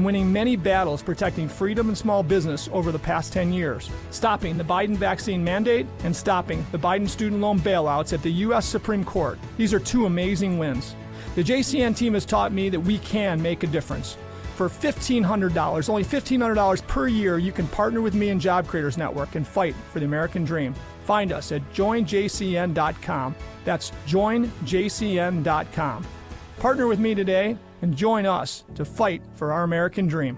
winning many battles protecting freedom and small business over the past 10 years, stopping the Biden vaccine mandate and stopping the Biden student loan bailouts at the U.S. Supreme Court. These are two amazing wins. The JCN team has taught me that we can make a difference. For $1,500, only $1,500 per year, you can partner with me and Job Creators Network and fight for the American dream. Find us at joinjcn.com. That's joinjcn.com. Partner with me today and join us to fight for our American dream.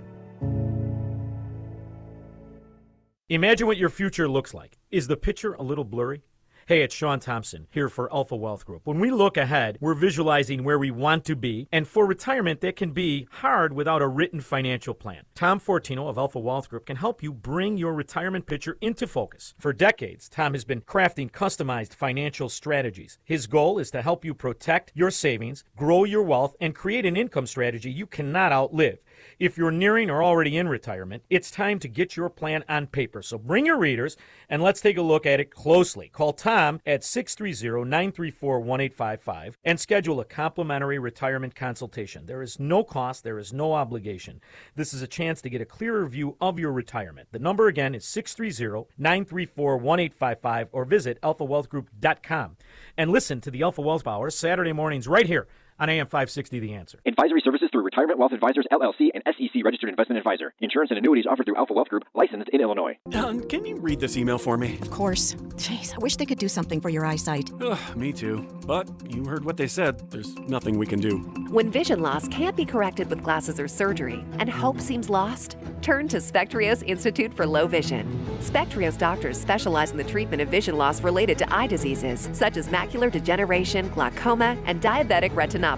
Imagine what your future looks like. Is the picture a little blurry? Hey, it's Sean Thompson here for Alpha Wealth Group. When we look ahead, we're visualizing where we want to be, and for retirement, that can be hard without a written financial plan. Tom Fortino of Alpha Wealth Group can help you bring your retirement picture into focus. For decades, Tom has been crafting customized financial strategies. His goal is to help you protect your savings, grow your wealth, and create an income strategy you cannot outlive. If you're nearing or already in retirement, it's time to get your plan on paper. So bring your readers and let's take a look at it closely. Call Tom at 630-934-1855 and schedule a complimentary retirement consultation. There is no cost. There is no obligation. This is a chance to get a clearer view of your retirement. The number again is 630-934-1855 or visit alphawealthgroup.com and listen to the Alpha Wealth Hour Saturday mornings right here on AM 560 The Answer. Advisory services through Retirement Wealth Advisors, LLC, and SEC Registered Investment Advisor. Insurance and annuities offered through Alpha Wealth Group, licensed in Illinois. Can you read this email for me? Of course. Jeez, I wish they could do something for your eyesight. Me too. But you heard what they said. There's nothing we can do. When vision loss can't be corrected with glasses or surgery, and hope seems lost, turn to Spectrios Institute for Low Vision. Spectrios doctors specialize in the treatment of vision loss related to eye diseases, such as macular degeneration, glaucoma, and diabetic retinopathy.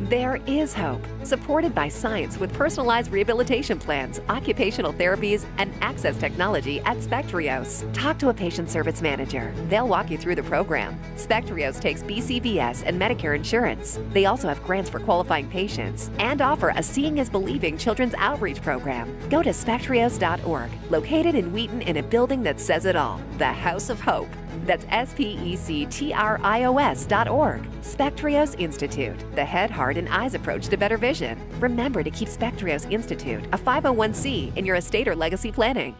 There is hope, supported by science with personalized rehabilitation plans, occupational therapies, and access technology at Spectrios. Talk to a patient service manager. They'll walk you through the program. Spectrios takes BCBS and Medicare insurance. They also have grants for qualifying patients and offer a Seeing is Believing children's outreach program. Go to spectrios.org, located in Wheaton in a building that says it all, the House of Hope. That's spectrios.org. Spectrios Institute, the head, heart, and eyes approach to better vision. Remember to keep Spectrios Institute, a 501c, in your estate or legacy planning.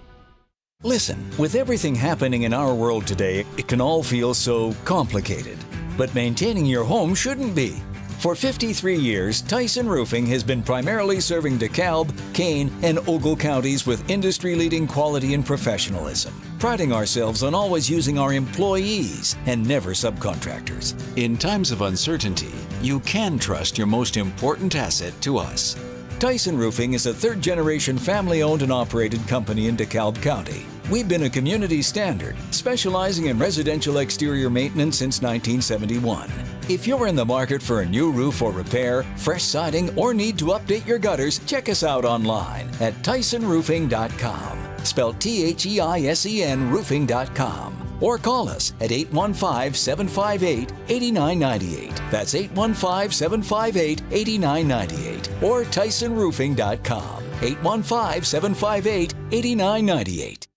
Listen, with everything happening in our world today, it can all feel so complicated. But maintaining your home shouldn't be. For 53 years, Tyson Roofing has been primarily serving DeKalb, Kane, and Ogle counties with industry-leading quality and professionalism, priding ourselves on always using our employees and never subcontractors. In times of uncertainty, you can trust your most important asset to us. Tyson Roofing is a third-generation family-owned and operated company in DeKalb County. We've been a community standard, specializing in residential exterior maintenance since 1971. If you're in the market for a new roof or repair, fresh siding, or need to update your gutters, check us out online at tysonroofing.com. Spelled T-H-E-I-S-E-N roofing.com. Or call us at 815-758-8998. That's 815-758-8998. Or tysonroofing.com. 815-758-8998.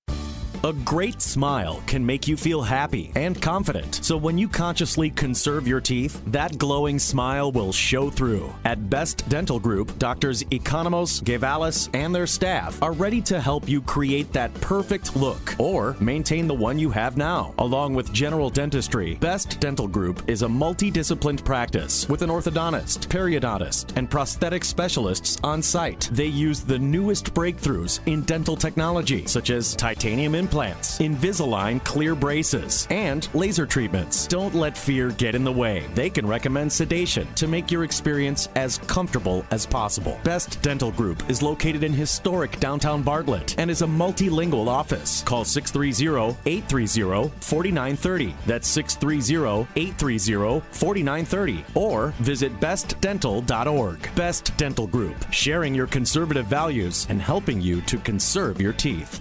A great smile can make you feel happy and confident. So when you consciously conserve your teeth, that glowing smile will show through. At Best Dental Group, Doctors Economos, Gavalis, and their staff are ready to help you create that perfect look or maintain the one you have now. Along with general dentistry, Best Dental Group is a multidisciplined practice with an orthodontist, periodontist, and prosthetic specialists on site. They use the newest breakthroughs in dental technology, such as titanium implants, Invisalign clear braces, and laser treatments. Don't let fear get in the way. They can recommend sedation to make your experience as comfortable as possible. Best Dental Group is located in historic downtown Bartlett and is a multilingual office. Call 630-830-4930. That's 630-830-4930. Or visit bestdental.org. Best Dental Group, sharing your conservative values and helping you to conserve your teeth.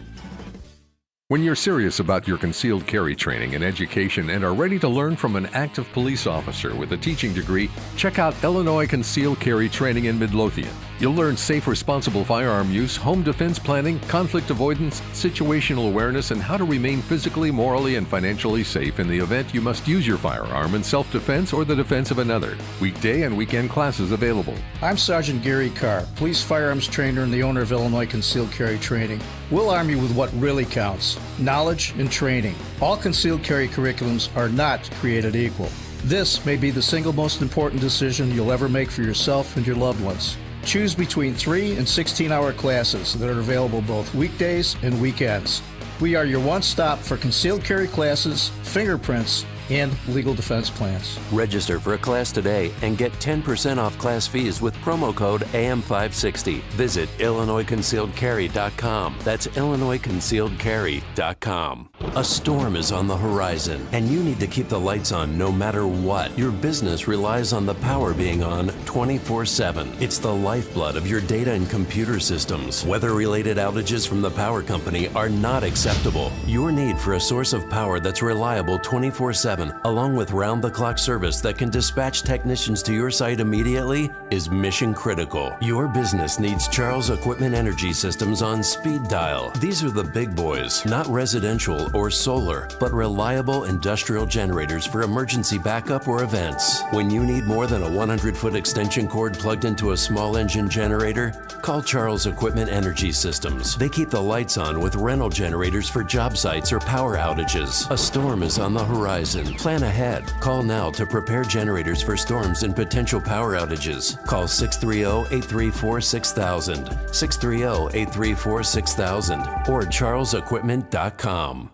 When you're serious about your concealed carry training and education and are ready to learn from an active police officer with a teaching degree, check out Illinois Concealed Carry Training in Midlothian. You'll learn safe, responsible firearm use, home defense planning, conflict avoidance, situational awareness, and how to remain physically, morally, and financially safe in the event you must use your firearm in self-defense or the defense of another. Weekday and weekend classes available. I'm Sergeant Gary Carr, police firearms trainer and the owner of Illinois Concealed Carry Training. We'll arm you with what really counts, knowledge and training. All concealed carry curriculums are not created equal. This may be the single most important decision you'll ever make for yourself and your loved ones. Choose between 3 and 16-hour classes that are available both weekdays and weekends. We are your one-stop for concealed carry classes, fingerprints, and legal defense plans. Register for a class today and get 10% off class fees with promo code AM560. Visit IllinoisConcealedCarry.com. That's IllinoisConcealedCarry.com. A storm is on the horizon, and you need to keep the lights on no matter what. Your business relies on the power being on 24/7. It's the lifeblood of your data and computer systems. Weather-related outages from the power company are not acceptable. Your need for a source of power that's reliable 24/7, along with round-the-clock service that can dispatch technicians to your site immediately, is mission critical. Your business needs Charles Equipment Energy Systems on speed dial. These are the big boys, not residential or solar, but reliable industrial generators for emergency backup or events. When you need more than a 100-foot extension cord plugged into a small engine generator, call Charles Equipment Energy Systems. They keep the lights on with rental generators for job sites or power outages. A storm is on the horizon. Plan ahead. Call now to prepare generators for storms and potential power outages. Call 630-834-6000, 630-834-6000, or charlesequipment.com.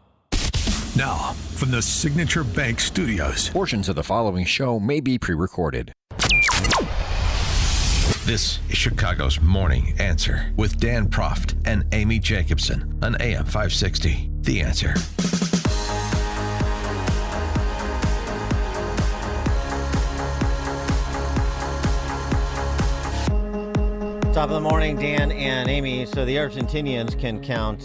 Now, from the Signature Bank Studios. Portions of the following show may be pre-recorded. This is Chicago's Morning Answer with Dan Proft and Amy Jacobson on AM 560. The Answer. Top of the morning, Dan and Amy. So the Argentinians can count,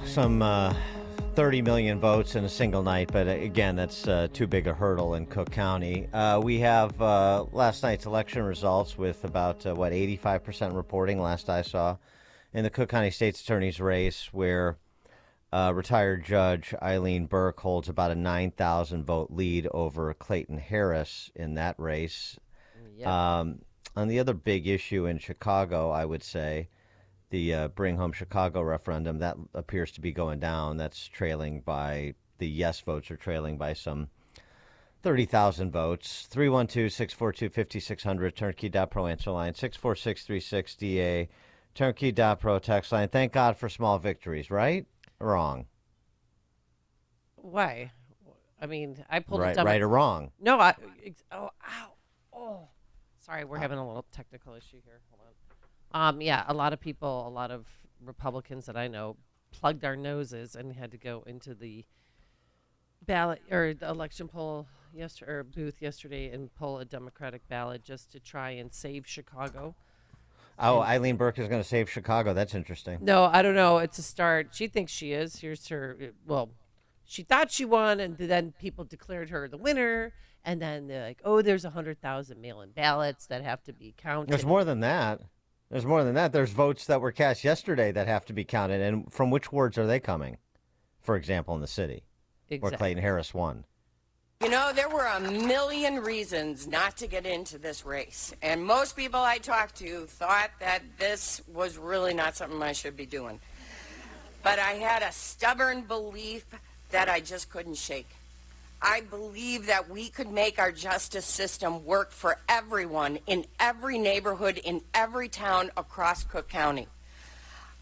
some 30 million votes in a single night. But again, that's too big a hurdle in Cook County. We have last night's election results with about, 85% reporting last I saw in the Cook County State's Attorney's race, where retired Judge Eileen Burke holds about a 9,000 vote lead over Clayton Harris in that race. Yep. On the other big issue in Chicago, I would say, the Bring Home Chicago referendum, that appears to be going down. That's trailing by, the yes votes are trailing by some 30,000 votes. 312-642-5600, turnkey.pro answer line, 646-360-A, turnkey.pro text line. Thank God for small victories, right? Wrong. Why? I mean, I pulled right, a right or wrong? No, sorry, we're having a little technical issue here. Hold on. Yeah, a lot of people, a lot of Republicans that I know plugged our noses and had to go into the ballot or the election poll booth yesterday and pull a Democratic ballot just to try and save Chicago. Oh, Eileen Burke is going to save Chicago. That's interesting. No, I don't know. It's a start. She thinks she is. Here's her. Well, she thought she won, and then people declared her the winner. And then they're like, oh, there's 100,000 mail-in ballots that have to be counted. There's more than that. There's votes that were cast yesterday that have to be counted. And from which wards are they coming? For example, in the city, where Clayton Harris won. You know, there were a million reasons not to get into this race. And most people I talked to thought that this was really not something I should be doing. But I had a stubborn belief that I just couldn't shake. I believe that we could make our justice system work for everyone in every neighborhood, in every town across Cook County.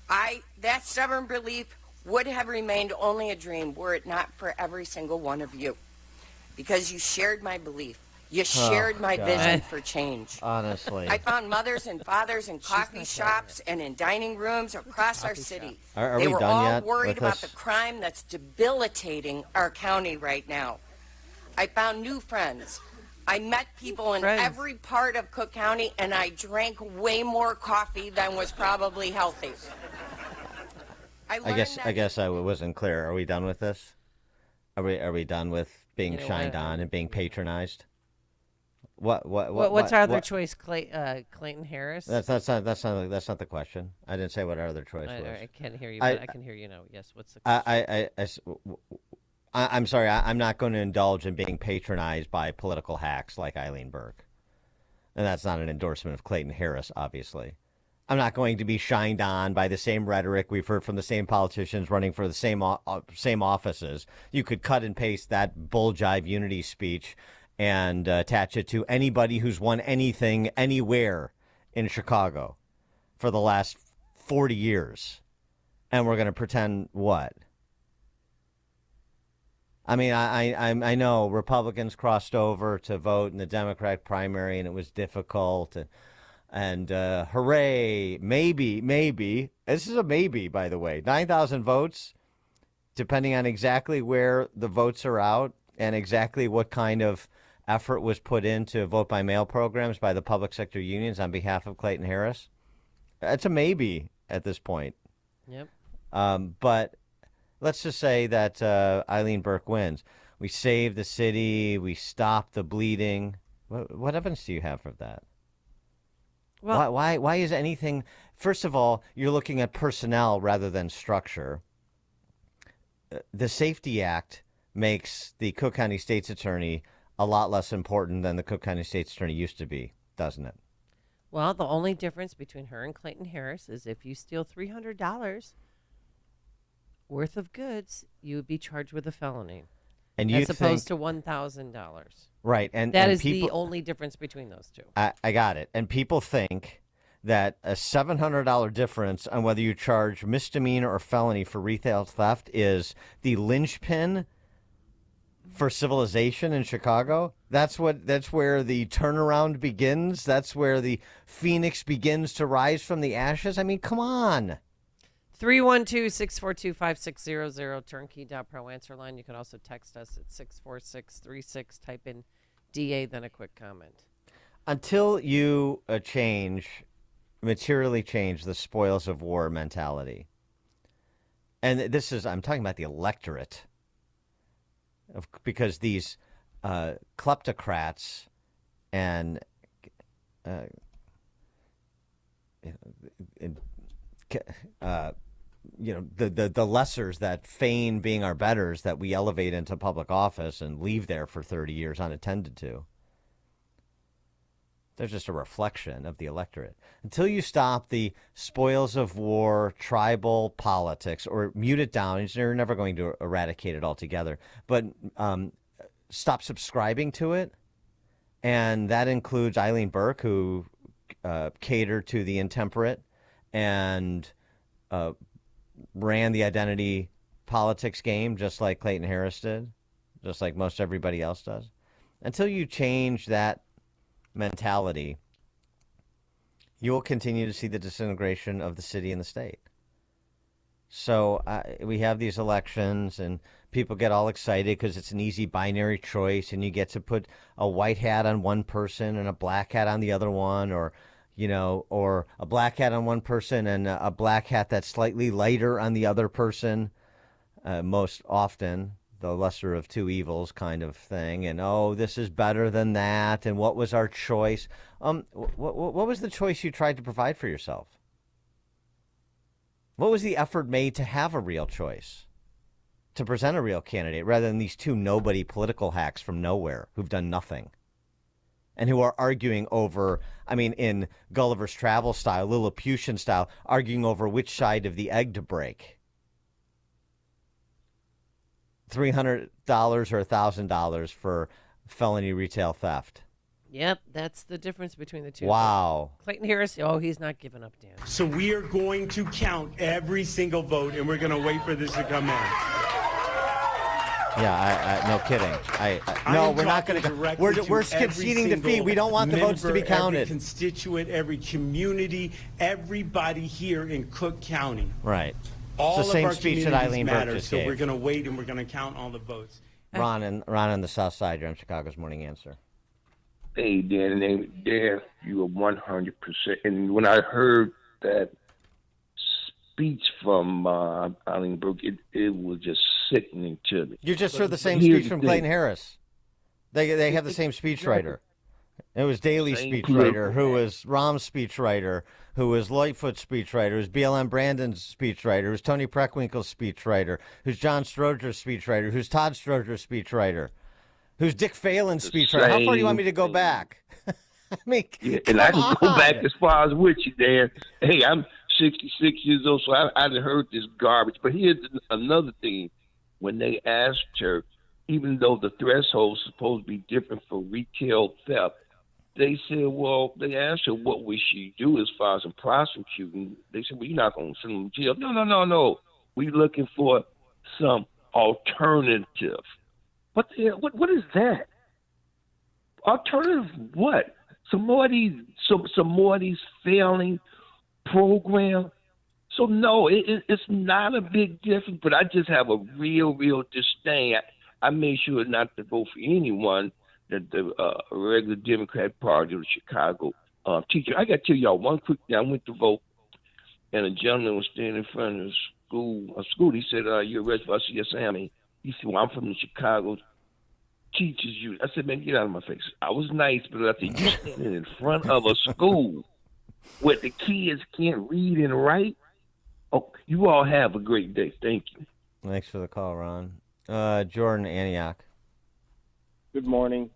That stubborn belief would have remained only a dream were it not for every single one of you. Because you shared my belief. You shared my vision for change. Honestly. I found mothers and fathers in coffee shops and in dining rooms across our city. They were all worried about the crime that's debilitating our county right now. I found new friends. I met people in every part of Cook County, and I drank way more coffee than was probably healthy. I guess I wasn't clear. Are we done with this? Are we done with being shined on and being patronized? What's our other choice? Clayton Harris. That's not the question. I didn't say what our other choice was. I can't hear you, but I can hear you now. Yes. What's the question? I'm sorry. I'm not going to indulge in being patronized by political hacks like Eileen Burke, and that's not an endorsement of Clayton Harris, obviously. I'm not going to be shined on by the same rhetoric we've heard from the same politicians running for the same offices. You could cut and paste that bull jive unity speech and attach it to anybody who's won anything anywhere in Chicago for the last 40 years. And we're going to pretend what? I mean, I know Republicans crossed over to vote in the Democratic primary, and it was difficult. And hooray, maybe. This is a maybe, by the way. 9,000 votes, depending on exactly where the votes are out and exactly what kind of effort was put into vote-by-mail programs by the public sector unions on behalf of Clayton Harris. It's a maybe at this point. Yep. But let's just say that Eileen Burke wins. We save the city. We stop the bleeding. What evidence do you have of that? Well, why is anything? First of all, you're looking at personnel rather than structure. The Safety Act makes the Cook County State's Attorney a lot less important than the Cook County State's Attorney used to be, doesn't it? Well, the only difference between her and Clayton Harris is if you steal $300 worth of goods, you would be charged with a felony, as opposed to $1,000. Right, and that and is people, the only difference between those two. I got it. And people think that a $700 difference on whether you charge misdemeanor or felony for retail theft is the linchpin for civilization in Chicago. That's where the turnaround begins. That's where the phoenix begins to rise from the ashes. I mean, come on. 312-642-5600, turnkey.pro answer line. You can also text us at 64636. Type in DA, then a quick comment. Until you materially change the spoils of war mentality, and I'm talking about the electorate, because these kleptocrats and the lessers that feign being our betters that we elevate into public office and leave there for 30 years unattended to. They're just a reflection of the electorate. Until you stop the spoils of war, tribal politics, or mute it down, you're never going to eradicate it altogether. But stop subscribing to it. And that includes Eileen Burke, who catered to the intemperate and ran the identity politics game just like Clayton Harris did, just like most everybody else does. Until you change that mentality, you will continue to see the disintegration of the city and the state. So we have these elections and people get all excited because it's an easy binary choice and you get to put a white hat on one person and a black hat on the other one, or a black hat on one person and a black hat that's slightly lighter on the other person, most often the lesser of two evils kind of thing. And, this is better than that. And what was our choice? What was the choice you tried to provide for yourself? What was the effort made to have a real choice, to present a real candidate, rather than these two nobody political hacks from nowhere who've done nothing and who are arguing over, in Gulliver's Travel style, Lilliputian style, arguing over which side of the egg to break? $300 or $1,000 for felony retail theft. Yep, that's the difference between the two. Wow. Clayton Harris, he's not giving up, Dan. So we are going to count every single vote, and we're going to wait for this to come in. Yeah, no kidding. No, we're not going to. We're conceding defeat. We don't want the votes to be counted. Every constituent, every community, everybody here in Cook County. Right. All it's the same of our speech that Eileen Burke matter, just so gave. we're going to wait and we're going to count all the votes. Ron on the South Side, you're on Chicago's Morning Answer. Hey, Dan, you are 100%. And when I heard that speech from Eileen Burke, it was just sickening to me. You just heard the same speech from Clayton Harris. They have the same speechwriter. It was Daley's Same speechwriter, political who was Rahm's speechwriter, who was Lightfoot's speechwriter, who's BLM Brandon's speechwriter, who's Tony Preckwinkle's speechwriter, who's John Stroger's speechwriter, who's Todd Stroger's speechwriter, who's Dick Phelan's speechwriter. How far do you want me to go back? I mean, Yeah, and I can go back as far as with you, Dan. Hey, I'm 66 years old, so I've heard this garbage. But here's another thing. When they asked her, even though the threshold is supposed to be different for retail theft, they said, well, they asked her what would she do as far as in prosecuting. They said, well, you're not going to send them to jail. No. We're looking for some alternative. What the hell? What is that? Alternative what? Some more of these failing programs. So no, it's not a big difference. But I just have a real disdain. I made sure not to vote for anyone that the regular Democratic Party of Chicago teacher. I got to tell y'all one quick thing. I went to vote, and a gentleman was standing in front of a school. He said, "You're a resident?" I said, "Yes, I am." He said, "Well, I'm from the Chicago Teachers Union." I said, "Man, get out of my face." I was nice, but I said, "You standing in front of a school where the kids can't read and write?" Oh, you all have a great day. Thank you. Thanks for the call, Ron. Jordan Antioch. Good morning.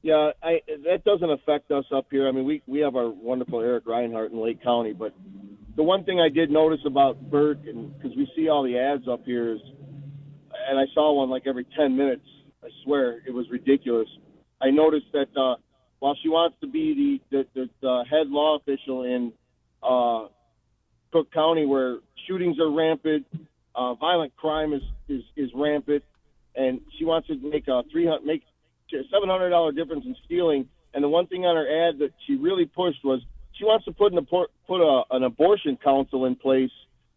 Yeah, that doesn't affect us up here. I mean, we have our wonderful Eric Reinhardt in Lake County, but the one thing I did notice about Burke, and because we see all the ads up here, is, and I saw one like every 10 minutes, I swear, it was ridiculous. I noticed that while she wants to be the head law official in Cook County, where shootings are rampant, violent crime is rampant, and she wants to make a $700 difference in stealing. And the one thing on her ad that she really pushed was she wants to put an abortion council in place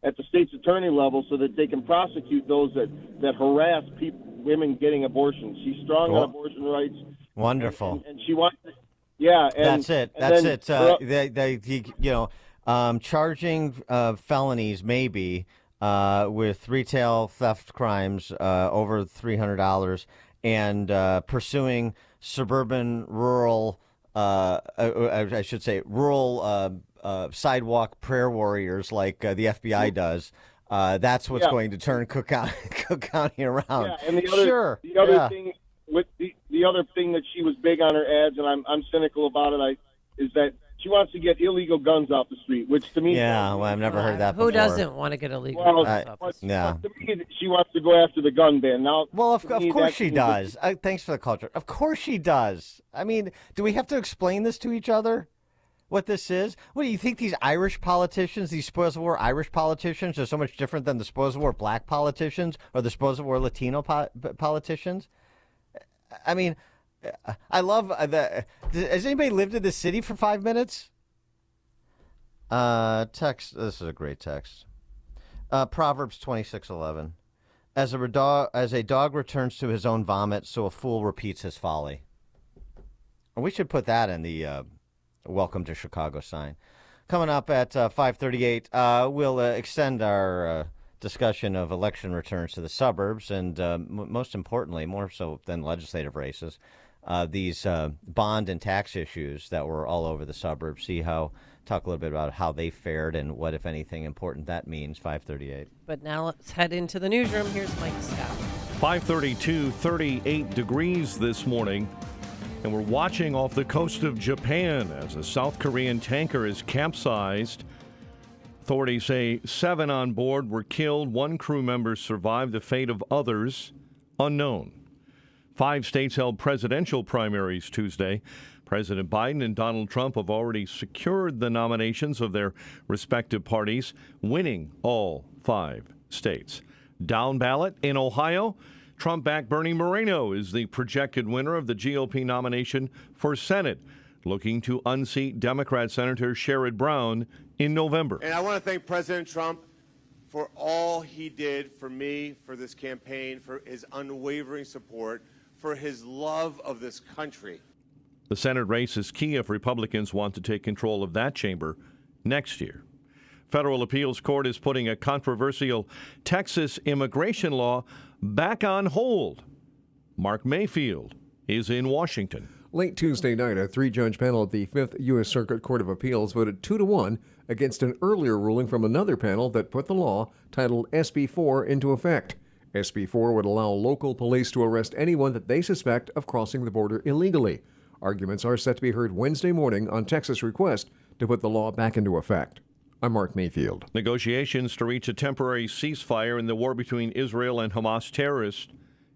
at the state's attorney level so that they can prosecute those that harass women getting abortions. She's strong on abortion rights. Wonderful. And she wants to, yeah. And, That's it. Charging felonies maybe with retail theft crimes over $300 and pursuing suburban, rural, I should say rural sidewalk prayer warriors like the FBI does. That's what's going to turn Cook County around. Yeah, and the other thing with the other thing that she was big on her ads, and I'm cynical about it, is that she wants to get illegal guns off the street, which to me... Yeah, well, I've never heard that before. Who doesn't want to get illegal guns off the street? Yeah. To me, she wants to go after the gun ban. Now, well, of course she does. Thanks for the culture. Of course she does. I mean, do we have to explain this to each other, what this is? What do you think these Irish politicians, these spoils of war Irish politicians, are so much different than the spoils of war black politicians or the spoils of war Latino politicians? I mean... I love has anybody lived in this city for 5 minutes? Text. This is a great text. Proverbs 26:11. As a dog returns to his own vomit, so a fool repeats his folly. We should put that in the welcome to Chicago sign. Coming up at 5:38, we'll extend our discussion of election returns to the suburbs and, most importantly, more so than legislative races, these bond and tax issues that were all over the suburbs. Talk a little bit about how they fared and what, if anything, important that means. 5:38. But now let's head into the newsroom. Here's Mike Scott. 5:32, 38 degrees this morning. And we're watching off the coast of Japan as a South Korean tanker is capsized. Authorities say 7 on board were killed. 1 crew member survived. The fate of others unknown. 5 states held presidential primaries Tuesday. President Biden and Donald Trump have already secured the nominations of their respective parties, winning all 5 states. Down ballot in Ohio, Trump-backed Bernie Moreno is the projected winner of the GOP nomination for Senate, looking to unseat Democrat Senator Sherrod Brown in November. And I want to thank President Trump for all he did for me, for this campaign, for his unwavering support, for his love of this country. The Senate race is key if Republicans want to take control of that chamber next year. Federal appeals court is putting a controversial Texas immigration law back on hold. Mark Mayfield is in Washington. Late Tuesday night, a three-judge panel at the 5th U.S. Circuit Court of Appeals voted 2-1 against an earlier ruling from another panel that put the law titled SB 4 into effect. SB 4 would allow local police to arrest anyone that they suspect of crossing the border illegally. Arguments are set to be heard Wednesday morning on Texas' request to put the law back into effect. I'm Mark Mayfield. Negotiations to reach a temporary ceasefire in the war between Israel and Hamas terrorists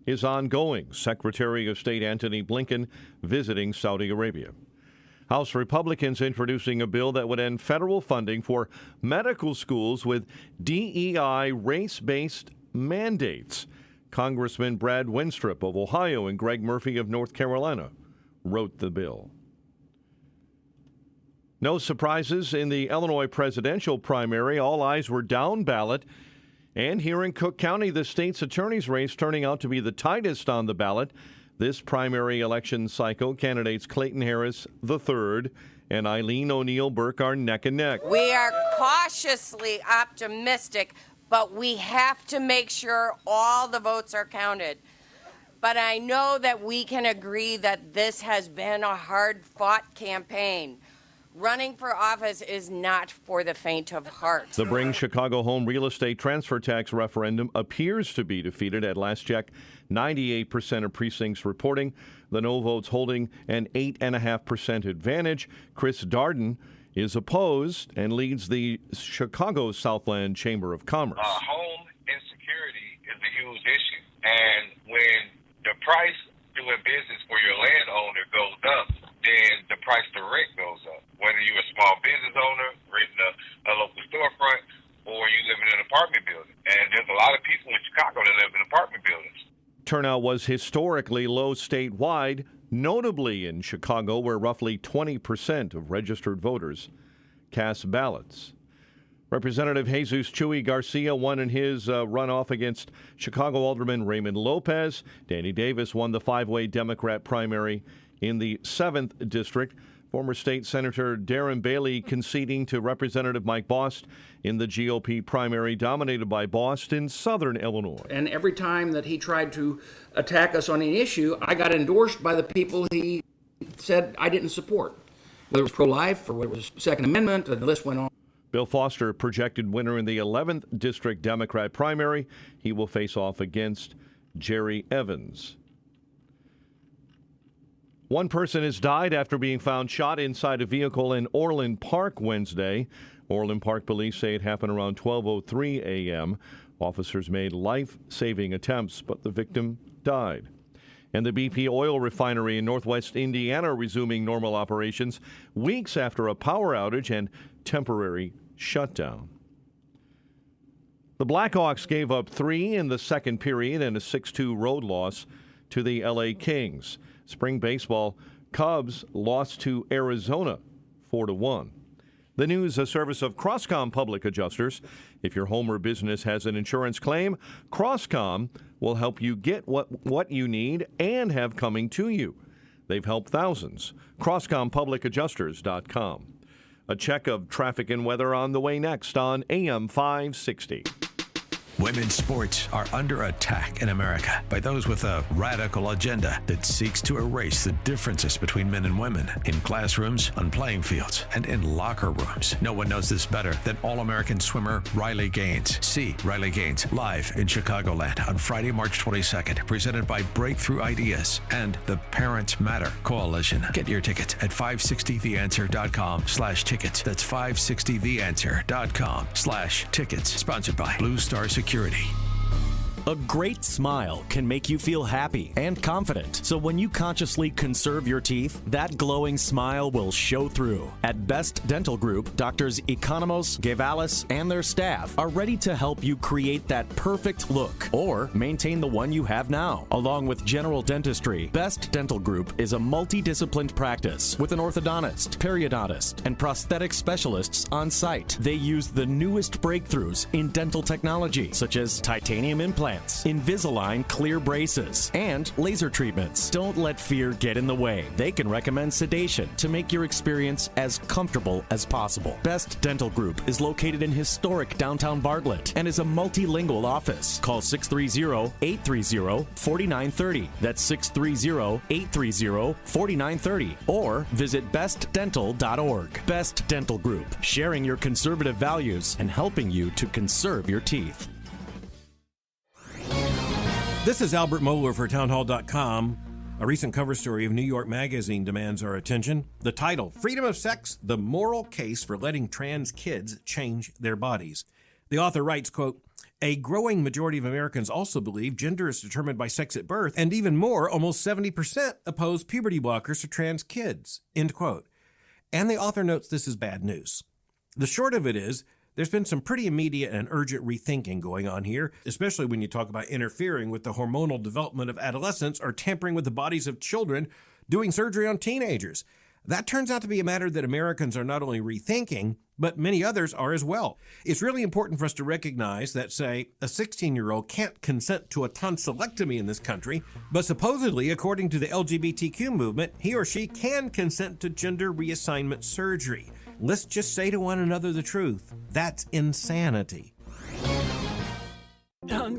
is ongoing. Secretary of State Antony Blinken visiting Saudi Arabia. House Republicans introducing a bill that would end federal funding for medical schools with DEI race-based mandates. Congressman Brad Winstrip of Ohio and Greg Murphy of North Carolina wrote the bill. No surprises in the Illinois presidential primary. All eyes were down ballot. And here in Cook County, the state's attorney's race turning out to be the tightest on the ballot. This primary election cycle, candidates Clayton Harris III and Eileen O'Neill Burke are neck and neck. We are cautiously optimistic, but we have to make sure all the votes are counted. But I know that we can agree that this has been a hard-fought campaign. Running for office is not for the faint of heart. The Bring Chicago Home Real Estate Transfer Tax referendum appears to be defeated. At last check, 98% of precincts reporting the no votes holding an 8.5% advantage. Chris Darden is opposed and leads the Chicago Southland Chamber of Commerce. Home insecurity is a huge issue. And when the price doing business for your landowner goes up, then the price to rent goes up. Whether you're a small business owner, renting a local storefront, or you live in an apartment building. And there's a lot of people in Chicago that live in apartment buildings. Turnout was historically low statewide, notably in Chicago, where roughly 20% of registered voters cast ballots. Representative Jesus Chuy Garcia won in his runoff against Chicago Alderman Raymond Lopez. Danny Davis won the five-way Democrat primary in the 7th District. Former State Senator Darren Bailey conceding to Representative Mike Bost in the GOP primary dominated by Bost in southern Illinois. And every time that he tried to attack us on an issue, I got endorsed by the people he said I didn't support. Whether it was pro-life or whether it was Second Amendment, and the list went on. Bill Foster, projected winner in the 11th District Democrat primary. He will face off against Jerry Evans. One person has died after being found shot inside a vehicle in Orland Park Wednesday. Orland Park police say it happened around 12:03 a.m. Officers made life-saving attempts, but the victim died. And the BP oil refinery in northwest Indiana resuming normal operations weeks after a power outage and temporary shutdown. The Blackhawks gave up 3 in the second period and a 6-2 road loss to the LA Kings. Spring baseball, Cubs lost to Arizona 4-1. The news, a service of Crosscom Public Adjusters. If your home or business has an insurance claim, Crosscom will help you get what you need and have coming to you. They've helped thousands. CrosscomPublicAdjusters.com. A check of traffic and weather on the way next on AM 560. Women's sports are under attack in America by those with a radical agenda that seeks to erase the differences between men and women in classrooms, on playing fields, and in locker rooms. No one knows this better than All-American swimmer Riley Gaines. See Riley Gaines live in Chicagoland on Friday, March 22nd, presented by Breakthrough Ideas and the Parents Matter Coalition. Get your tickets at 560theanswer.com/tickets. That's 560theanswer.com/tickets. Sponsored by Blue Star Security. A great smile can make you feel happy and confident. So when you consciously conserve your teeth, that glowing smile will show through. At Best Dental Group, Doctors Economos, Gavalis, and their staff are ready to help you create that perfect look or maintain the one you have now. Along with general dentistry, Best Dental Group is a multidisciplined practice with an orthodontist, periodontist, and prosthetic specialists on site. They use the newest breakthroughs in dental technology, such as titanium implants, implants, Invisalign clear braces, and laser treatments. Don't let fear get in the way. They can recommend sedation to make your experience as comfortable as possible. Best Dental Group is located in historic downtown Bartlett and is a multilingual office. Call 630-830-4930. That's 630-830-4930. Or visit bestdental.org. Best Dental Group, sharing your conservative values and helping you to conserve your teeth. This is Albert Mohler for townhall.com. A recent cover story of New York Magazine demands our attention. The title, Freedom of Sex, the Moral Case for Letting Trans Kids Change Their Bodies. The author writes, quote, a growing majority of Americans also believe gender is determined by sex at birth, and even more, almost 70% oppose puberty blockers for trans kids, end quote. And the author notes this is bad news. The short of it is, there's been some pretty immediate and urgent rethinking going on here, especially when you talk about interfering with the hormonal development of adolescents or tampering with the bodies of children, doing surgery on teenagers. That turns out to be a matter that Americans are not only rethinking, but many others are as well. It's really important for us to recognize that, say, a 16-year-old can't consent to a tonsillectomy in this country, but supposedly, according to the LGBTQ movement, he or she can consent to gender reassignment surgery. Let's just say to one another the truth. That's insanity.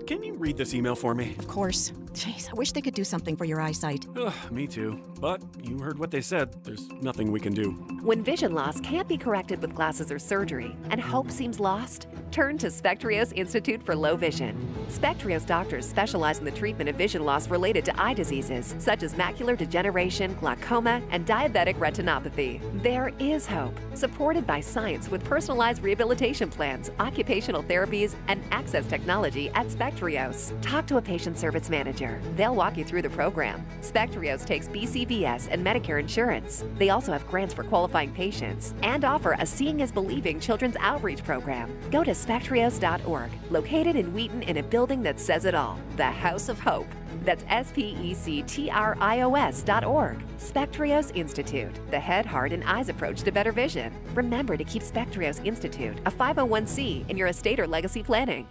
Can you read this email for me? Of course. Jeez, I wish they could do something for your eyesight. Me too. But you heard what they said. There's nothing we can do. When vision loss can't be corrected with glasses or surgery, and hope seems lost, turn to Spectrios Institute for Low Vision. Spectrios doctors specialize in the treatment of vision loss related to eye diseases, such as macular degeneration, glaucoma, and diabetic retinopathy. There is hope, supported by science with personalized rehabilitation plans, occupational therapies, and access technology at Spectrios. Talk to a patient service manager. They'll walk you through the program. Spectrios takes BCBS and Medicare insurance. They also have grants for qualifying patients and offer a Seeing is Believing children's outreach program. Go to spectrios.org, located in Wheaton in a building that says it all, the House of Hope. That's spectrios.org. Spectrios Institute, the head, heart, and eyes approach to better vision. Remember to keep Spectrios Institute, a 501c, in your estate or legacy planning.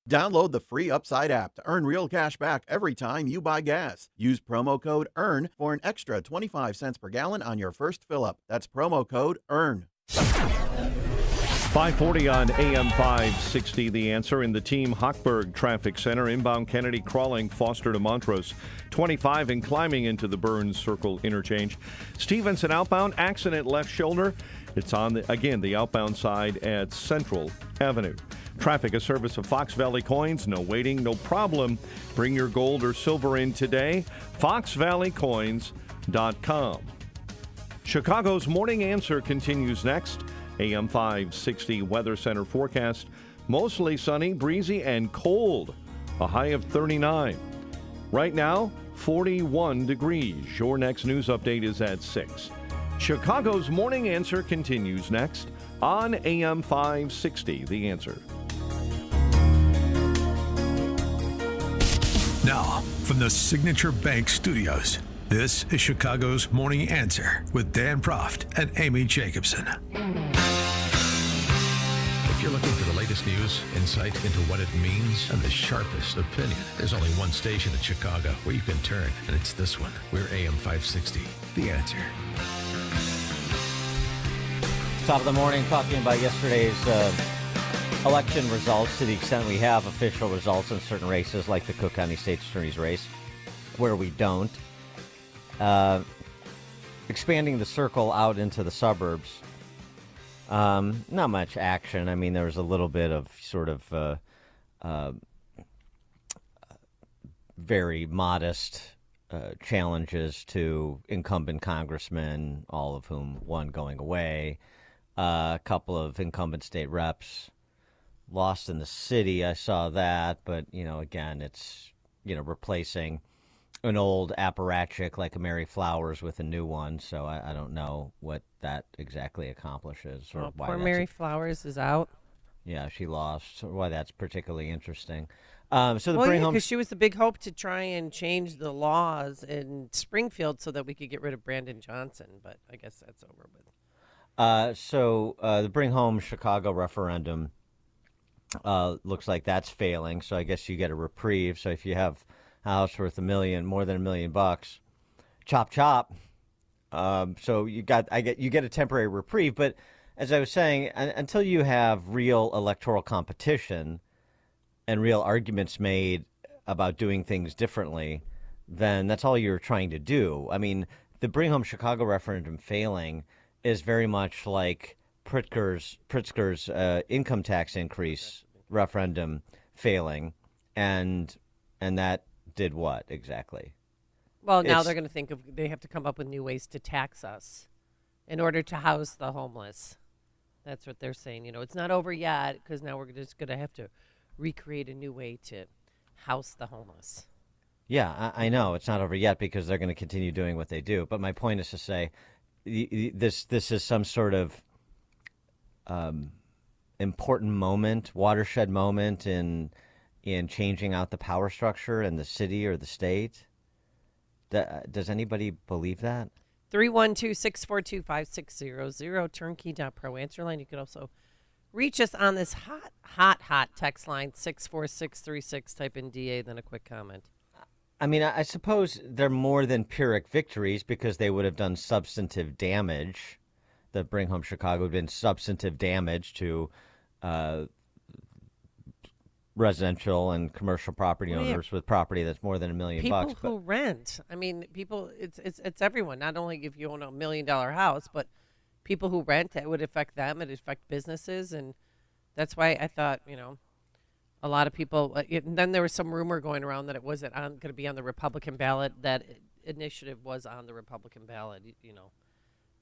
Download the free Upside app to earn real cash back every time you buy gas. Use promo code EARN for an extra 25 cents per gallon on your first fill-up. That's promo code EARN. 540 on AM 560, The Answer. In the Team Hochberg Traffic Center, inbound Kennedy crawling Foster to Montrose, 25 and climbing into the Burns Circle interchange. Stevenson outbound, accident left shoulder. It's on, the outbound side at Central Avenue. Traffic, a service of Fox Valley Coins. No waiting, no problem. Bring your gold or silver in today. FoxValleyCoins.com. Chicago's Morning Answer continues next. AM 560 Weather Center forecast. Mostly sunny, breezy, and cold. A high of 39. Right now, 41 degrees. Your next news update is at 6. Chicago's Morning Answer continues next on AM 560, The Answer. Now, from the Signature Bank Studios, this is Chicago's Morning Answer with Dan Proft and Amy Jacobson. If you're looking for the latest news, insight into what it means, and the sharpest opinion, there's only one station in Chicago where you can turn, and it's this one. We're AM 560, The Answer. Top of the morning, talking about yesterday's election results, to the extent we have official results in certain races, like the Cook County State's Attorney's race, where we don't. Expanding the circle out into the suburbs. Not much action. I mean, there was a little bit of sort of very modest challenges to incumbent congressmen, all of whom one going away. A couple of incumbent state reps lost in the city. I saw that, but, again, it's, replacing an old apparatchik like a Mary Flowers with a new one, so I don't know what that exactly accomplishes. Or why poor Mary Flowers is out. Yeah, she lost. Why that's particularly interesting. Because she was the big hope to try and change the laws in Springfield so that we could get rid of Brandon Johnson, but I guess that's over with. The Bring Home Chicago referendum looks like that's failing. So I guess you get a reprieve. So if you have a house worth more than $1 million, chop chop. So you get a temporary reprieve. But as I was saying, until you have real electoral competition and real arguments made about doing things differently, then that's all you're trying to do. I mean, the Bring Home Chicago referendum failing is very much like Pritzker's income tax increase referendum failing, and that did what exactly? Well, now they're going to they have to come up with new ways to tax us in order to house the homeless. That's what they're saying. It's not over yet because now we're just going to have to recreate a new way to house the homeless. Yeah, I know it's not over yet because they're going to continue doing what they do. But my point is to say this is some sort of important moment, watershed moment in changing out the power structure in the city or the state. Does anybody believe that? 312-642-5600, turnkey.pro answer line. You could also reach us on this hot text line, 64636. Type in DA, then a quick comment. I mean, I suppose they're more than Pyrrhic victories because they would have done substantive damage. The Bring Home Chicago would have been substantive damage to residential and commercial property owners with property that's more than $1 million. People who rent. I mean, it's everyone. Not only if you own $1 million house, but people who rent. It would affect them. It would affect businesses, and that's why I thought a lot of people. And then there was some rumor going around that it wasn't going to be on the Republican ballot. That initiative was on the Republican ballot.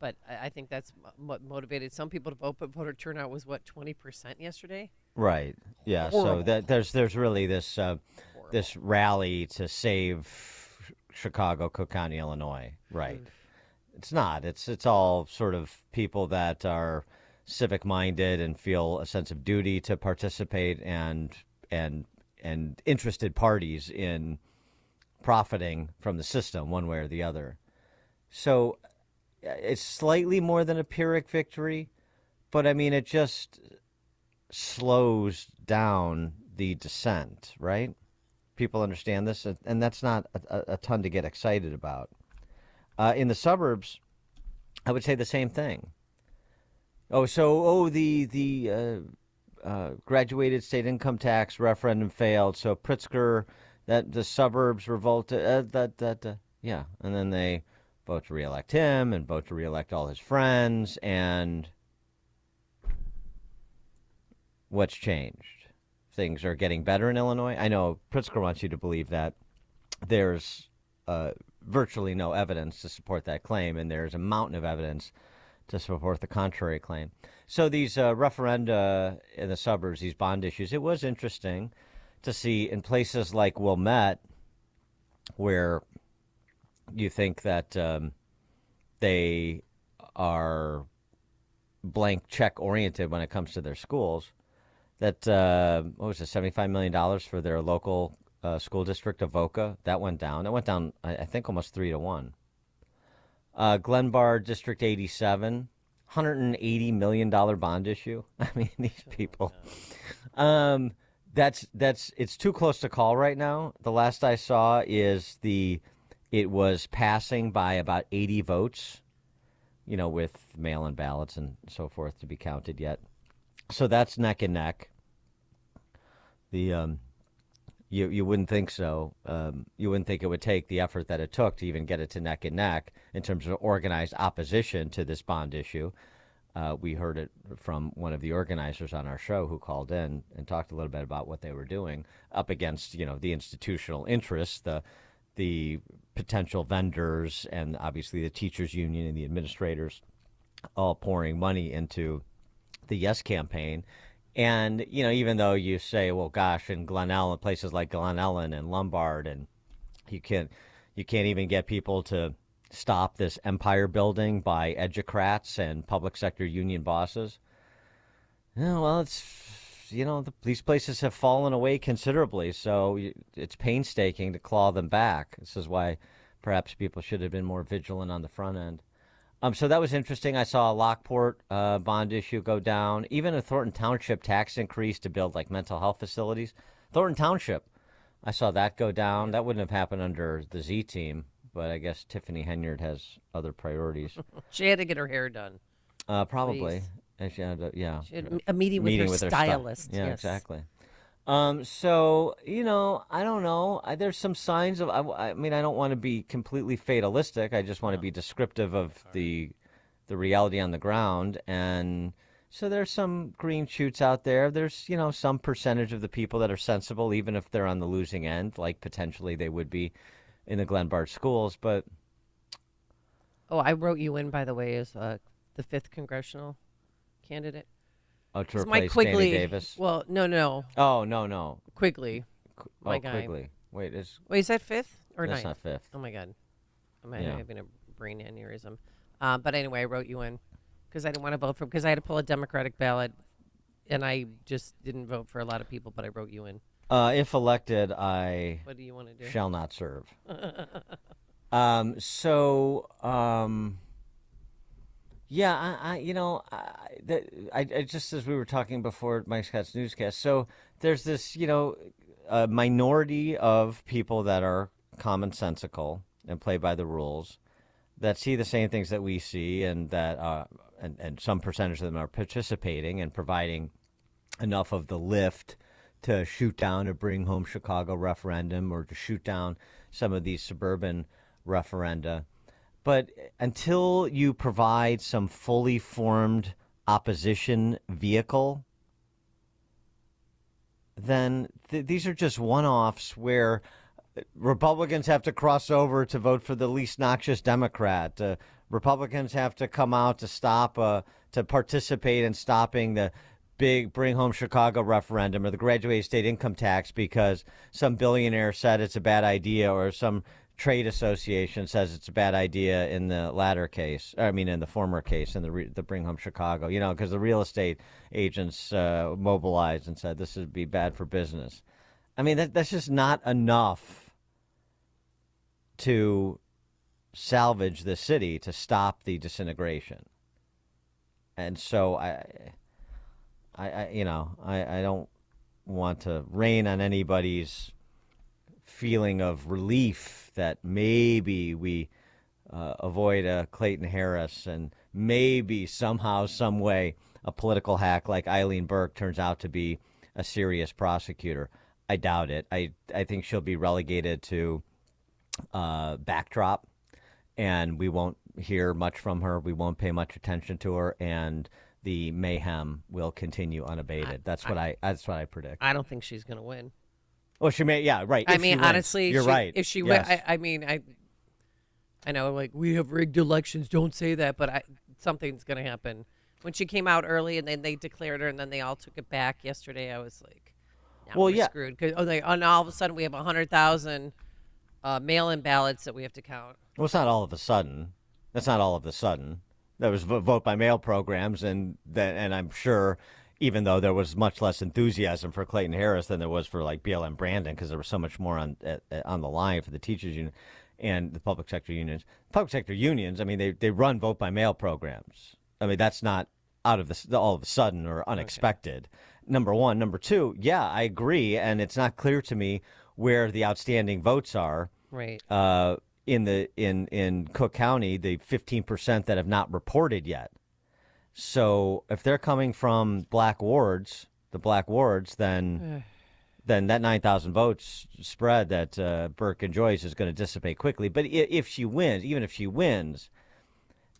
But I think that's what motivated some people to vote. But voter turnout was 20% yesterday. Right. Yeah. Horrible. So there's really this rally to save Chicago, Cook County, Illinois. Right. It's not. It's all sort of people that are civic minded and feel a sense of duty to participate and interested parties in profiting from the system one way or the other. So it's slightly more than a Pyrrhic victory, but I mean it just slows down the descent, right? People understand this, and that's not a ton to get excited about. In the suburbs, I would say the same thing. The graduated state income tax referendum failed, so Pritzker, that the suburbs revolted, and then they vote to reelect him and vote to reelect all his friends, and what's changed? Things are getting better in Illinois. I know Pritzker wants you to believe that there's virtually no evidence to support that claim, and there's a mountain of evidence to support the contrary claim. So these referenda in the suburbs, these bond issues, it was interesting to see in places like Wilmette, where you think that they are blank check oriented when it comes to their schools, that, $75 million for their local school district, Avoca, that went down. That went down, I think, almost 3-1. Glenbard District 87, $180 million bond issue. I mean, these people. It's too close to call right now. The last I saw is it was passing by about 80 votes, with mail-in ballots and so forth to be counted yet. So that's neck and neck. You wouldn't think so. You wouldn't think it would take the effort that it took to even get it to neck and neck in terms of organized opposition to this bond issue. We heard it from one of the organizers on our show who called in and talked a little bit about what they were doing up against, the institutional interests, the potential vendors, and obviously the teachers union and the administrators all pouring money into the Yes campaign. And, even though you say, well, gosh, in Glen Ellen, places like Glen Ellen and Lombard, and you can't even get people to stop this empire building by educrats and public sector union bosses. Yeah, well, it's, these places have fallen away considerably, so it's painstaking to claw them back. This is why perhaps people should have been more vigilant on the front end. So that was interesting. I saw a Lockport bond issue go down. Even a Thornton Township tax increase to build like mental health facilities. Thornton Township, I saw that go down. That wouldn't have happened under the Z team, but I guess Tiffany Henyard has other priorities. She had to get her hair done. Probably. Please. And she had a meeting with her stylist. Yeah, yes. exactly. So, I don't know. There's some signs of, I mean, I don't want to be completely fatalistic. I just want to be descriptive of the reality on the ground. And so there's some green shoots out there. There's, some percentage of the people that are sensible, even if they're on the losing end, like potentially they would be in the Glenbard schools. But. Oh, I wrote you in, by the way, as the 5th congressional candidate. Oh, to replace Mike Quigley, Danny Davis? Well, no. Oh, no. Quigley. My guy. Quigley. Wait, is that 5th or 9th? That's not 5th. Oh, my God. I'm having a brain aneurysm. But anyway, I wrote you in because I didn't want to vote for because I had to pull a Democratic ballot, and I just didn't vote for a lot of people, but I wrote you in. If elected, I what do you want to do? Shall not serve. Yeah, I just as we were talking before Mike Scott's newscast. So there's this, a minority of people that are commonsensical and play by the rules, that see the same things that we see, and that and some percentage of them are participating and providing enough of the lift to shoot down a Bring Home Chicago referendum or to shoot down some of these suburban referenda. But until you provide some fully formed opposition vehicle, then these are just one-offs where Republicans have to cross over to vote for the least noxious Democrat. Republicans have to come out to stop, to participate in stopping the big Bring Home Chicago referendum or the graduated state income tax because some billionaire said it's a bad idea, or some trade association says it's a bad idea in the latter case. In the former case, in the Bring Home Chicago, because the real estate agents mobilized and said this would be bad for business. I mean, that's just not enough to salvage the city, to stop the disintegration. And so I don't want to rain on anybody's feeling of relief that maybe we avoid a Clayton Harris, and maybe somehow, some way, a political hack like Eileen Burke turns out to be a serious prosecutor. I doubt it. I think she'll be relegated to backdrop, and we won't hear much from her. We won't pay much attention to her, and the mayhem will continue unabated. That's what I predict. I don't think she's going to win. Well, she may, yeah, right. I mean, honestly, you're right. If she yes. wins, I know, like, we have rigged elections. Don't say that, but something's going to happen. When she came out early and then they declared her and then they all took it back yesterday, I was like, we're screwed. And all of a sudden we have 100,000 mail-in ballots that we have to count. Well, it's not all of a sudden. That's not all of a sudden. There was vote by mail programs, and I'm sure, even though there was much less enthusiasm for Clayton Harris than there was for like BLM Brandon, because there was so much more on the line for the teachers union and the public sector unions. Public sector unions, I mean, they run vote by mail programs. I mean, that's not out of all of a sudden or unexpected. Okay. Number one. Number two, yeah, I agree, and it's not clear to me where the outstanding votes are. Right. In Cook County, the 15% that have not reported yet. So if they're coming from the black wards, then that 9,000 votes spread that Burke enjoys is going to dissipate quickly. But if she wins, even if she wins,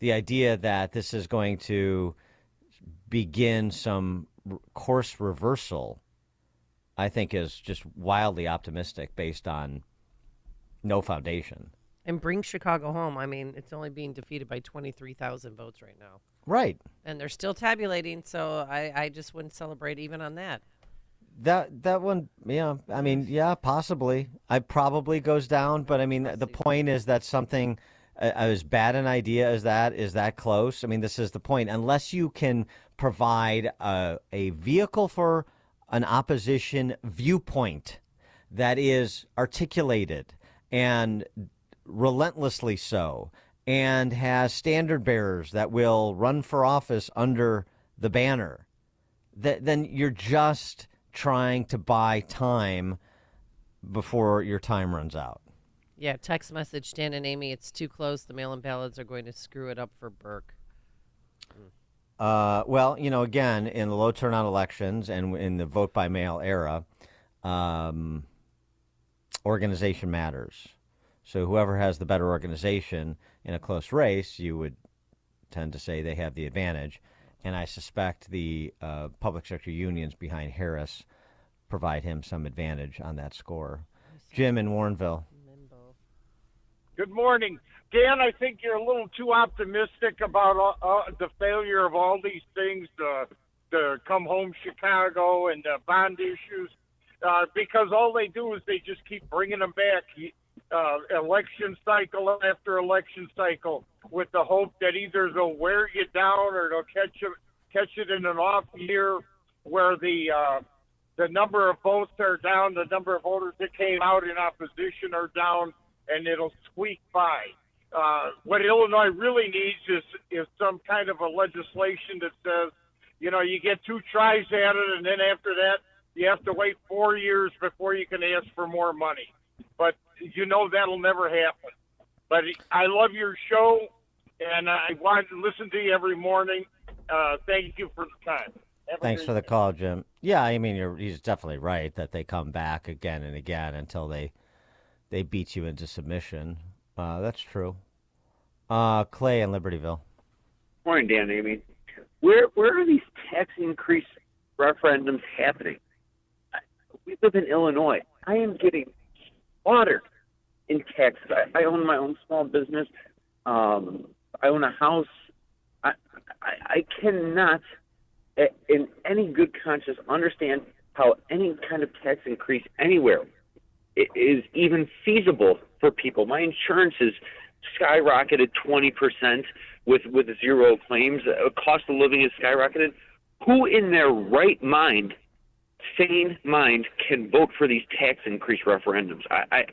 the idea that this is going to begin some course reversal, I think, is just wildly optimistic based on no foundation. And bring Chicago home. I mean, it's only being defeated by 23,000 votes right now. Right. And they're still tabulating, so I just wouldn't celebrate even on that. That one, yeah. I mean, yeah, possibly. It probably goes down, but I mean, the point is that something as bad an idea as that is that close. I mean, this is the point. Unless you can provide a vehicle for an opposition viewpoint that is articulated and relentlessly so, and has standard bearers that will run for office under the banner, then you're just trying to buy time before your time runs out. Yeah, text message, Dan and Amy, it's too close. The mail-in ballots are going to screw it up for Burke. Well, again, in the low turnout elections and in the vote by mail era, organization matters. So whoever has the better organization in a close race, you would tend to say they have the advantage. And I suspect the public sector unions behind Harris provide him some advantage on that score. Jim in Warrenville. Good morning. Dan, I think you're a little too optimistic about the failure of all these things, the Come Home Chicago and the bond issues, because all they do is they just keep bringing them back election cycle after election cycle with the hope that either they'll wear you down or they'll catch it in an off year where the number of votes are down, the number of voters that came out in opposition are down, and it'll squeak by. What Illinois really needs is some kind of a legislation that says, you get 2 tries at it, and then after that, you have to wait 4 years before you can ask for more money. But that'll never happen. But I love your show, and I want to listen to you every morning. Thank you for the time. Thanks for the call, Jim. Yeah, I mean, he's definitely right that they come back again and again until they beat you into submission. That's true. Clay in Libertyville. Morning, Dan and Amy. Where are these tax increase referendums happening? We live in Illinois. I am getting slaughtered in taxes. I own my own small business. I own a house. I cannot, in any good conscience, understand how any kind of tax increase anywhere is even feasible for people. My insurance is skyrocketed 20% with 0 claims. Cost of living is skyrocketed. Who in their right mind, sane mind, can vote for these tax increase referendums? I'm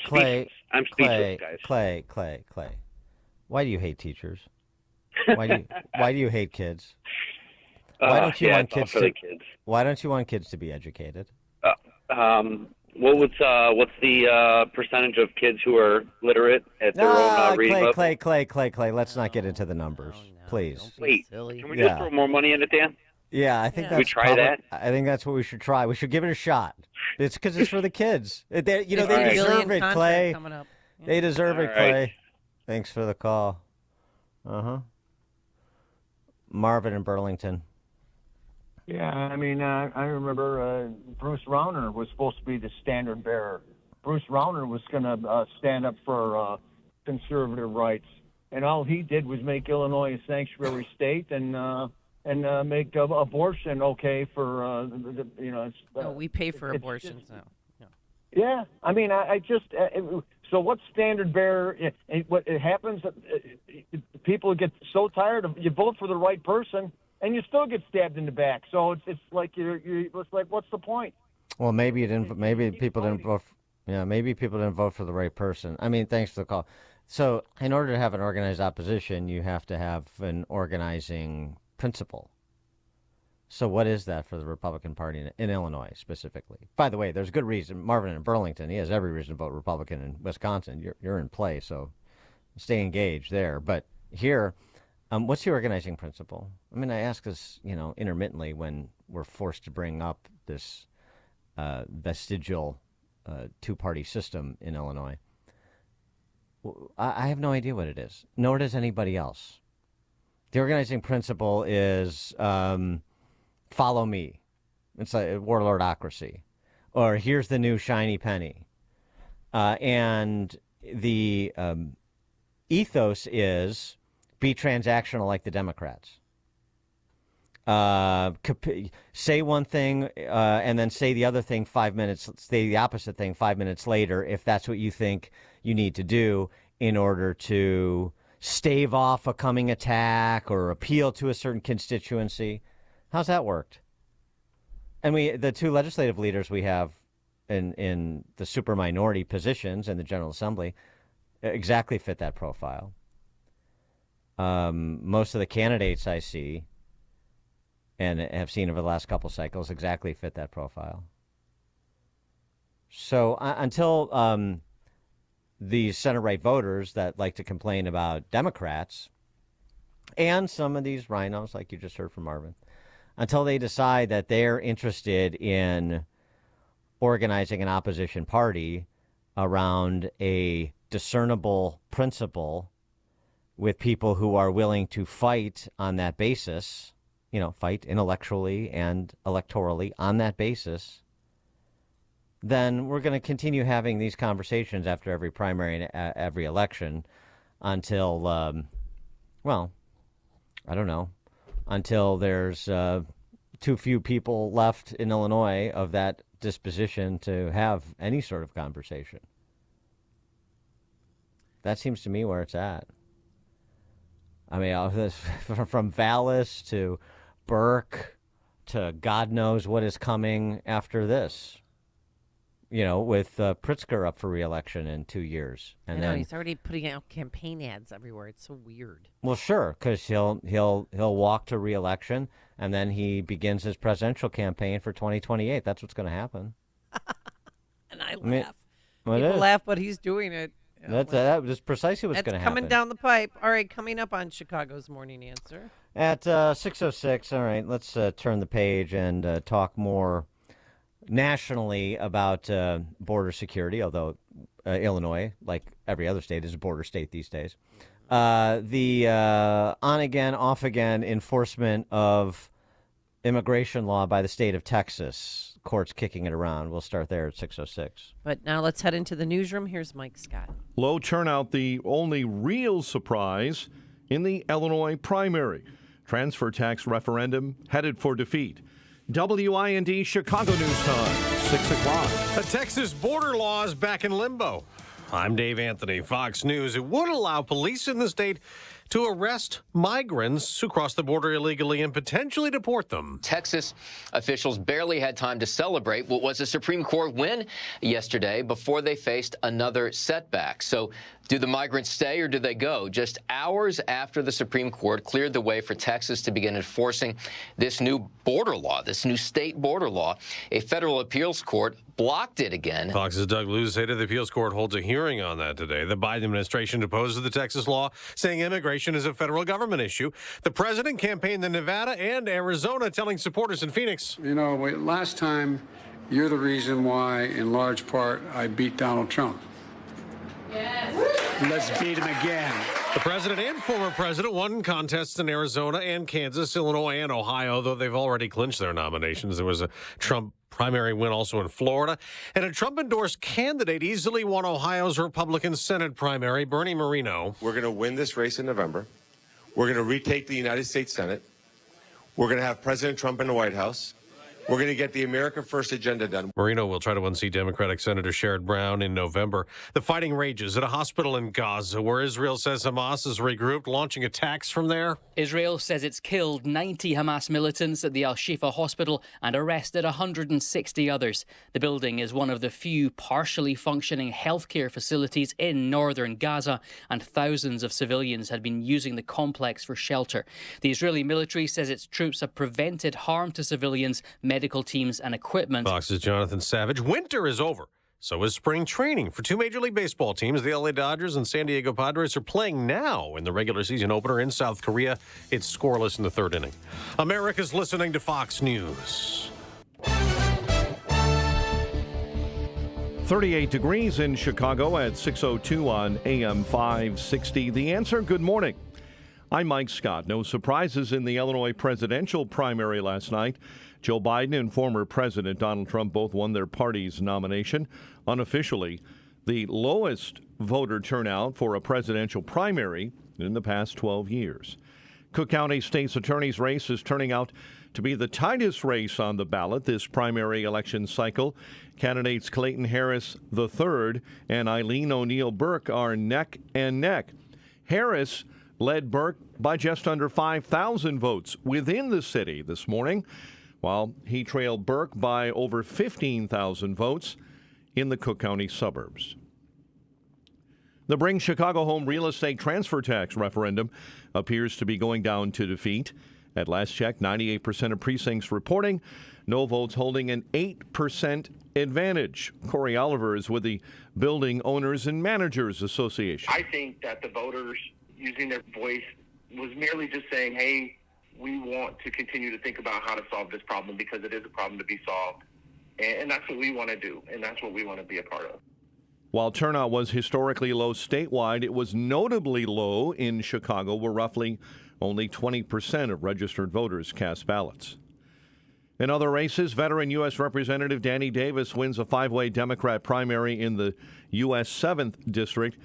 speechless, guys. Clay. Why do you hate teachers? Why do you hate kids? Why don't you want kids to? Why don't you want kids to be educated? What's the percentage of kids who are literate at their own reading level? Clay. Let's not get into the numbers, please. Wait, can we just throw more money in it, Dan? Yeah, I think Can we try that? I think that's what we should try. We should give it a shot. It's because it's for the kids. They deserve it, Clay. They deserve it, Clay. Thanks for the call. Marvin in Burlington. Yeah, I mean, I remember Bruce Rauner was supposed to be the standard bearer. Bruce Rauner was going to stand up for conservative rights, and all he did was make Illinois a sanctuary state and make abortion okay for No, we pay for abortions now. Yeah, I mean, I just so what's standard bearer? What it happens? People get so tired of you vote for the right person, and you still get stabbed in the back. So it's like it's like, what's the point? Well, maybe you didn't. Maybe people didn't vote. Maybe people didn't vote for the right person. I mean, thanks for the call. So, in order to have an organized opposition, you have to have an organizing principle. So, what is that for the Republican Party in Illinois specifically? By the way, there's good reason. Marvin in Burlington, he has every reason to vote Republican. In Wisconsin, you're in play, so stay engaged there. But here, what's the organizing principle? I mean, I ask this, intermittently when we're forced to bring up this vestigial two-party system in Illinois. I have no idea what it is, nor does anybody else. The organizing principle is follow me. It's like warlordocracy. Or here's the new shiny penny. And the ethos is be transactional like the Democrats. Say one thing and then say the other thing 5 minutes, say the opposite thing 5 minutes later if that's what you think you need to do in order to stave off a coming attack or appeal to a certain constituency. How's that worked? And the two legislative leaders we have in the super minority positions in the General Assembly, exactly fit that profile. Most of the candidates I see and have seen over the last couple cycles exactly fit that profile. So until these center-right voters that like to complain about Democrats and some of these rhinos, like you just heard from Marvin, until they decide that they're interested in organizing an opposition party around a discernible principle with people who are willing to fight on that basis, fight intellectually and electorally on that basis, then we're going to continue having these conversations after every primary and every election until, I don't know, until there's too few people left in Illinois of that disposition to have any sort of conversation. That seems to me where it's at. I mean, from Vallis to Burke to God knows what is coming after this. With Pritzker up for re-election in 2 years, and then he's already putting out campaign ads everywhere. It's so weird. Well, sure, because he'll walk to re-election, and then he begins his presidential campaign for 2028. That's what's going to happen. And I laugh. People laugh, but he's doing it. That's precisely what's going to happen. Coming down the pipe. All right, coming up on Chicago's Morning Answer at 6:06. All right, let's turn the page and talk more nationally about border security, although Illinois, like every other state, is a border state these days. The on-again, off-again enforcement of immigration law by the state of Texas. Courts kicking it around. We'll start there at 6:06. But now let's head into the newsroom. Here's Mike Scott. Low turnout, the only real surprise in the Illinois primary. Transfer tax referendum headed for defeat. WIND Chicago News Time, 6 o'clock. The Texas border law is back in limbo. I'm Dave Anthony, Fox News. It would allow police in the state to arrest migrants who cross the border illegally and potentially deport them. Texas officials barely had time to celebrate what was a Supreme Court win yesterday before they faced another setback. So do the migrants stay or do they go? Just hours after the Supreme Court cleared the way for Texas to begin enforcing this new border law, this new state border law, a federal appeals court blocked it again. Fox's Doug Luz said the appeals court holds a hearing on that today. The Biden administration opposes the Texas law, saying immigration is a federal government issue. The president campaigned in Nevada and Arizona, telling supporters in Phoenix. Last time, you're the reason why, in large part, I beat Donald Trump. Yes. Let's beat him again. The president and former president won contests in Arizona and Kansas, Illinois, and Ohio, though they've already clinched their nominations. There was a Trump primary win also in Florida. And a Trump-endorsed candidate easily won Ohio's Republican Senate primary, Bernie Moreno. We're going to win this race in November. We're going to retake the United States Senate. We're going to have President Trump in the White House. We're going to get the America First agenda done. Moreno will try to unseat Democratic Senator Sherrod Brown in November. The fighting rages at a hospital in Gaza, where Israel says Hamas is regrouped, launching attacks from there. Israel says it's killed 90 Hamas militants at the Al-Shifa hospital and arrested 160 others. The building is one of the few partially functioning healthcare facilities in northern Gaza, and thousands of civilians had been using the complex for shelter. The Israeli military says its troops have prevented harm to civilians, medical teams and equipment. Fox's Jonathan Savage. Winter is over. So is spring training for two Major League Baseball teams. The LA Dodgers and San Diego Padres are playing now in the regular season opener in South Korea. It's scoreless in the third inning. America's listening to Fox News. 38 degrees in Chicago at 6:02 on AM 560. The Answer, good morning. I'm Mike Scott. No surprises in the Illinois presidential primary last night. Joe Biden and former President Donald Trump both won their party's nomination. Unofficially, the lowest voter turnout for a presidential primary in the past 12 years. Cook County State's attorney's race is turning out to be the tightest race on the ballot this primary election cycle. Candidates Clayton Harris III and Eileen O'Neill Burke are neck and neck. Harris led Burke by just under 5,000 votes within the city this morning, while he trailed Burke by over 15,000 votes in the Cook County suburbs. The Bring Chicago Home real estate transfer tax referendum appears to be going down to defeat. At last check, 98% of precincts reporting no votes, holding an 8% advantage. Corey Oliver is with the Building Owners and Managers Association. I think that the voters using their voice was merely just saying, hey, we want to continue to think about how to solve this problem because it is a problem to be solved. And that's what we want to do, and that's what we want to be a part of. While turnout was historically low statewide, it was notably low in Chicago, where roughly only 20% of registered voters cast ballots. In other races, veteran U.S. Representative Danny Davis wins a 5-way Democrat primary in the U.S. 7th District.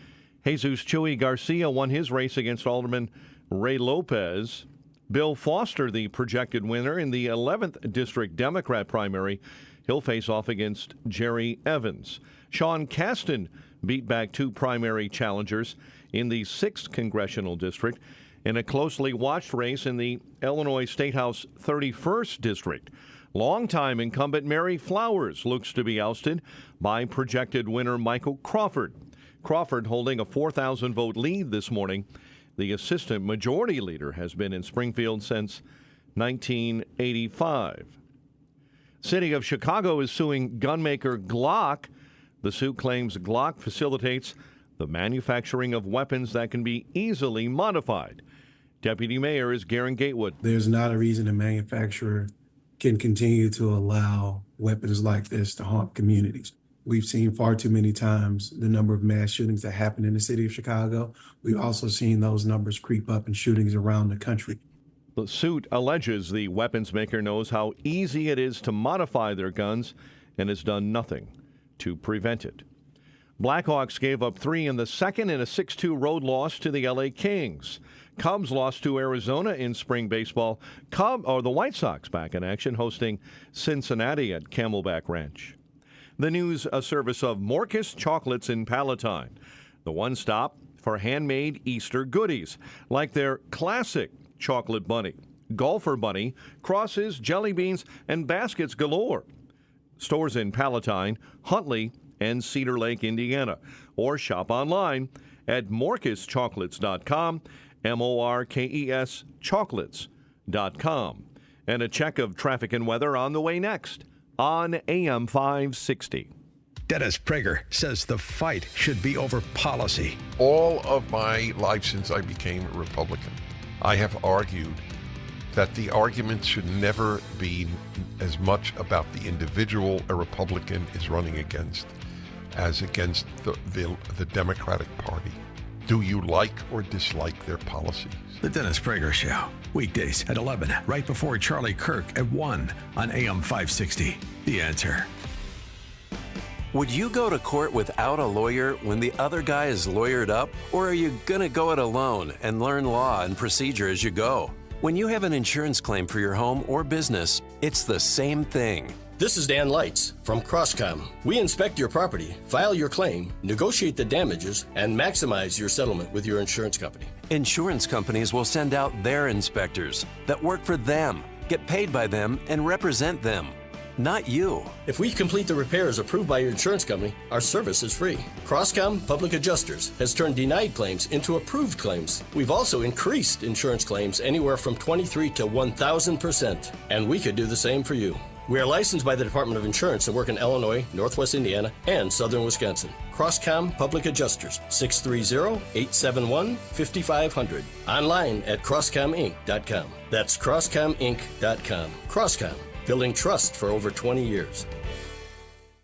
Jesus Chuy Garcia won his race against Alderman Ray Lopez. Bill Foster, the projected winner in the 11th District Democrat primary, he'll face off against Jerry Evans. Sean Casten beat back 2 primary challengers in the 6th Congressional District in a closely watched race in the Illinois State House 31st District. Longtime incumbent Mary Flowers looks to be ousted by projected winner Michael Crawford. Crawford holding a 4,000-vote lead this morning. The assistant majority leader has been in Springfield since 1985. City of Chicago is suing gunmaker Glock. The suit claims Glock facilitates the manufacturing of weapons that can be easily modified. Deputy Mayor is Garen Gatewood. There's not a reason a manufacturer can continue to allow weapons like this to haunt communities. We've seen far too many times the number of mass shootings that happen in the city of Chicago. We've also seen those numbers creep up in shootings around the country. The suit alleges the weapons maker knows how easy it is to modify their guns and has done nothing to prevent it. Blackhawks gave up 3 in the second in a 6-2 road loss to the LA Kings. Cubs lost to Arizona in spring baseball. The White Sox back in action, hosting Cincinnati at Camelback Ranch. The news, a service of Morcus Chocolates in Palatine, the one stop for handmade Easter goodies, like their classic chocolate bunny, golfer bunny, crosses, jelly beans, and baskets galore. Stores in Palatine, Huntley, and Cedar Lake, Indiana. Or shop online at morcuschocolates.com, MORKES chocolates.com. And a check of traffic and weather on the way next on AM 560. Dennis Prager says the fight should be over policy. All of my life since I became a Republican, I have argued that the argument should never be as much about the individual a Republican is running against as against the Democratic Party. Do you like or dislike their policies? The Dennis Prager Show, weekdays at 11, right before Charlie Kirk at 1 on AM 560. The Answer. Would you go to court without a lawyer when the other guy is lawyered up? Or are you going to go it alone and learn law and procedure as you go? When you have an insurance claim for your home or business, it's the same thing. This is Dan Lights from Crosscom. We inspect your property, file your claim, negotiate the damages, and maximize your settlement with your insurance company. Insurance companies will send out their inspectors that work for them, get paid by them, and represent them. Not you. If we complete the repairs approved by your insurance company, our service is free. Crosscom Public Adjusters has turned denied claims into approved claims. We've also increased insurance claims anywhere from 23 to 1,000%, and we could do the same for you. We are licensed by the Department of Insurance and work in Illinois, Northwest Indiana, and Southern Wisconsin. Crosscom Public Adjusters, 630-871-5500. Online at crosscominc.com. That's crosscominc.com. Crosscom, building trust for over 20 years.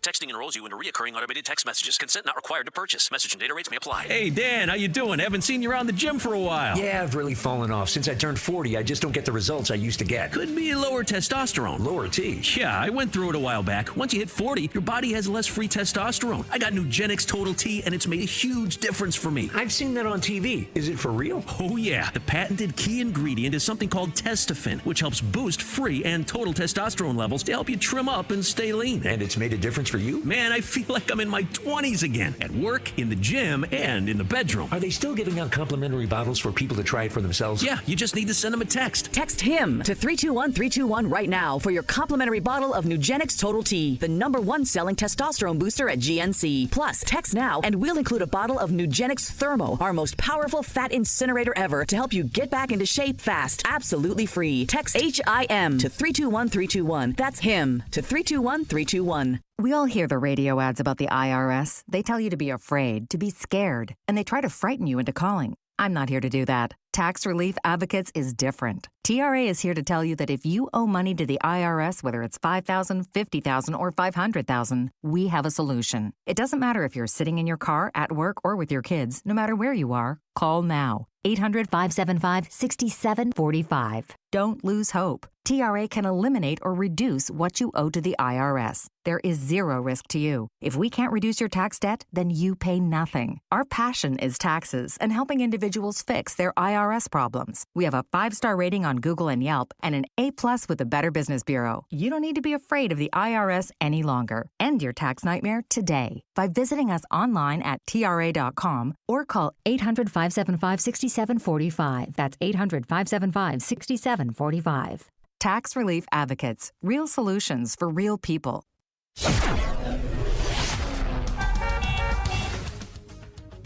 Texting enrolls you into recurring automated text messages. Consent not required to purchase. Message and data rates may apply. Hey, Dan, how you doing? Haven't seen you around the gym for a while. Yeah, I've really fallen off. Since I turned 40, I just don't get the results I used to get. Could be lower testosterone. Lower T? Yeah, I went through it a while back. Once you hit 40, your body has less free testosterone. I got Nugenix Total T, and it's made a huge difference for me. I've seen that on TV. Is it for real? Oh, yeah. The patented key ingredient is something called Testofen, which helps boost free and total testosterone levels to help you trim up and stay lean. And it's made a difference for for you? Man, I feel like I'm in my 20s again. At work, in the gym, and in the bedroom. Are they still giving out complimentary bottles for people to try it for themselves? Yeah, you just need to send them a text. Text HIM to 321-321 right now for your complimentary bottle of Nugenix Total T, the #1 selling testosterone booster at GNC. Plus, text now and we'll include a bottle of Nugenix Thermo, our most powerful fat incinerator ever, to help you get back into shape fast. Absolutely free. Text HIM to 321-321. That's HIM to 321-321. We all hear the radio ads about the IRS. They tell you to be afraid, to be scared, and they try to frighten you into calling. I'm not here to do that. Tax Relief Advocates is different. TRA is here to tell you that if you owe money to the IRS, whether it's $5,000, $50,000, or $500,000, we have a solution. It doesn't matter if you're sitting in your car, at work, or with your kids. No matter where you are, call now. 800-575-6745. Don't lose hope. TRA can eliminate or reduce what you owe to the IRS. There is zero risk to you. If we can't reduce your tax debt, then you pay nothing. Our passion is taxes and helping individuals fix their IRS problems. We have a 5-star rating on Google and Yelp and an A+ with the Better Business Bureau. You don't need to be afraid of the IRS any longer. End your tax nightmare today by visiting us online at TRA.com or call 800-575-6745. That's 800-575-6745. Tax Relief Advocates. Real solutions for real people.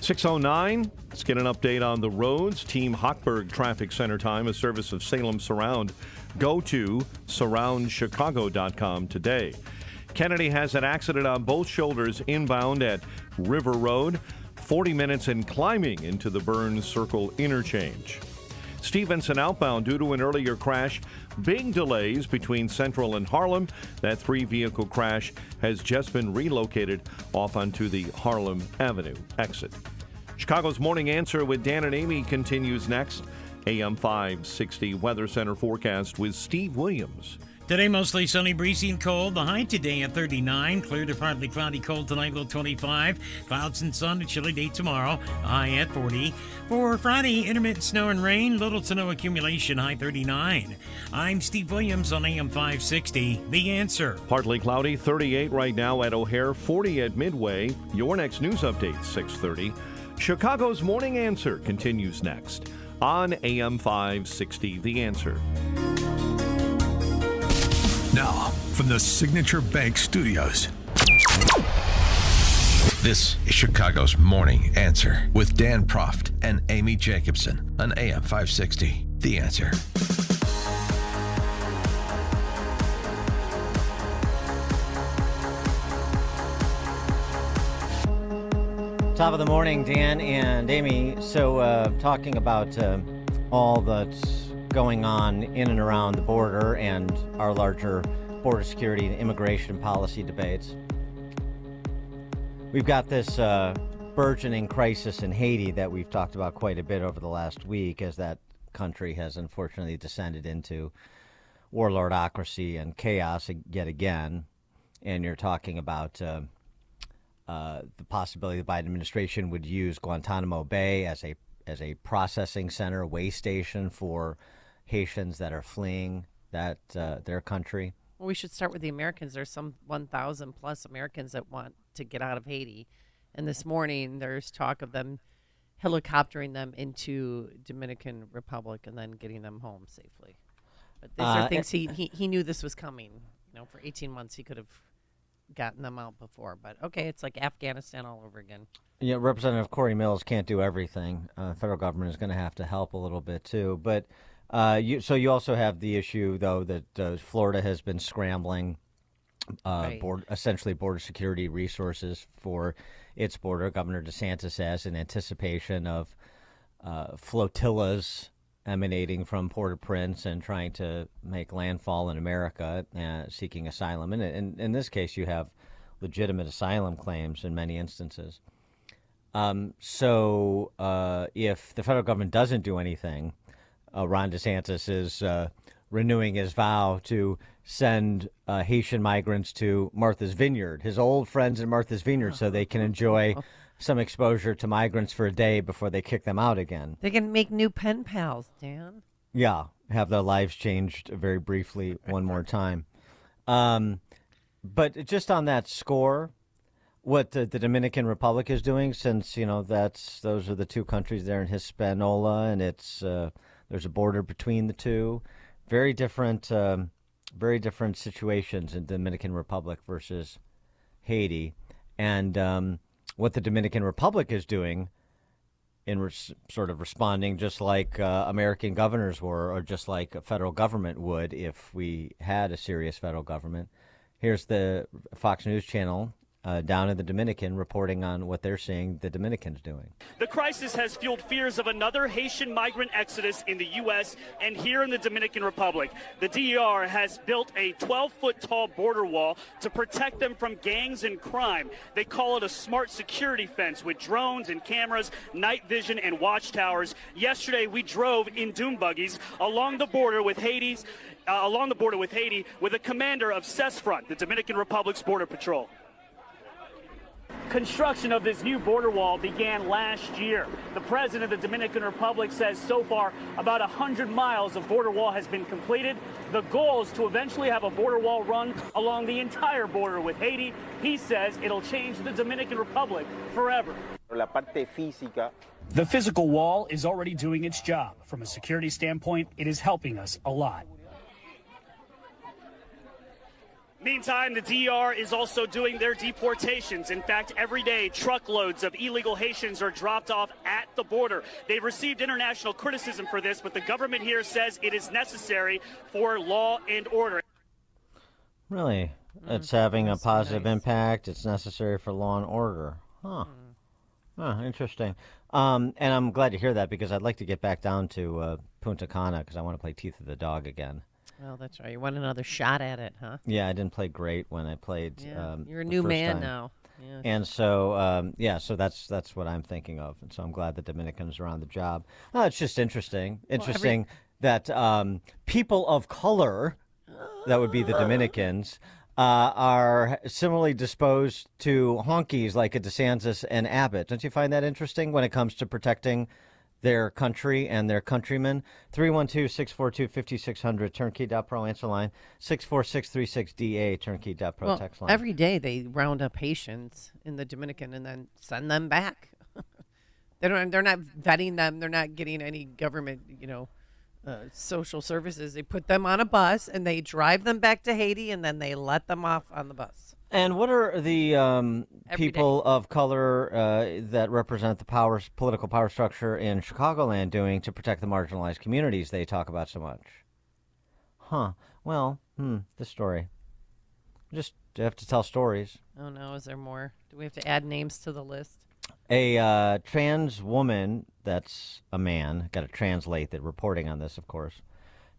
6:09. Let's get an update on the roads. Team Hochberg Traffic Center time, a service of Salem Surround. Go to surroundchicago.com today. Kennedy has an accident on both shoulders inbound at River Road. 40 minutes in climbing into the Burns Circle interchange. Stevenson outbound due to an earlier crash. Big delays between Central and Harlem. That 3-vehicle crash has just been relocated off onto the Harlem Avenue exit. Chicago's Morning Answer with Dan and Amy continues next. AM 560 Weather Center forecast with Steve Williams. Today, mostly sunny, breezy, and cold. The high today at 39. Clear to partly cloudy, cold tonight, low 25. Clouds and sun, a chilly day tomorrow, high at 40. For Friday, intermittent snow and rain, little to no accumulation, high 39. I'm Steve Williams on AM 560, The Answer. Partly cloudy, 38 right now at O'Hare, 40 at Midway. Your next news update, 6:30. Chicago's Morning Answer continues next on AM 560, The Answer. Now, from the Signature Bank Studios, this is Chicago's Morning Answer with Dan Proft and Amy Jacobson on AM 560, The Answer. Top of the morning, Dan and Amy. So, talking about all that's going on in and around the border and our larger border security and immigration policy debates. We've got this burgeoning crisis in Haiti that we've talked about quite a bit over the last week, as that country has unfortunately descended into warlordocracy and chaos yet again. And you're talking about the possibility the Biden administration would use Guantanamo Bay as a processing center, way station for Haitians that are fleeing their country. Well, we should start with the Americans. There's some 1,000 plus Americans that want to get out of Haiti. And this morning, there's talk of them helicoptering them into Dominican Republic and then getting them home safely. But these are things he knew this was coming. You know, for 18 months, he could have gotten them out before. But, okay, it's like Afghanistan all over again. Yeah, Representative Corey Mills can't do everything. The federal government is going to have to help a little bit, too. But you also have the issue, though, that Florida has been scrambling Right. essentially border security resources for its border. Governor DeSantis has, in anticipation of flotillas emanating from Port-au-Prince and trying to make landfall in America, seeking asylum. And in this case, you have legitimate asylum claims in many instances. So if the federal government doesn't do anything, Ron DeSantis is renewing his vow to send Haitian migrants to Martha's Vineyard, his old friends in Martha's Vineyard, so they can enjoy some exposure to migrants for a day before they kick them out again. They can make new pen pals, Dan. Yeah, have their lives changed very briefly one more time. But just on that score, what the Dominican Republic is doing, since those are the two countries there in Hispaniola, and it's there's a border between the two, very different situations in Dominican Republic versus Haiti, and what the Dominican Republic is doing in sort of responding, just like American governors were, or just like a federal government would if we had a serious federal government. Here's the Fox News Channel down in the Dominican reporting on what they're seeing the Dominicans doing. The crisis has fueled fears of another Haitian migrant exodus in the U.S. and here in the Dominican Republic. The DER has built a 12-foot tall border wall to protect them from gangs and crime. They call it a smart security fence with drones and cameras, night vision, and watchtowers. Yesterday, we drove in dune buggies along the border with Haiti with the commander of CESFRONT, the Dominican Republic's Border Patrol. Construction of this new border wall began last year. The president of the Dominican Republic says so far about 100 miles of border wall has been completed. The goal is to eventually have a border wall run along the entire border with Haiti. He says it'll change the Dominican Republic forever. The physical wall is already doing its job. From a security standpoint, it is helping us a lot. Meantime, the DR is also doing their deportations. In fact, every day, truckloads of illegal Haitians are dropped off at the border. They've received international criticism for this, but the government here says it is necessary for law and order. Really? It's having a positive impact. It's necessary for law and order. Huh. Interesting. And I'm glad to hear that, because I'd like to get back down to Punta Cana, because I want to play Teeth of the Dog again. Well, that's right. You want another shot at it, huh? Yeah, I didn't play great when I played. Yeah. You're a new man now. Yeah. And so, so that's what I'm thinking of. And so I'm glad the Dominicans are on the job. Oh, it's just interesting. Interesting that people of color, that would be the Dominicans, are similarly disposed to honkies like a DeSantis and Abbott. Don't you find that interesting when it comes to protecting their country and their countrymen? 312-642-5600, turnkey.pro, answer line, 64636DA, turnkey.pro, text line. Every day they round up Haitians in the Dominican and then send them back. They're not vetting them. They're not getting any government, social services. They put them on a bus and they drive them back to Haiti, and then they let them off on the bus. And what are the people of color that represent the political power structure in Chicagoland doing to protect the marginalized communities they talk about so much? Well, this story. Just have to tell stories. Oh, no. Is there more? Do we have to add names to the list? A trans woman, that's a man, got to translate the reporting on this, of course.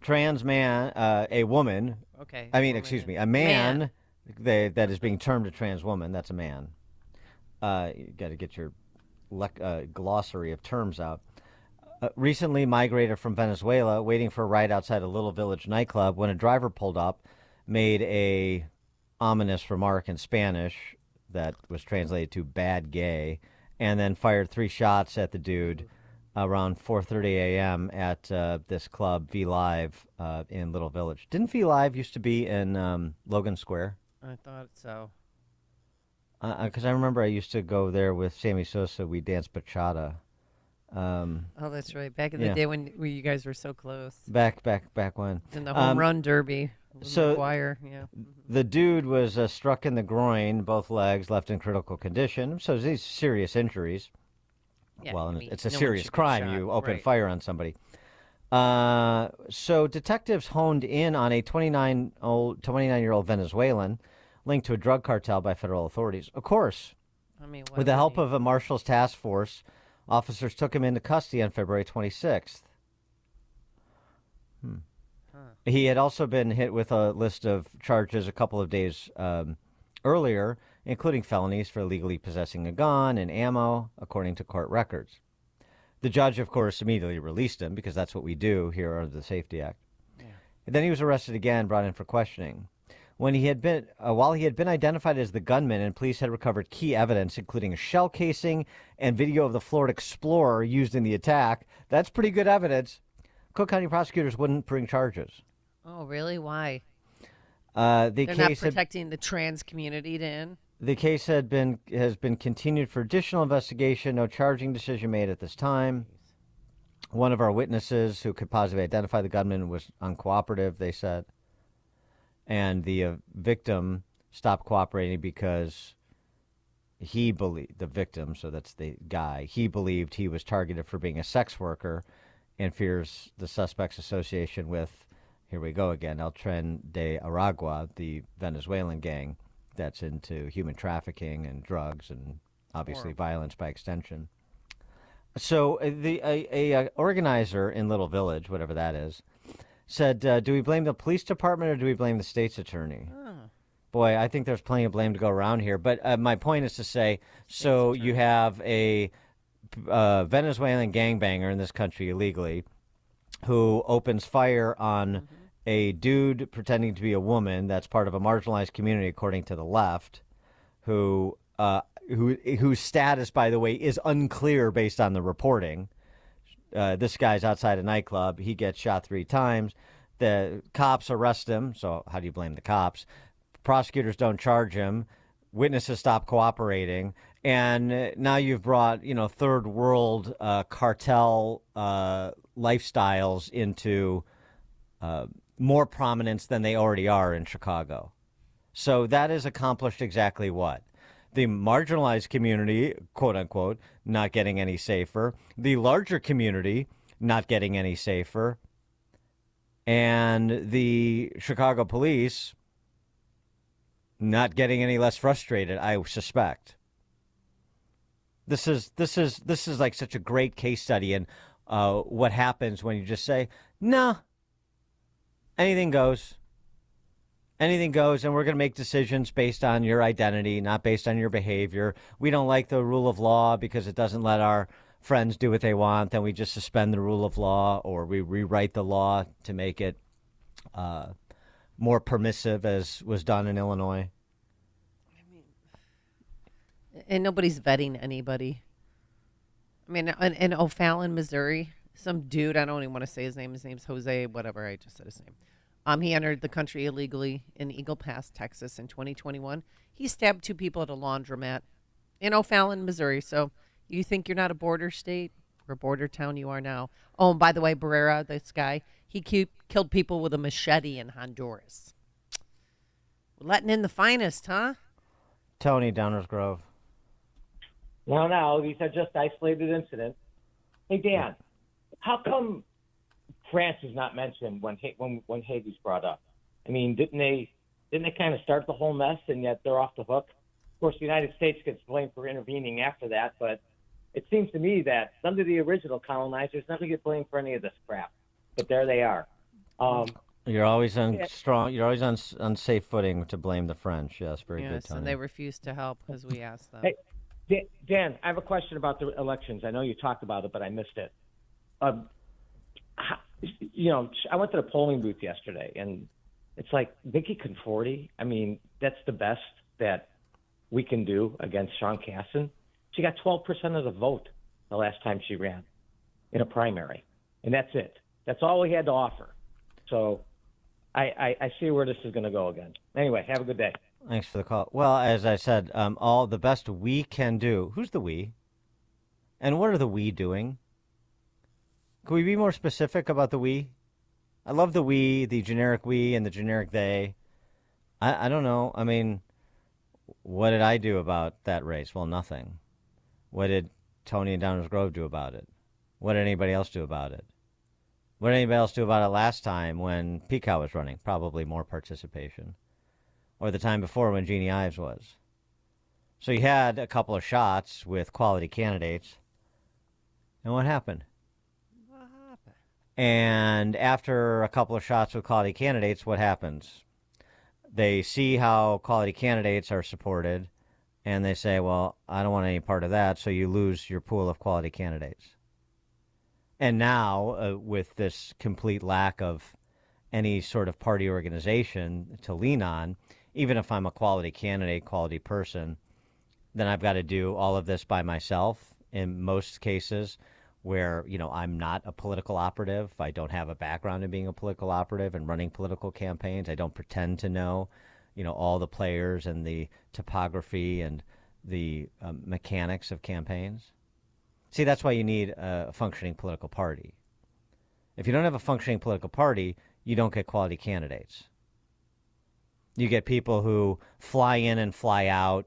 Trans man, a woman. Okay. A man. That is being termed a trans woman. That's a man. You got to get your glossary of terms out. Recently migrated from Venezuela, waiting for a ride outside a Little Village nightclub when a driver pulled up, made a ominous remark in Spanish that was translated to "bad gay," and then fired 3 shots at the dude around 4:30 a.m. at this club, V Live, in Little Village. Didn't V Live used to be in Logan Square? I thought so. Because I remember I used to go there with Sammy Sosa. We danced bachata. Oh, that's right. Back in the day when you guys were so close. Back when. In the home run derby. So choir, yeah. The dude was struck in the groin, both legs, left in critical condition. So these serious injuries. Yeah, well, it's a serious crime. You open fire on somebody. So detectives honed in on a 29-year-old Venezuelan linked to a drug cartel by federal authorities. Of course, with the help of a marshal's task force, officers took him into custody on February 26th. He had also been hit with a list of charges a couple of days earlier, including felonies for illegally possessing a gun and ammo, according to court records. The judge, of course, immediately released him, because that's what we do here under the Safety Act. Yeah. And then he was arrested again, brought in for questioning. While he had been identified as the gunman, and police had recovered key evidence, including a shell casing and video of the Ford Explorer used in the attack. That's pretty good evidence. Cook County prosecutors wouldn't bring charges. Oh, really? Why? They're not protecting the trans community then? The case has been continued for additional investigation. No charging decision made at this time. One of our witnesses who could positively identify the gunman was uncooperative, they said. And the victim stopped cooperating because he believed, the victim, so that's the guy, he believed he was targeted for being a sex worker and fears the suspect's association with, here we go again, El Tren de Aragua, the Venezuelan gang that's into human trafficking and drugs and obviously violence by extension. So a organizer in Little Village, whatever that is, said, do we blame the police department or do we blame the state's attorney? Boy, I think there's plenty of blame to go around here. But my point is to say, so you have a Venezuelan gangbanger in this country illegally who opens fire on a dude pretending to be a woman that's part of a marginalized community, according to the left, whose status, by the way, is unclear based on the reporting. This guy's outside a nightclub. He gets shot 3 times. The cops arrest him. So how do you blame the cops? Prosecutors don't charge him. Witnesses stop cooperating. And now you've brought, third world cartel lifestyles into more prominence than they already are in Chicago. So that has accomplished exactly what? The marginalized community, quote unquote, not getting any safer. The larger community not getting any safer. And the Chicago police not getting any less frustrated, I suspect. This is like such a great case study in what happens when you just say, nah, anything goes. Anything goes, and we're going to make decisions based on your identity, not based on your behavior. We don't like the rule of law because it doesn't let our friends do what they want. Then we just suspend the rule of law, or we rewrite the law to make it more permissive, as was done in Illinois. And nobody's vetting anybody. I mean, in O'Fallon, Missouri, some dude, I don't even want to say his name. His name's Jose, whatever. I just said his name. He entered the country illegally in Eagle Pass, Texas in 2021. He stabbed 2 people at a laundromat in O'Fallon, Missouri. So you think you're not a border state or border town? You are now. Oh, and by the way, Barrera, this guy, he killed people with a machete in Honduras. Letting in the finest, huh? Tony, Downers Grove. No, these are just isolated incidents. Hey, Dan, how come France is not mentioned when Haiti's brought up? I mean, didn't they kind of start the whole mess, and yet they're off the hook? Of course, the United States gets blamed for intervening after that, but it seems to me that under the original colonizers never get blamed for any of this crap. But there they are. You're always on You're always on safe footing to blame the French. Yes, very good, Tony. And they refused to help because we asked them. Hey, Dan, I have a question about the elections. I know you talked about it, but I missed it. I went to the polling booth yesterday, and it's like Vicky Conforti. I mean, that's the best that we can do against Sean Casten. She got 12% of the vote the last time she ran in a primary, and that's it. That's all we had to offer. So I see where this is going to go again. Anyway, have a good day. Thanks for the call. Well, as I said, all the best we can do. Who's the we? And what are the we doing? Can we be more specific about the we? I love the we, the generic we, and the generic they. I don't know. I mean, what did I do about that race? Well, nothing. What did Tony and Downers Grove do about it? What did anybody else do about it? What did anybody else do about it last time when Peacock was running? Probably more participation. Or the time before when Jeannie Ives was. So you had a couple of shots with quality candidates. And what happened? And after a couple of shots with quality candidates, what happens? They see how quality candidates are supported, and they say, well, I don't want any part of that, so you lose your pool of quality candidates. And now, with this complete lack of any sort of party organization to lean on, even if I'm a quality candidate, quality person, then I've got to do all of this by myself in most cases, where, I'm not a political operative. I don't have a background in being a political operative and running political campaigns. I don't pretend to know, all the players and the topography and the mechanics of campaigns. See, that's why you need a functioning political party. If you don't have a functioning political party, you don't get quality candidates. You get people who fly in and fly out,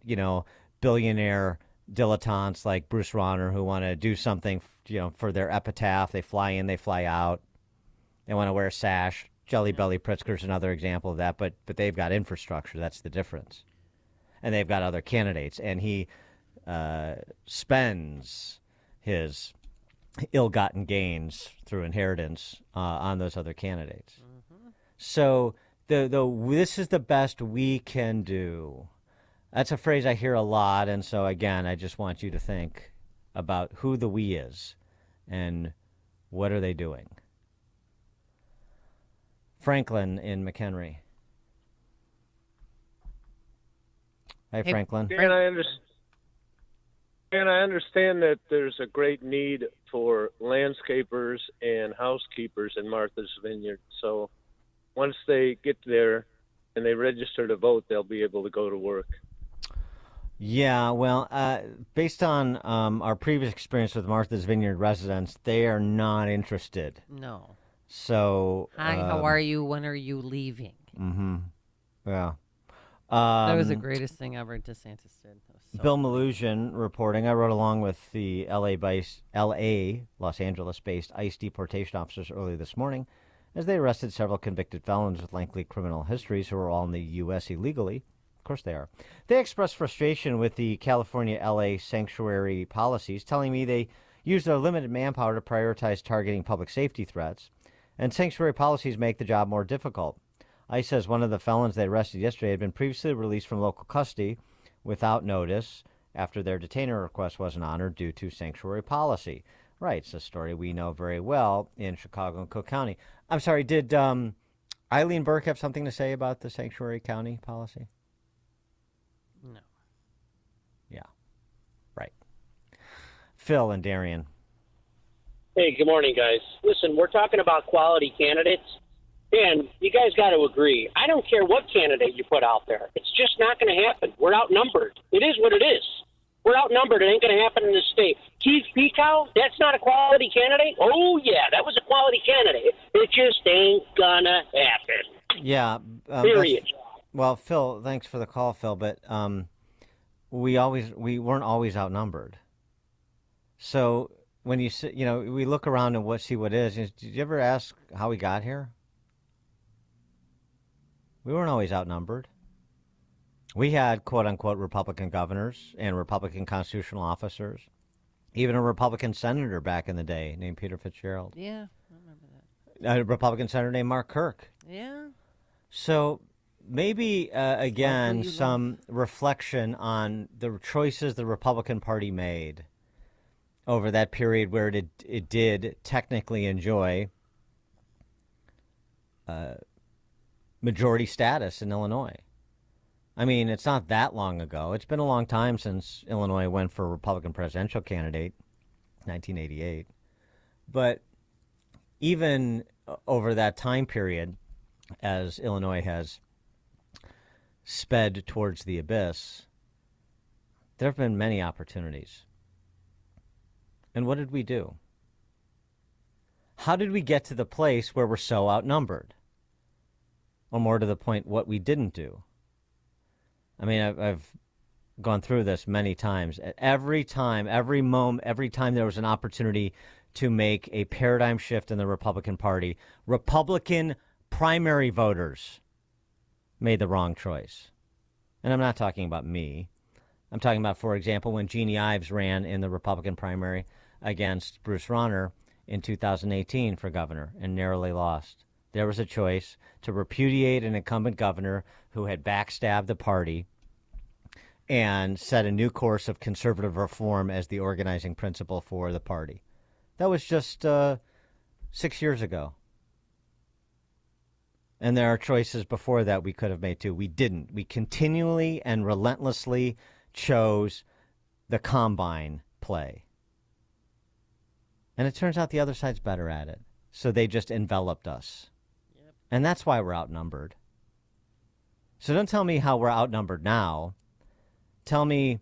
billionaire dilettantes like Bruce Rauner who want to do something, for their epitaph. They fly in, they fly out. They want to wear a sash. Jelly Belly Pritzker's another example of that, but they've got infrastructure. That's the difference. And they've got other candidates. And he spends his ill-gotten gains through inheritance on those other candidates. Mm-hmm. So this is the best we can do. That's a phrase I hear a lot, and so, again, I just want you to think about who the we is and what are they doing. Franklin in McHenry. Hi, Franklin. And I understand that there's a great need for landscapers and housekeepers in Martha's Vineyard. So once they get there and they register to vote, they'll be able to go to work. Yeah, well, based on our previous experience with Martha's Vineyard residents, they are not interested. No. So. Hi, how are you? When are you leaving? Mm-hmm. Yeah. That was the greatest thing ever DeSantis did. So Bill Maluzhin reporting. I rode along with the Los Angeles-based ICE deportation officers early this morning as they arrested several convicted felons with lengthy criminal histories who are all in the U.S. illegally. Of course they are. They expressed frustration with the California-LA sanctuary policies, telling me they use their limited manpower to prioritize targeting public safety threats, and sanctuary policies make the job more difficult. ICE says one of the felons they arrested yesterday had been previously released from local custody without notice after their detainer request wasn't honored due to sanctuary policy. Right, it's a story we know very well in Chicago and Cook County. I'm sorry, did Eileen Burke have something to say about the sanctuary county policy? No. Yeah, right. Phil and Darian. Hey, good morning, guys. Listen, we're talking about quality candidates, and you guys got to agree. I don't care what candidate you put out there. It's just not going to happen. We're outnumbered. It is what it is. We're outnumbered. It ain't going to happen in this state. Keith Pekow, that's not a quality candidate? Oh, yeah, that was a quality candidate. It just ain't going to happen. Yeah. Period. Well, Phil, thanks for the call, Phil, but we weren't always outnumbered. So when we look around and see what is. Did you ever ask how we got here? We weren't always outnumbered. We had quote-unquote Republican governors and Republican constitutional officers, even a Republican senator back in the day named Peter Fitzgerald. Yeah, I remember that. A Republican senator named Mark Kirk. Yeah. So maybe, again, some reflection on the choices the Republican Party made over that period where it did technically enjoy majority status in Illinois. I mean, it's not that long ago. It's been a long time since Illinois went for a Republican presidential candidate, 1988. But even over that time period, as Illinois has sped towards the abyss, there have been many opportunities. And what did we do? How did we get to the place where we're so outnumbered? Or more to the point, what we didn't do? I mean, I've gone through this many times. Every time, every moment, every time there was an opportunity to make a paradigm shift in the Republican Party, Republican primary voters made the wrong choice. And I'm not talking about me. I'm talking about, for example, when Jeannie Ives ran in the Republican primary against Bruce Rauner in 2018 for governor and narrowly lost. There was a choice to repudiate an incumbent governor who had backstabbed the party and set a new course of conservative reform as the organizing principle for the party. That was just 6 years ago. And there are choices before that we could have made too. We didn't. We continually and relentlessly chose the combine play. And it turns out the other side's better at it. So they just enveloped us. Yep. And that's why we're outnumbered. So don't tell me how we're outnumbered now. Tell me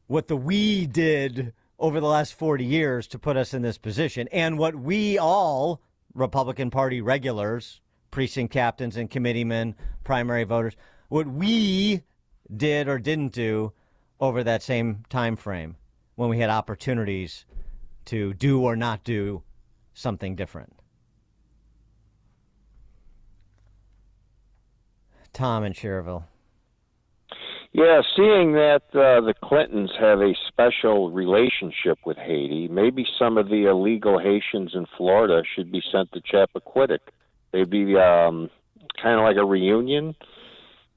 what the we did over the last 40 years to put us in this position, and what we all, Republican Party regulars, precinct captains and committeemen, primary voters, what we did or didn't do over that same time frame when we had opportunities to do or not do something different. Tom in Cherville. Yeah, seeing that the Clintons have a special relationship with Haiti, maybe some of the illegal Haitians in Florida should be sent to Chappaquiddick. They'd be kind of like a reunion.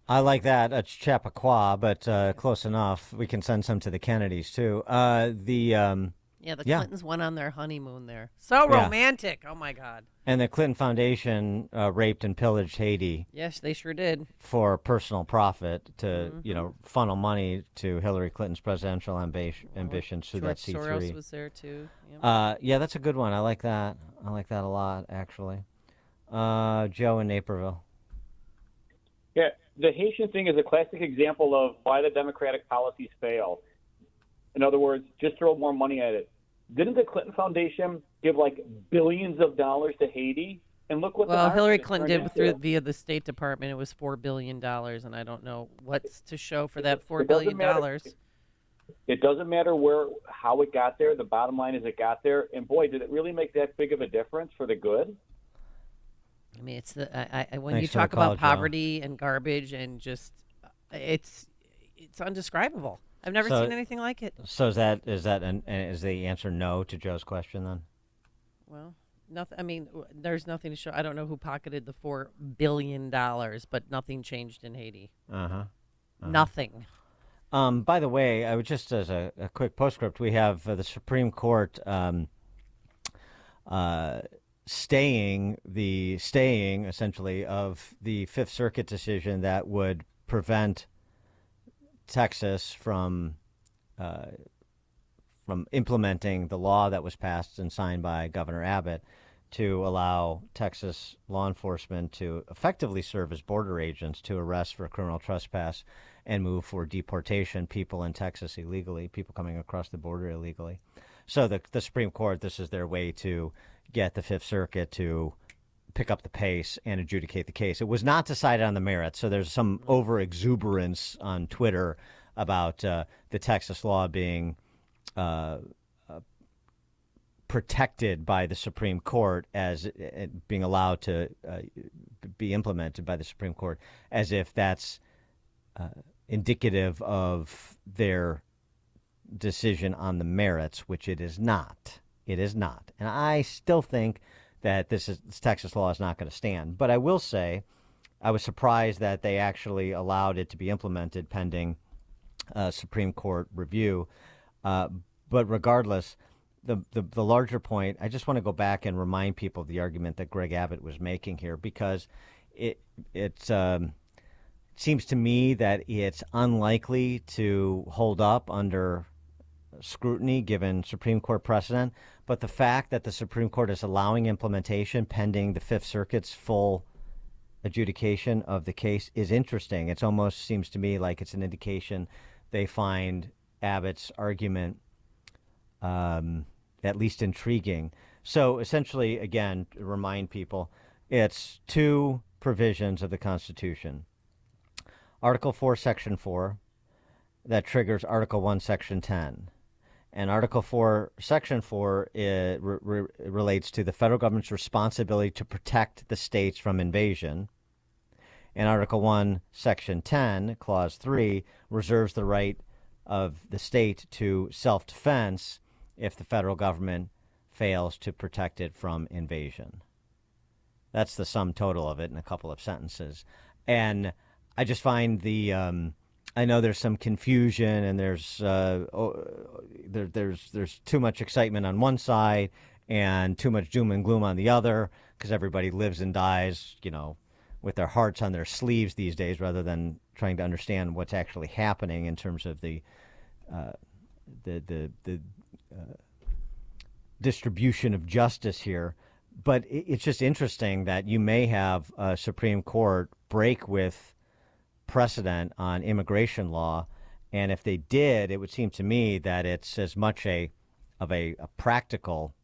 I like that. It's Chappaqua, but close enough. We can send some to the Kennedys, too. The Clintons went on their honeymoon there. So romantic. Oh, my God. And the Clinton Foundation raped and pillaged Haiti. Yes, they sure did. For personal profit to, funnel money to Hillary Clinton's presidential ambitions through that C3. Soros was there, too. Yeah, that's a good one. I like that. I like that a lot, actually. Joe in Naperville. Yeah, the Haitian thing is a classic example of why the Democratic policies fail. In other words, just throw more money at it. Didn't the Clinton Foundation give like billions of dollars to Haiti? And look what Hillary Clinton did via the State Department. It was $4 billion, and I don't know what's to show for that $4 billion. It doesn't matter how it got there. The bottom line is it got there. And boy, did it really make that big of a difference for the good? I mean, it's when you talk about poverty and garbage and just it's undescribable. I've never seen anything like it. So is the answer no to Joe's question then? Well, nothing. I mean, there's nothing to show. I don't know who pocketed the $4 billion, but nothing changed in Haiti. Nothing. By the way, I would just as a quick postscript, we have the Supreme Court staying essentially of the Fifth Circuit decision that would prevent Texas from implementing the law that was passed and signed by Governor Abbott to allow Texas law enforcement to effectively serve as border agents to arrest for criminal trespass and move for deportation people in Texas illegally, people coming across the border illegally. So the Supreme Court, this is their way to get the Fifth Circuit to pick up the pace and adjudicate the case. It was not decided on the merits, so there's some over-exuberance on Twitter about the Texas law being protected by the Supreme Court as being allowed to be implemented by the Supreme Court, as if that's indicative of their decision on the merits, which it is not. It is not. And I still think that this Texas law is not going to stand. But I will say I was surprised that they actually allowed it to be implemented pending Supreme Court review. But regardless, the larger point, I just want to go back and remind people of the argument that Greg Abbott was making here, because it seems to me that it's unlikely to hold up under scrutiny given Supreme Court precedent. But the fact that the Supreme Court is allowing implementation pending the Fifth Circuit's full adjudication of the case is interesting. It almost seems to me like it's an indication they find Abbott's argument at least intriguing. So essentially, again, to remind people, it's two provisions of the Constitution. Article 4, Section 4, that triggers Article 1, Section 10. And Article 4, Section 4 relates to the federal government's responsibility to protect the states from invasion. And Article 1, Section 10, Clause 3, reserves the right of the state to self-defense if the federal government fails to protect it from invasion. That's the sum total of it in a couple of sentences. And I just find I know there's some confusion and there's too much excitement on one side and too much doom and gloom on the other, because everybody lives and dies, with their hearts on their sleeves these days, rather than trying to understand what's actually happening in terms of the distribution of justice here. But it's just interesting that you may have a Supreme Court break with precedent on immigration law. And if they did, it would seem to me that it's as much of a practical,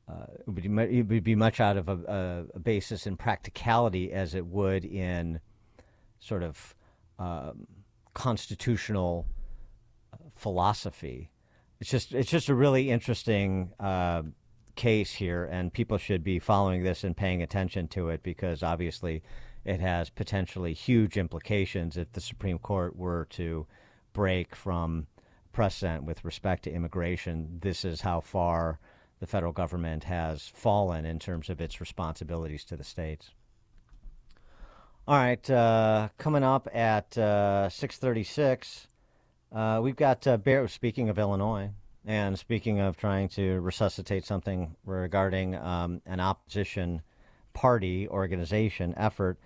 it would be much out of a basis in practicality as it would in sort of constitutional philosophy. It's just a really interesting case here, and people should be following this and paying attention to it, because obviously it has potentially huge implications if the Supreme Court were to break from precedent with respect to immigration. This is how far the federal government has fallen in terms of its responsibilities to the states. All right, coming up at 6:36, we've got Bear, speaking of Illinois, and speaking of trying to resuscitate something regarding an opposition party organization effort,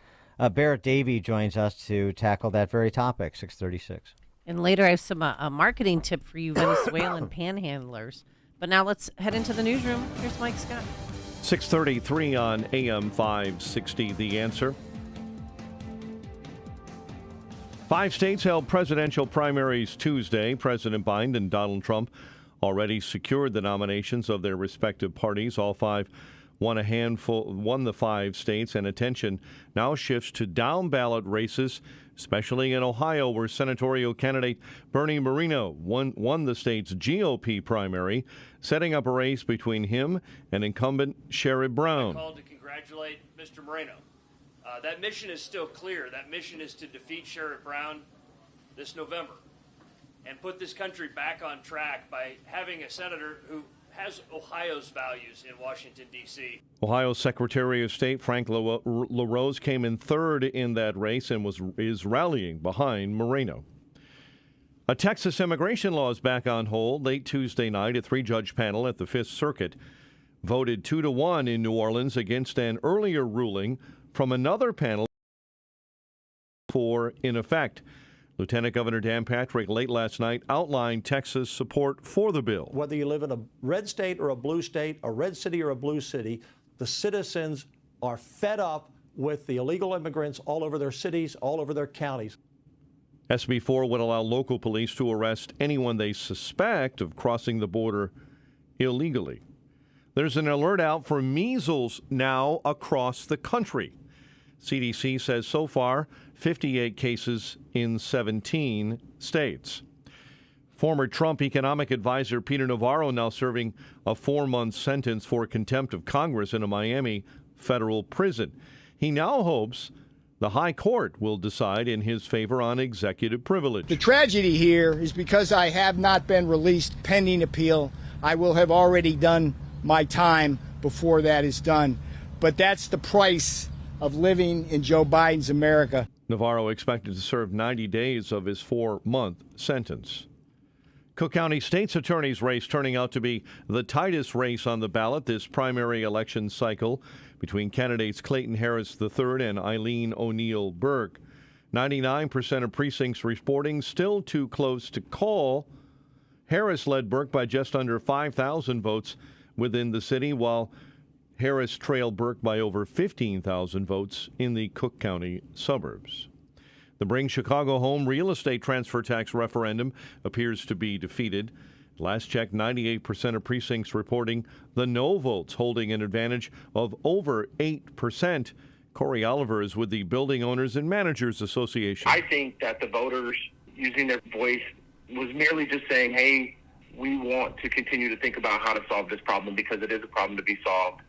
Barrett Davey joins us to tackle that very topic, 6:36. And later I have some a marketing tip for you Venezuelan panhandlers. But now let's head into the newsroom. Here's Mike Scott. 6:33 on AM 560, The Answer. 5 states held presidential primaries Tuesday. President Biden and Donald Trump already secured the nominations of their respective parties. All 5 won the 5 states, and attention now shifts to down-ballot races, especially in Ohio, where senatorial candidate Bernie Moreno won the state's GOP primary, setting up a race between him and incumbent Sherrod Brown. I called to congratulate Mr. Moreno. That mission is still clear. That mission is to defeat Sherrod Brown this November and put this country back on track by having a senator who has Ohio's values in Washington, D.C. Ohio Secretary of State Frank LaRose came in third in that race and is rallying behind Moreno. A Texas immigration law is back on hold. Late Tuesday night, a 3-judge panel at the Fifth Circuit voted 2-1 in New Orleans against an earlier ruling from another panel in effect. Lieutenant Governor Dan Patrick late last night outlined Texas support for the bill. Whether you live in a red state or a blue state, a red city or a blue city, the citizens are fed up with the illegal immigrants all over their cities, all over their counties. SB 4 would allow local police to arrest anyone they suspect of crossing the border illegally. There's an alert out for measles now across the country. CDC says so far 58 cases in 17 states. Former Trump economic advisor Peter Navarro now serving a 4-month sentence for contempt of Congress in a Miami federal prison. He now hopes the high court will decide in his favor on executive privilege. The tragedy here is because I have not been released pending appeal, I will have already done my time before that is done. But that's the price of living in Joe Biden's America. Navarro expected to serve 90 days of his 4-month sentence. Cook County State's attorney's race turning out to be the tightest race on the ballot this primary election cycle between candidates Clayton Harris III and Eileen O'Neill Burke. 99% of precincts reporting still too close to call. Harris led Burke by just under 5,000 votes within the city, while Harris trailed Burke by over 15,000 votes in the Cook County suburbs. The Bring Chicago Home real estate transfer tax referendum appears to be defeated. Last check, 98% of precincts reporting the no votes, holding an advantage of over 8%. Corey Oliver is with the Building Owners and Managers Association. I think that the voters using their voice was merely just saying, hey, we want to continue to think about how to solve this problem because it is a problem to be solved.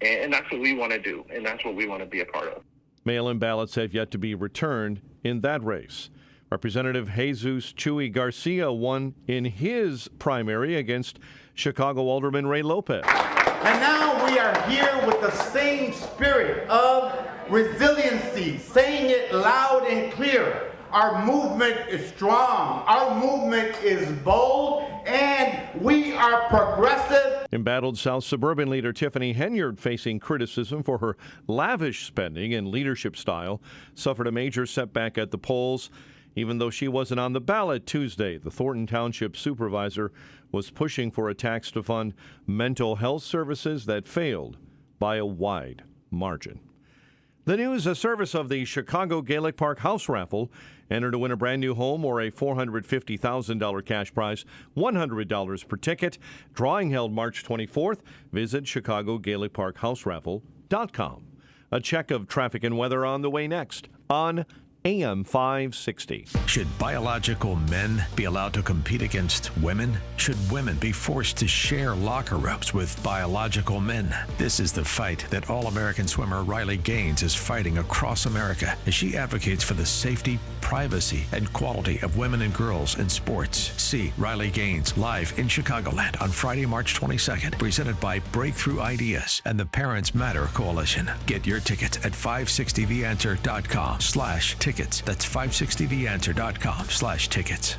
And that's what we want to do, and that's what we want to be a part of. Mail-in ballots have yet to be returned in that race. Representative Jesus Chuy Garcia won in his primary against Chicago Alderman Ray Lopez. And now we are here with the same spirit of resiliency, saying it loud and clear. Our movement is strong, our movement is bold, and we are progressive. Embattled South Suburban leader Tiffany Henyard, facing criticism for her lavish spending and leadership style, suffered a major setback at the polls Even though she wasn't on the ballot Tuesday, the Thornton Township supervisor was pushing for a tax to fund mental health services that failed by a wide margin. The news, a service of the Chicago Gaelic Park House Raffle. Enter to win a brand new home or a $450,000 cash prize, $100 per ticket. Drawing held March 24th. Visit ChicagoGaelicParkHouseRaffle.com. A check of traffic and weather on the way next on AM 560. Should biological men be allowed to compete against women? Should women be forced to share locker rooms with biological men? This is the fight that All-American swimmer Riley Gaines is fighting across America as she advocates for the safety, privacy, and quality of women and girls in sports. See Riley Gaines live in Chicagoland on Friday, March 22nd, presented by Breakthrough Ideas and the Parents Matter Coalition. Get your tickets at 560theanswer.com/tickets. That's 560theanswer.com/tickets.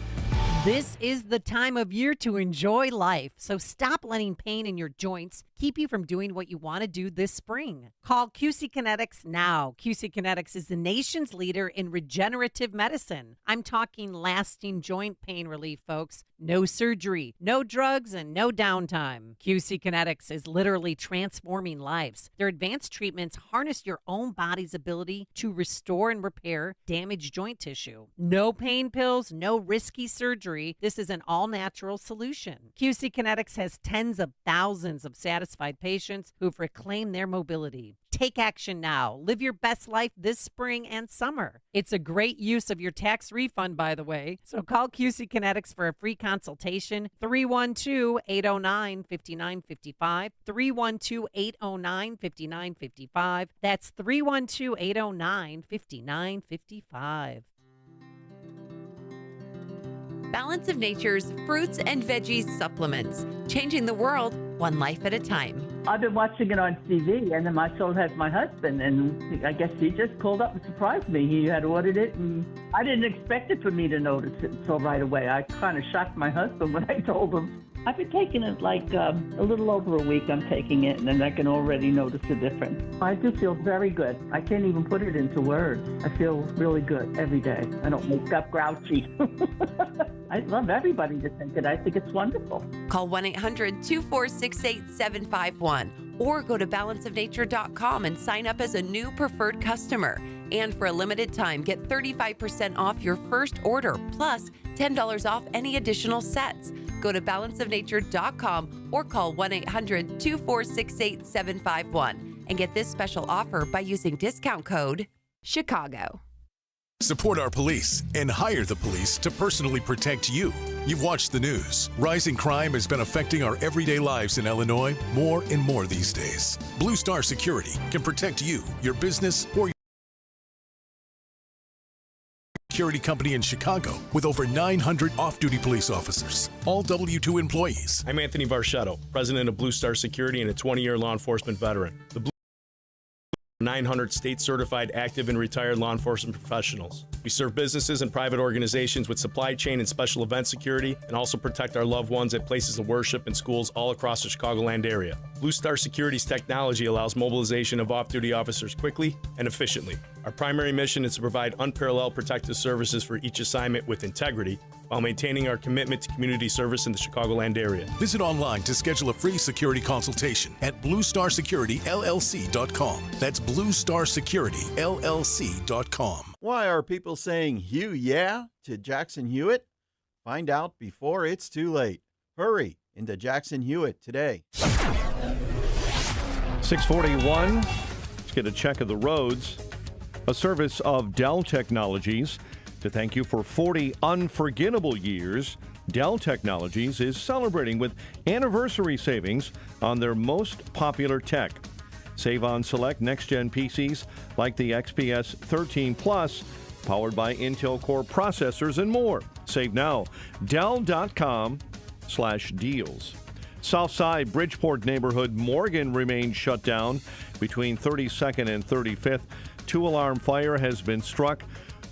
This is the time of year to enjoy life, so stop letting pain in your joints keep you from doing what you want to do this spring. Call QC Kinetics now. QC Kinetics is the nation's leader in regenerative medicine. I'm talking lasting joint pain relief, folks. No surgery, no drugs, and no downtime. QC Kinetics is literally transforming lives. Their advanced treatments harness your own body's ability to restore and repair damaged joint tissue. No pain pills, no risky surgery. This is an all-natural solution. QC Kinetics has tens of thousands of satisfied patients who've reclaimed their mobility. Take action now. Live your best life this spring and summer. It's a great use of your tax refund, by the way. So call QC Kinetics for a free consultation. 312-809-5955. 312-809-5955. That's 312-809-5955. Balance of Nature's fruits and veggies supplements, changing the world one life at a time. I've been watching it on TV, and then my son has my husband, and I guess he just called up and surprised me. He had ordered it, and I didn't expect it for me to notice it so right away. I kind of shocked my husband when I told him. I've been taking it like a little over a week. I'm taking it, and then I can already notice a difference. I do feel very good. I can't even put it into words. I feel really good every day. I don't wake up grouchy. I love everybody to think it. I think it's wonderful. Call 1-800-246-8751 or go to balanceofnature.com and sign up as a new preferred customer. And for a limited time, get 35% off your first order, plus $10 off any additional sets. Go to balanceofnature.com or call 1-800-246-8751 and get this special offer by using discount code CHICAGO. Support our police and hire the police to personally protect you. You've watched the news. Rising crime has been affecting our everyday lives in Illinois more and more these days. Blue Star Security can protect you, your business, or your security company in Chicago with over 900 off-duty police officers, all W-2 employees. I'm Anthony Varchetto, president of Blue Star Security and a 20-year law enforcement veteran. The 900 state-certified active and retired law enforcement professionals. We serve businesses and private organizations with supply chain and special event security and also protect our loved ones at places of worship and schools all across the Chicagoland area. Blue Star Security's technology allows mobilization of off-duty officers quickly and efficiently. Our primary mission is to provide unparalleled protective services for each assignment with integrity while maintaining our commitment to community service in the Chicagoland area. Visit online to schedule a free security consultation at BlueStarSecurityLLC.com. That's BlueStarSecurityLLC.com. Why are people saying "Hugh, yeah" to Jackson Hewitt? Find out before it's too late. Hurry into Jackson Hewitt today. 641. Let's get a check of the roads. A service of Dell Technologies. To thank you for 40 unforgettable years, Dell Technologies is celebrating with anniversary savings on their most popular tech. Save on select next-gen PCs like the XPS 13 Plus, powered by Intel Core processors and more. Save now. Dell.com/deals. Southside Bridgeport neighborhood Morgan remains shut down between 32nd and 35th. 2-alarm fire has been struck.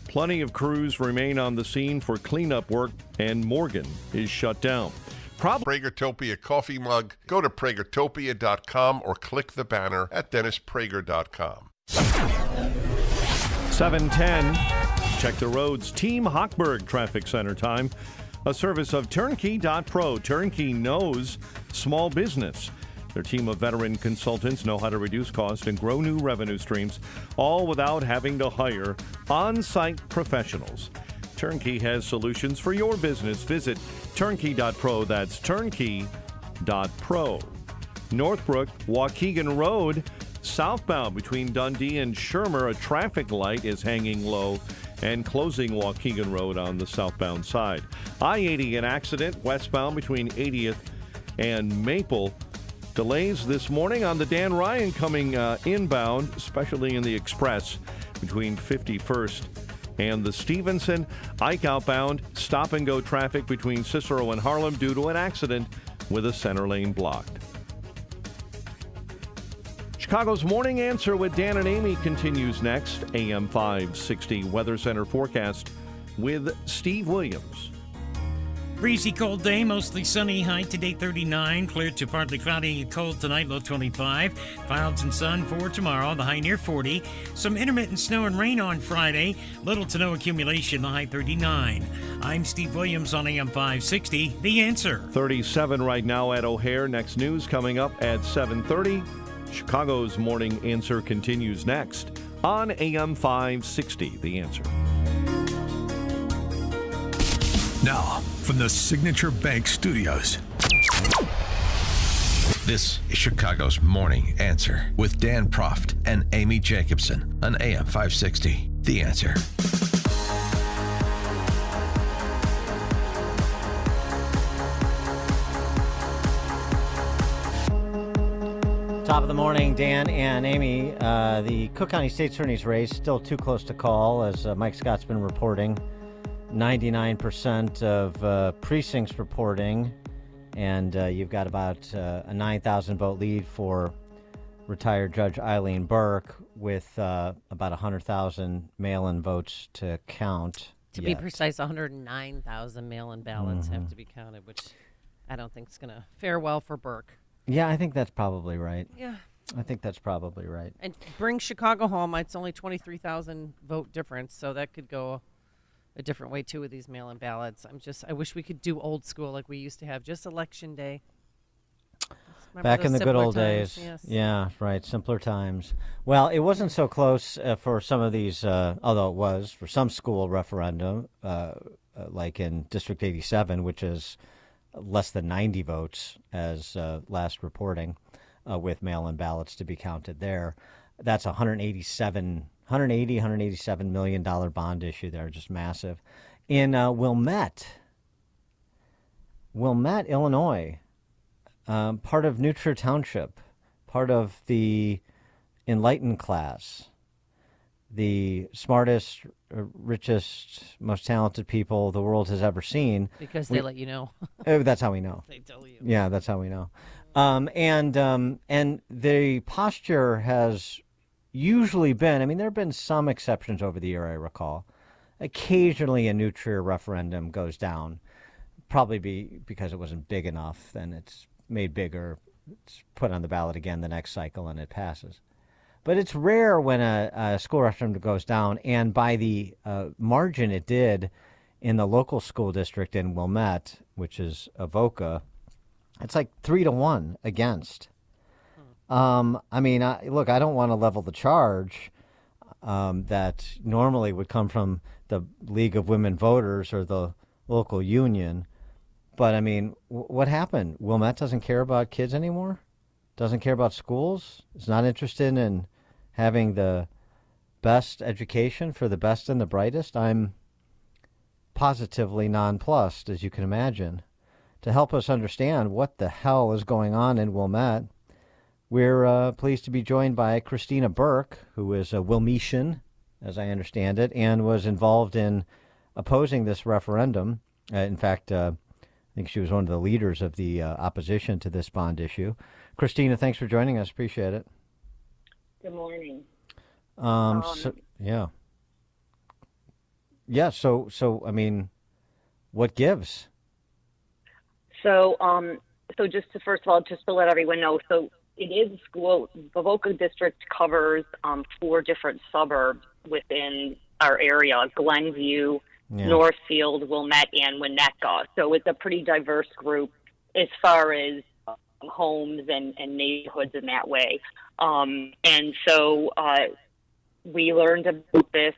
Plenty of crews remain on the scene for cleanup work, and Morgan is shut down. Pragertopia coffee mug. Go to Pragertopia.com or click the banner at DennisPrager.com. 710. Check the roads. Team Hochberg Traffic Center time. A service of Turnkey.pro. Turnkey knows small business. Their team of veteran consultants know how to reduce costs and grow new revenue streams, all without having to hire on-site professionals. Turnkey has solutions for your business. Visit Turnkey.pro. That's Turnkey.pro. Northbrook, Waukegan Road, southbound between Dundee and Shermer, a traffic light is hanging low and closing Waukegan Road on the southbound side. I-80, an accident westbound between 80th and Maple. Delays this morning on the Dan Ryan coming inbound, especially in the express between 51st and the Stevenson. Ike outbound, stop-and-go traffic between Cicero and Harlem due to an accident with a center lane blocked. Chicago's Morning Answer with Dan and Amy continues next. AM 560 Weather Center forecast with Steve Williams. Breezy, cold day, mostly sunny, high today 39, clear to partly cloudy and cold tonight, low 25. Clouds and sun for tomorrow, the high near 40. Some intermittent snow and rain on Friday, little to no accumulation, the high 39. I'm Steve Williams on AM 560, The Answer. 37 right now at O'Hare. Next news coming up at 7:30. Chicago's Morning Answer continues next on AM 560, The Answer. Now, from the Signature Bank Studios, this is Chicago's Morning Answer with Dan Proft and Amy Jacobson on AM 560, The Answer. Top of the morning, Dan and Amy. The Cook County State Attorney's race still too close to call, as Mike Scott's been reporting. 99% of precincts reporting, and you've got about a 9,000 vote lead for retired Judge Eileen Burke, with about 100,000 mail-in votes to count. To be precise, 109,000 mail-in ballots have to be counted, which I don't think is going to fare well for Burke. Yeah, I think that's probably right. Yeah. I think that's probably right. And bring Chicago home, it's only 23,000 vote difference, so that could go a different way too with these mail-in ballots. I wish we could do old school like we used to have, just election day. Back in the good old days. Yes. Yeah, right. Simpler times. Well, it wasn't so close for some of these, although it was for some school referendum, like in District 87, which is less than 90 votes as last reporting, with mail-in ballots to be counted there. That's 187 million dollar bond issue there, just massive. In Wilmette, Illinois, part of New Trier Township, part of the enlightened class, the smartest, richest, most talented people the world has ever seen. Because they let you know. That's how we know. They tell you. Yeah, that's how we know. And the posture has usually been, there have been some exceptions over the year, I recall. Occasionally a New Trier referendum goes down, probably because it wasn't big enough, then it's made bigger, it's put on the ballot again the next cycle, and it passes. But it's rare when a school referendum goes down, and by the margin it did in the local school district in Wilmette, which is Avoca, it's like 3-1 against. Look, I don't want to level the charge that normally would come from the League of Women Voters or the local union. But, what happened? Wilmette doesn't care about kids anymore? Doesn't care about schools? Is not interested in having the best education for the best and the brightest? I'm positively nonplussed, as you can imagine. To help us understand what the hell is going on in Wilmette, we're pleased to be joined by Christina Burke, who is a Wilmetian, as I understand it, and was involved in opposing this referendum. In fact, I think she was one of the leaders of the opposition to this bond issue. Christina, thanks for joining us. Appreciate it. Good morning. What gives? So just to, first of all, just to let everyone know, so it is a school. The Avoca district covers 4 different suburbs within our area: Glenview, Northfield, Wilmette, and Winnetka. So it's a pretty diverse group as far as homes and neighborhoods in that way. And so we learned about this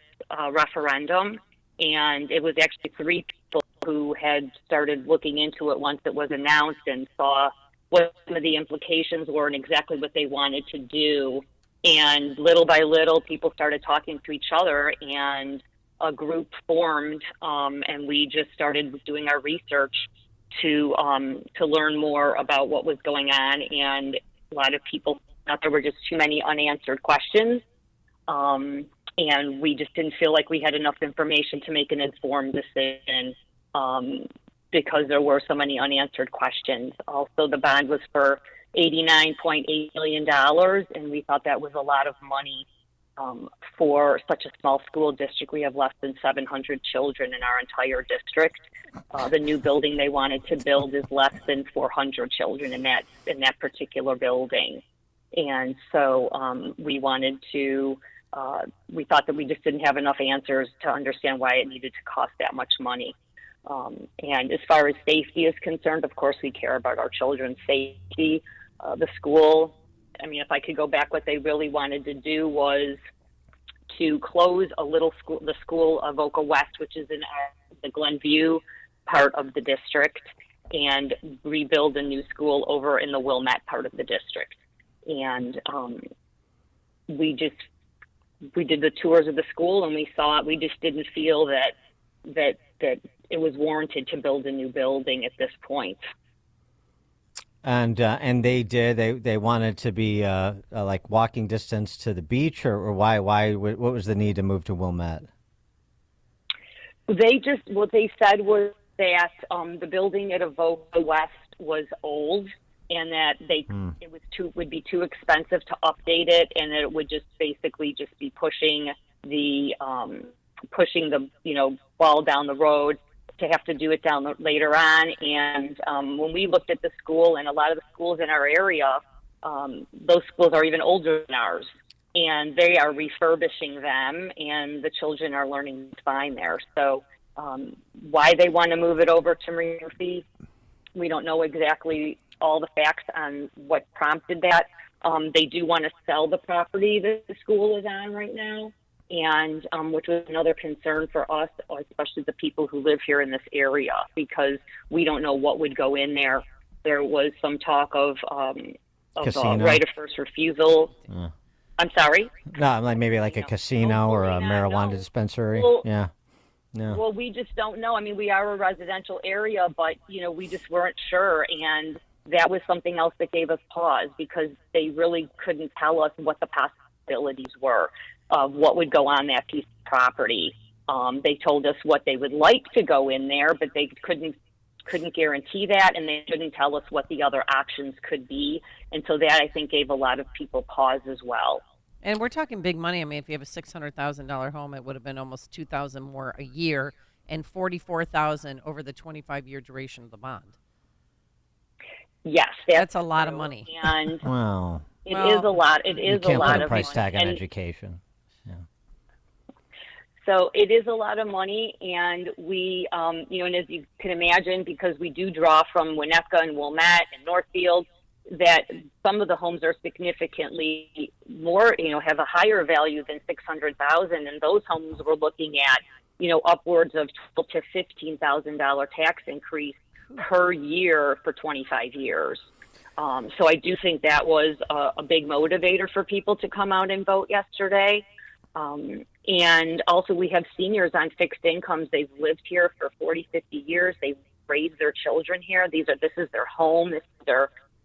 referendum, and it was actually 3 people who had started looking into it once it was announced and saw what some of the implications were and exactly what they wanted to do. And little by little, people started talking to each other, and a group formed, and we just started doing our research to learn more about what was going on. And a lot of people thought there were just too many unanswered questions, and we just didn't feel like we had enough information to make an informed decision because there were so many unanswered questions. Also, the bond was for $89.8 million, and we thought that was a lot of money for such a small school district. We have less than 700 children in our entire district. The new building they wanted to build is less than 400 children in that particular building. And so we wanted to, we thought that we just didn't have enough answers to understand why it needed to cost that much money. And as far as safety is concerned, of course, we care about our children's safety. The school, I mean, if I could go back, what they really wanted to do was to close a little school, the school of Oka West, which is in the Glenview part of the district, and rebuild a new school over in the Wilmette part of the district. And we did the tours of the school, and we saw it. We just didn't feel that it was warranted to build a new building at this point. And they did. They wanted to be like walking distance to the beach, or why? What was the need to move to Wilmette? What they said was that the building at Avoca West was old, and that it would be too expensive to update it, and that it would just basically just be pushing the ball down the road to have to do it later on. And when we looked at the school, and a lot of the schools in our area, those schools are even older than ours, and they are refurbishing them, and the children are learning fine there. So why they want to move it over to Murphy, we don't know exactly all the facts on what prompted that. They do want to sell the property that the school is on right now, and which was another concern for us, especially the people who live here in this area, because we don't know what would go in there. There was some talk of right of first refusal. I'm sorry? No, like maybe like a casino or a marijuana dispensary. Well, yeah. No. Well, we just don't know. I mean, we are a residential area, but, we just weren't sure. And that was something else that gave us pause, because they really couldn't tell us what the possibilities were of what would go on that piece of property. They told us what they would like to go in there, but they couldn't guarantee that, and they couldn't tell us what the other options could be. And so that, I think, gave a lot of people pause as well. And we're talking big money. I mean, if you have a $600,000 home, it would have been almost $2,000 more a year, and $44,000 over the 25-year duration of the bond. Yes, that's a lot of money. And wow, it is a lot. It is you can't a lot put a of price money. tag on education. So it is a lot of money, and we, and as you can imagine, because we do draw from Winnetka and Wilmette and Northfield, that some of the homes are significantly more, have a higher value than $600,000, and those homes we're looking at, upwards of $12,000 to $15,000 tax increase per year for 25 years. So I do think that was a big motivator for people to come out and vote yesterday. And also we have seniors on fixed incomes. They've lived here for 40, 50 years. They've raised their children here. This is their home. This is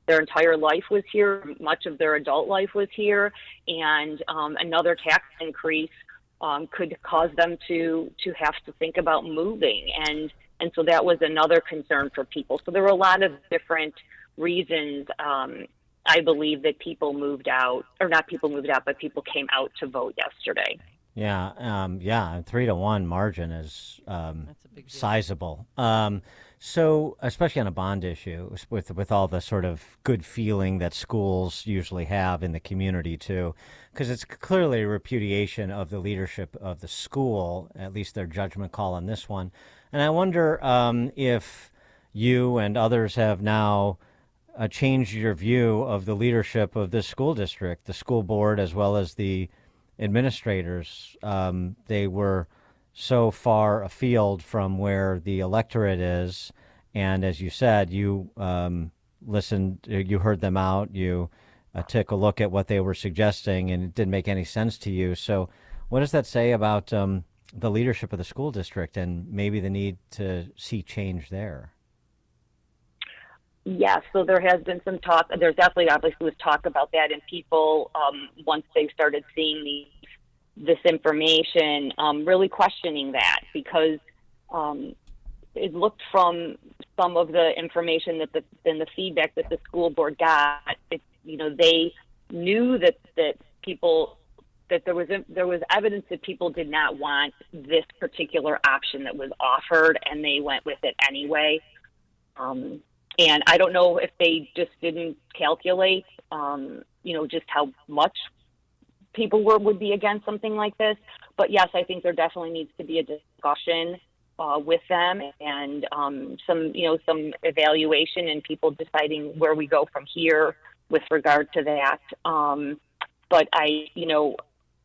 their entire life was here. Much of their adult life was here. And another tax increase could cause them to have to think about moving. And so that was another concern for people. So there were a lot of different reasons, I believe, that people moved out, or not people moved out, but people came out to vote yesterday. Yeah, 3-1 margin is That's a big deal. sizable. So, especially on a bond issue, with all the sort of good feeling that schools usually have in the community too, because it's clearly a repudiation of the leadership of the school, at least their judgment call on this one. And I wonder if you and others have now changed your view of the leadership of this school district, the school board, as well as the administrators. They were so far afield from where the electorate is. And as you said, you listened, you heard them out, you took a look at what they were suggesting, and it didn't make any sense to you. So what does that say about the leadership of the school district and maybe the need to see change there? Yes, so there has been some talk. There's definitely obviously was talk about that, and people, once they started seeing this information, really questioning that, because it looked from some of the information and the feedback that the school board got. They knew that people, that there was evidence that people did not want this particular option that was offered, and they went with it anyway. And I don't know if they just didn't calculate, just how much people would be against something like this. But yes, I think there definitely needs to be a discussion with them, and some evaluation, and people deciding where we go from here with regard to that. But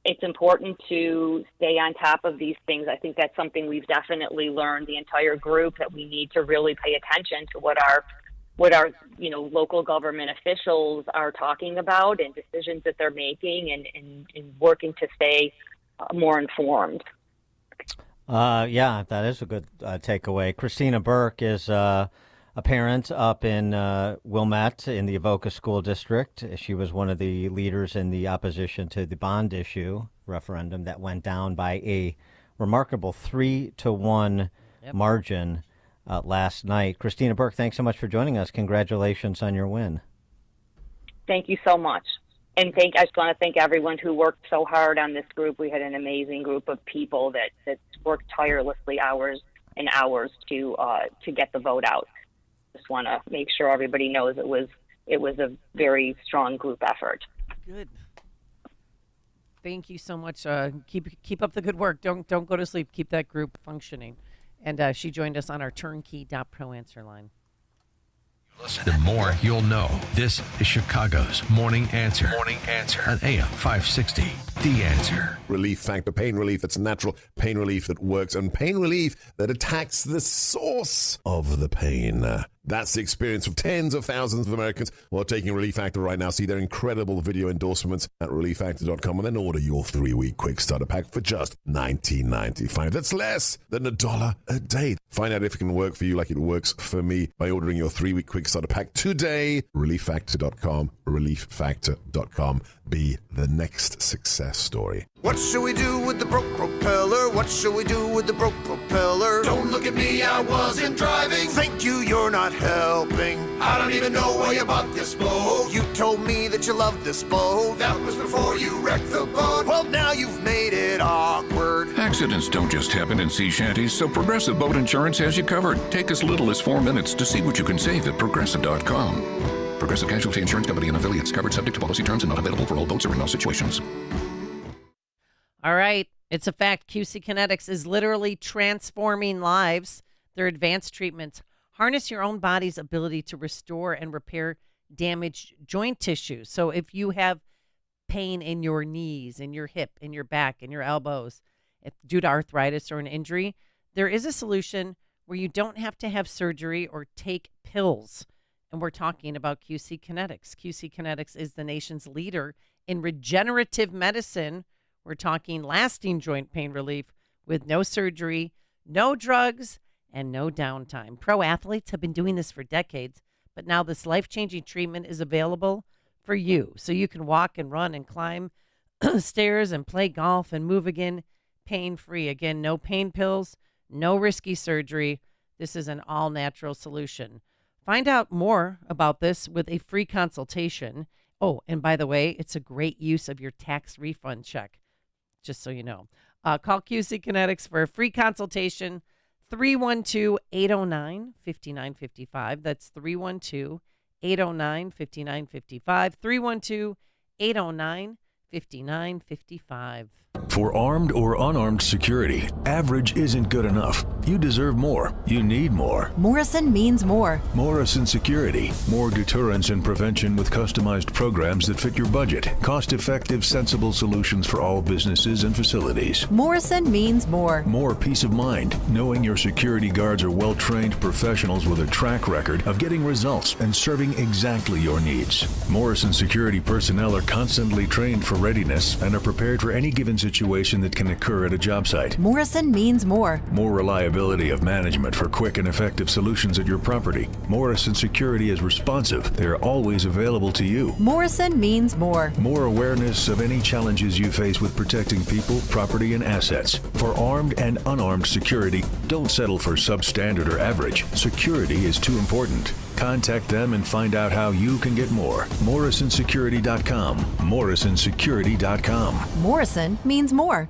it's important to stay on top of these things. I think that's something we've definitely learned, the entire group, that we need to really pay attention to what our local government officials are talking about and decisions that they're making, and working to stay more informed. Yeah, that is a good takeaway. Christina Burke is a parent up in Wilmette in the Avoca School District. She was one of the leaders in the opposition to the bond issue referendum that went down by a remarkable 3-1 margin last night. Christina Burke, thanks so much for joining us. Congratulations on your win. Thank you so much. And I just want to thank everyone who worked so hard on this group. We had an amazing group of people that worked tirelessly hours and hours to get the vote out. Just want to make sure everybody knows it was a very strong group effort. Good. Thank you so much. Keep up the good work. Don't go to sleep. Keep that group functioning. And she joined us on our turnkey.pro answer line. The more you'll know. This is Chicago's Morning Answer. Morning Answer on AM 560. The Answer. Relief Factor, pain relief that's natural, pain relief that works, and pain relief that attacks the source of the pain. That's the experience of tens of thousands of Americans who are taking Relief Factor right now. See their incredible video endorsements at relieffactor.com, and then order your 3-week quick starter pack for just $19.95. That's less than $1 a day. Find out if it can work for you like it works for me by ordering your 3-week quick starter pack today. relieffactor.com, relieffactor.com. Be the next success story. What shall we do with the broke propeller? What shall we do with the broke propeller? Don't look at me, I wasn't driving. Thank you, you're not helping. I don't even know why you bought this boat. You told me that you loved this boat. That was before you wrecked the boat. Well, now you've made it awkward. Accidents don't just happen in sea shanties, so Progressive Boat Insurance has you covered. Take as little as 4 minutes to see what you can save at Progressive.com. Progressive Casualty Insurance Company and affiliates, covered subject to policy terms and not available for all boats or in all situations. All right. It's a fact. QC Kinetics is literally transforming lives. Their advanced treatments harness your own body's ability to restore and repair damaged joint tissue. So if you have pain in your knees, in your hip, in your back, in your elbows, due to arthritis or an injury, there is a solution where you don't have to have surgery or take pills. And we're talking about QC Kinetics. QC Kinetics is the nation's leader in regenerative medicine. We're talking lasting joint pain relief with no surgery, no drugs, and no downtime. Pro athletes have been doing this for decades, but now this life-changing treatment is available for you. So you can walk and run and climb stairs and play golf and move again pain-free. Again, no pain pills, no risky surgery. This is an all-natural solution. Find out more about this with a free consultation. Oh, and by the way, it's a great use of your tax refund check. just so you know. Call QC Kinetics for a free consultation, 312-809-5955. That's 312-809-5955, 312-809-5955. For armed or unarmed security, average isn't good enough. You deserve more. You need more. Morrison means more. Morrison Security. More deterrence and prevention with customized programs that fit your budget. Cost-effective, sensible solutions for all businesses and facilities. Morrison means more. More peace of mind, knowing your security guards are well-trained professionals with a track record of getting results and serving exactly your needs. Morrison Security personnel are constantly trained for readiness and are prepared for any given situation that can occur at a job site. Morrison means more. More reliability of management for quick and effective solutions at your property. Morrison Security is responsive. They're always available to you. Morrison means more. More awareness of any challenges you face with protecting people, property, and assets. For armed and unarmed security, don't settle for substandard or average. Security is too important. Contact them and find out how you can get more. MorrisonSecurity.com. MorrisonSecurity.com. Morrison means more.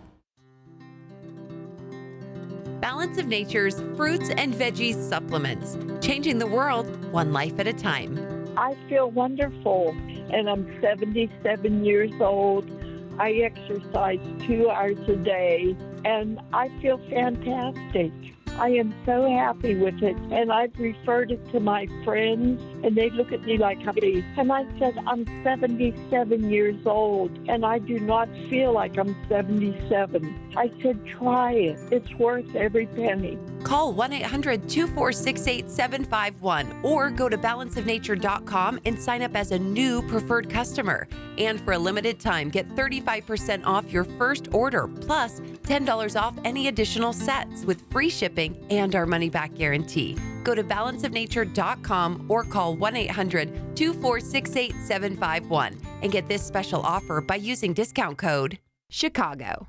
Balance of Nature's fruits and veggies supplements, changing the world one life at a time. I feel wonderful, and I'm 77 years old. I exercise 2 hours a day, and I feel fantastic. I am so happy with it, and I've referred it to my friends, and they look at me like I'm crazy. And I said, I'm 77 years old, and I do not feel like I'm 77. I said, try it. It's worth every penny. Call 1-800-246-8751 or go to balanceofnature.com and sign up as a new preferred customer. And for a limited time, get 35% off your first order, plus $10 off any additional sets with free shipping and our money-back guarantee. Go to balanceofnature.com or call 1-800-246-8751 and get this special offer by using discount code CHICAGO.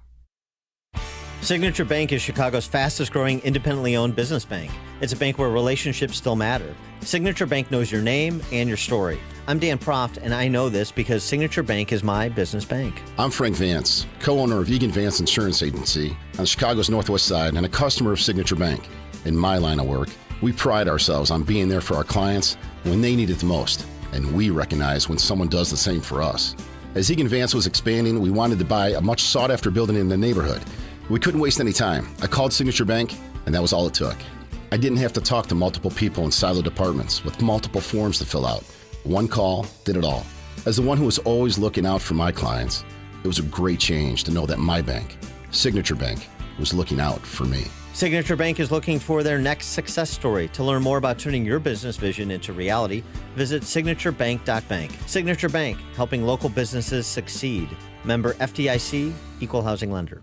Signature Bank is Chicago's fastest growing independently owned business bank. It's a bank where relationships still matter. Signature Bank knows your name and your story. I'm Dan Proft, and I know this because Signature Bank is my business bank. I'm Frank Vance, co-owner of Egan Vance Insurance Agency on Chicago's Northwest Side and a customer of Signature Bank. In my line of work, we pride ourselves on being there for our clients when they need it the most, and we recognize when someone does the same for us. As Egan Vance was expanding, we wanted to buy a much sought-after building in the neighborhood. We couldn't waste any time. I called Signature Bank, and that was all it took. I didn't have to talk to multiple people in siloed departments with multiple forms to fill out. One call did it all. As the one who was always looking out for my clients, it was a great change to know that my bank, Signature Bank, was looking out for me. Signature Bank is looking for their next success story. To learn more about turning your business vision into reality, visit signaturebank.bank. Signature Bank, helping local businesses succeed. Member FDIC, Equal Housing Lender.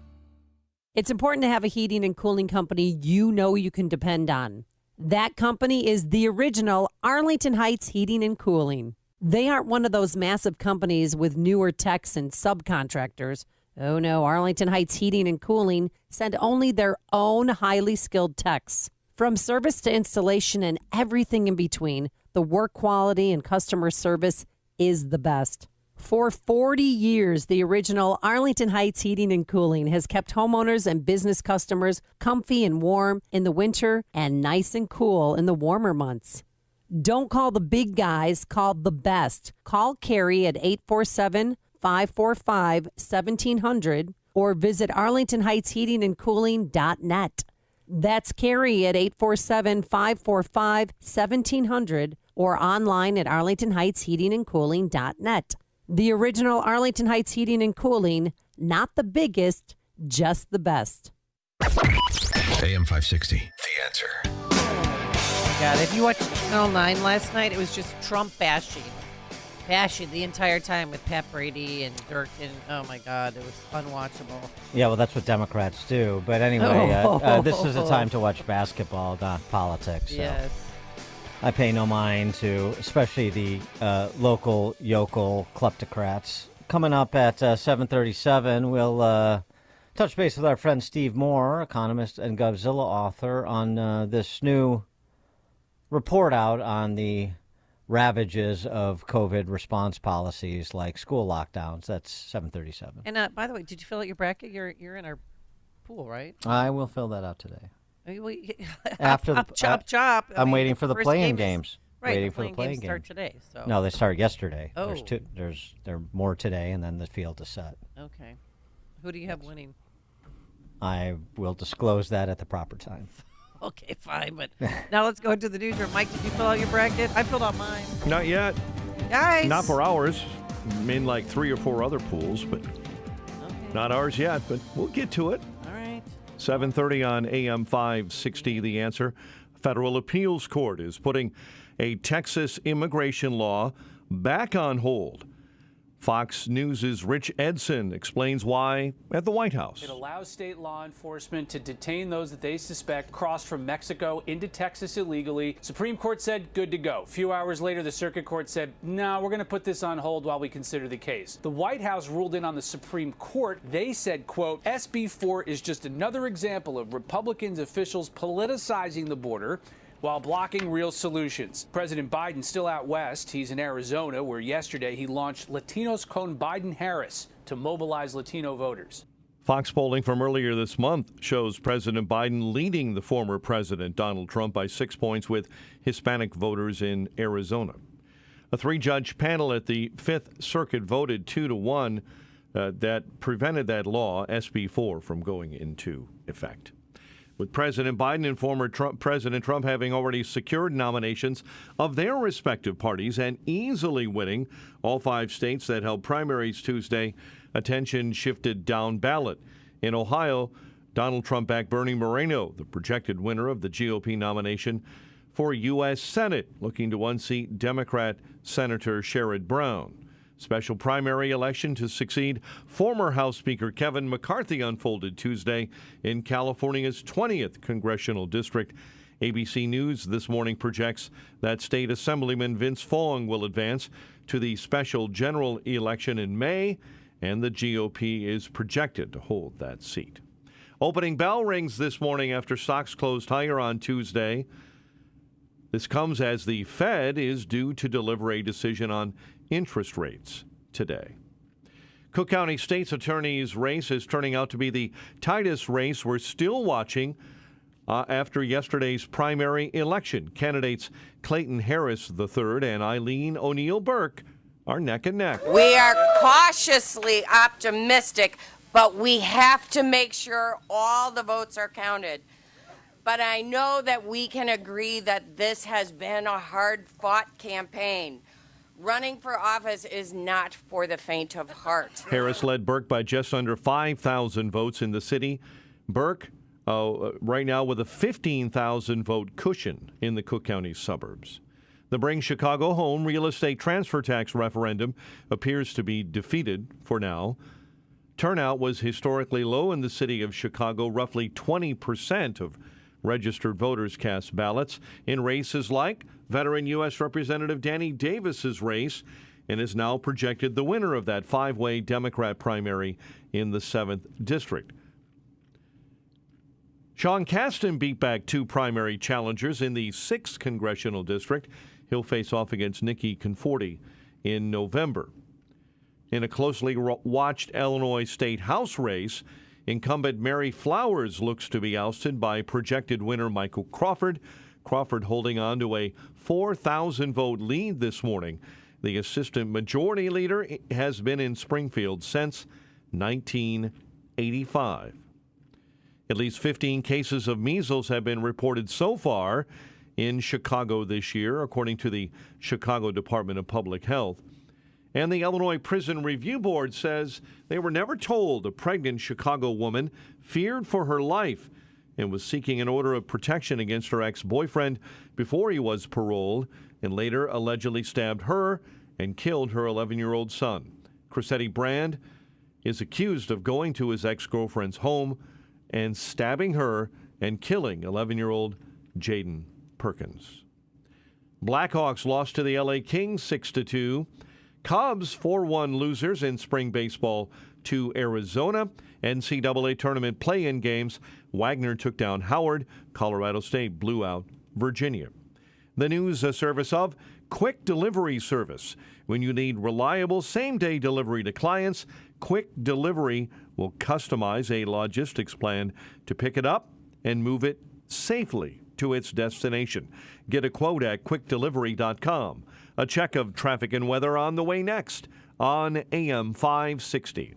It's important to have a heating and cooling company you know you can depend on. That company is the original Arlington Heights Heating and Cooling. They aren't one of those massive companies with newer techs and subcontractors. Oh no, Arlington Heights Heating and Cooling send only their own highly skilled techs. From service to installation and everything in between, the work quality and customer service is the best. For 40 years, the original Arlington Heights Heating and Cooling has kept homeowners and business customers comfy and warm in the winter and nice and cool in the warmer months. Don't call the big guys, call the best. Call Carrie at 847-545-1700 or visit arlingtonheightsheatingandcooling.net. That's Carrie at 847-545-1700 or online at arlingtonheightsheatingandcooling.net. The original Arlington Heights Heating and Cooling, not the biggest, just the best. AM 560, The Answer. God, if you watched Channel 9 last night, it was just Trump bashing the entire time with Pat Brady and Durkin. Oh my God, it was unwatchable. Yeah, well, that's what Democrats do. But anyway, this is a time to watch basketball, not politics. So. Yes. I pay no mind to, especially the local yokel kleptocrats. Coming up at 7:37, we'll touch base with our friend Steve Moore, economist and Govzilla author, on this new report out on the ravages of COVID response policies like school lockdowns. That's 737. And by the way, did you fill out your bracket? You're in our pool, right? I will fill that out today. After the chop. I'm waiting for the play-in games. Right, waiting the for the play-in play-in games start games. today. So No, they start yesterday. Oh. There are more today, and then the field is set. Okay. Who do you have winning? I will disclose that at the proper time. Okay, fine. But now let's go into the newsroom. Mike, did you fill out your bracket? I filled out mine. Not yet. Guys. Not for ours. I'm in like 3 or 4 other pools, but not ours yet. But we'll get to it. All right. 7:30 on AM 560. The Answer. Federal Appeals Court is putting a Texas immigration law back on hold. Fox News' Rich Edson explains why at the White House. It allows state law enforcement to detain those that they suspect crossed from Mexico into Texas illegally. Supreme Court said good to go. A few hours later, the Circuit Court said, no, we're going to put this on hold while we consider the case. The White House ruled in on the Supreme Court. They said, quote, SB 4 is just another example of Republicans officials politicizing the border while blocking real solutions. President Biden still out west. He's in Arizona, where yesterday he launched Latinos Con Biden-Harris to mobilize Latino voters. Fox polling from earlier this month shows President Biden leading the former president, Donald Trump, by 6 points with Hispanic voters in Arizona. A 3-judge panel at the Fifth Circuit voted 2-1 that prevented that law, SB 4, from going into effect. With President Biden and former President Trump having already secured nominations of their respective parties and easily winning all 5 states that held primaries Tuesday, attention shifted down ballot. In Ohio, Donald Trump backed Bernie Moreno, the projected winner of the GOP nomination for U.S. Senate, looking to unseat Democrat Senator Sherrod Brown. Special primary election to succeed former House Speaker Kevin McCarthy unfolded Tuesday in California's 20th congressional district. ABC News this morning projects that State Assemblyman Vince Fong will advance to the special general election in May, and the GOP is projected to hold that seat. Opening bell rings this morning after stocks closed higher on Tuesday. This comes as the Fed is due to deliver a decision on interest rates today. Cook County State's Attorney's race is turning out to be the tightest race we're still watching after yesterday's primary election. Candidates Clayton Harris III and Eileen O'Neill Burke are neck and neck. We are cautiously optimistic, but we have to make sure all the votes are counted. But I know that we can agree that this has been a hard-fought campaign. Running for office is not for the faint of heart. Harris led Burke by just under 5,000 votes in the city. Burke, right now with a 15,000 vote cushion in the Cook County suburbs. The Bring Chicago Home real estate transfer tax referendum appears to be defeated for now. Turnout was historically low in the city of Chicago. Roughly 20% of registered voters cast ballots in races like veteran U.S. Representative Danny Davis's race, and is now projected the winner of that 5-way Democrat primary in the 7th District. Sean Casten beat back 2 primary challengers in the 6th Congressional District. He'll face off against Nikki Conforti in November. In a closely watched Illinois State House race, incumbent Mary Flowers looks to be ousted by projected winner Michael Crawford. Crawford holding on to a 4,000-vote lead this morning. The assistant majority leader has been in Springfield since 1985. At least 15 cases of measles have been reported so far in Chicago this year, according to the Chicago Department of Public Health. And the Illinois Prison Review Board says they were never told a pregnant Chicago woman feared for her life and was seeking an order of protection against her ex-boyfriend before he was paroled, and later allegedly stabbed her and killed her 11-year-old son. Crissetti Brand is accused of going to his ex-girlfriend's home and stabbing her and killing 11-year-old Jaden Perkins. Blackhawks lost to the LA Kings 6-2. Cubs 4-1 losers in spring baseball to Arizona. NCAA tournament play-in games. Wagner took down Howard. Colorado State blew out Virginia. The news service of Quick Delivery Service. When you need reliable same-day delivery to clients, Quick Delivery will customize a logistics plan to pick it up and move it safely to its destination. Get a quote at quickdelivery.com. A check of traffic and weather on the way next on AM 560.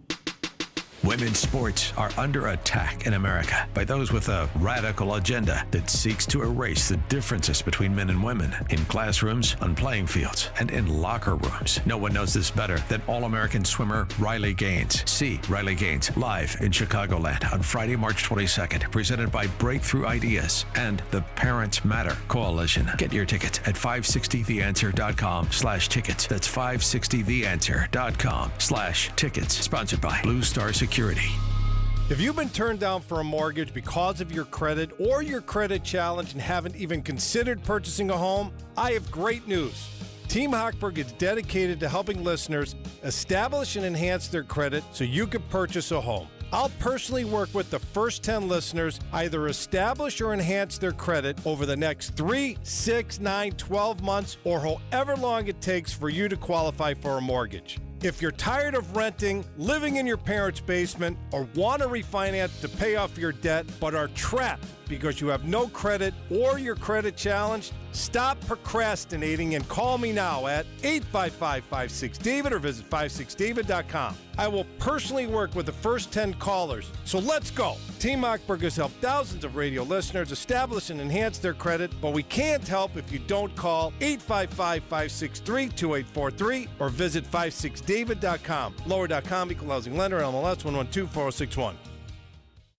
Women's sports are under attack in America by those with a radical agenda that seeks to erase the differences between men and women in classrooms, on playing fields, and in locker rooms. No one knows this better than All-American swimmer Riley Gaines. See Riley Gaines live in Chicagoland on Friday, March 22nd, presented by Breakthrough Ideas and the Parents Matter Coalition. Get your tickets at 560theanswer.com/tickets. That's 560theanswer.com/tickets. Sponsored by Blue Star Security. If you've been turned down for a mortgage because of your credit or your credit challenge and haven't even considered purchasing a home, I have great news. Team Hochberg is dedicated to helping listeners establish and enhance their credit so you can purchase a home. I'll personally work with the first 10 listeners, either establish or enhance their credit over the next 3, 6, 9, 12 months, or however long it takes for you to qualify for a mortgage. If you're tired of renting, living in your parents' basement, or want to refinance to pay off your debt but are trapped because you have no credit or your credit challenged, stop procrastinating and call me now at 855-56-DAVID or visit 56david.com. I will personally work with the first 10 callers. So let's go. Team Hochberg has helped thousands of radio listeners establish and enhance their credit, but we can't help if you don't call 855-563-2843 or visit 56david.com. Lower.com, equal housing lender, MLS 1124061.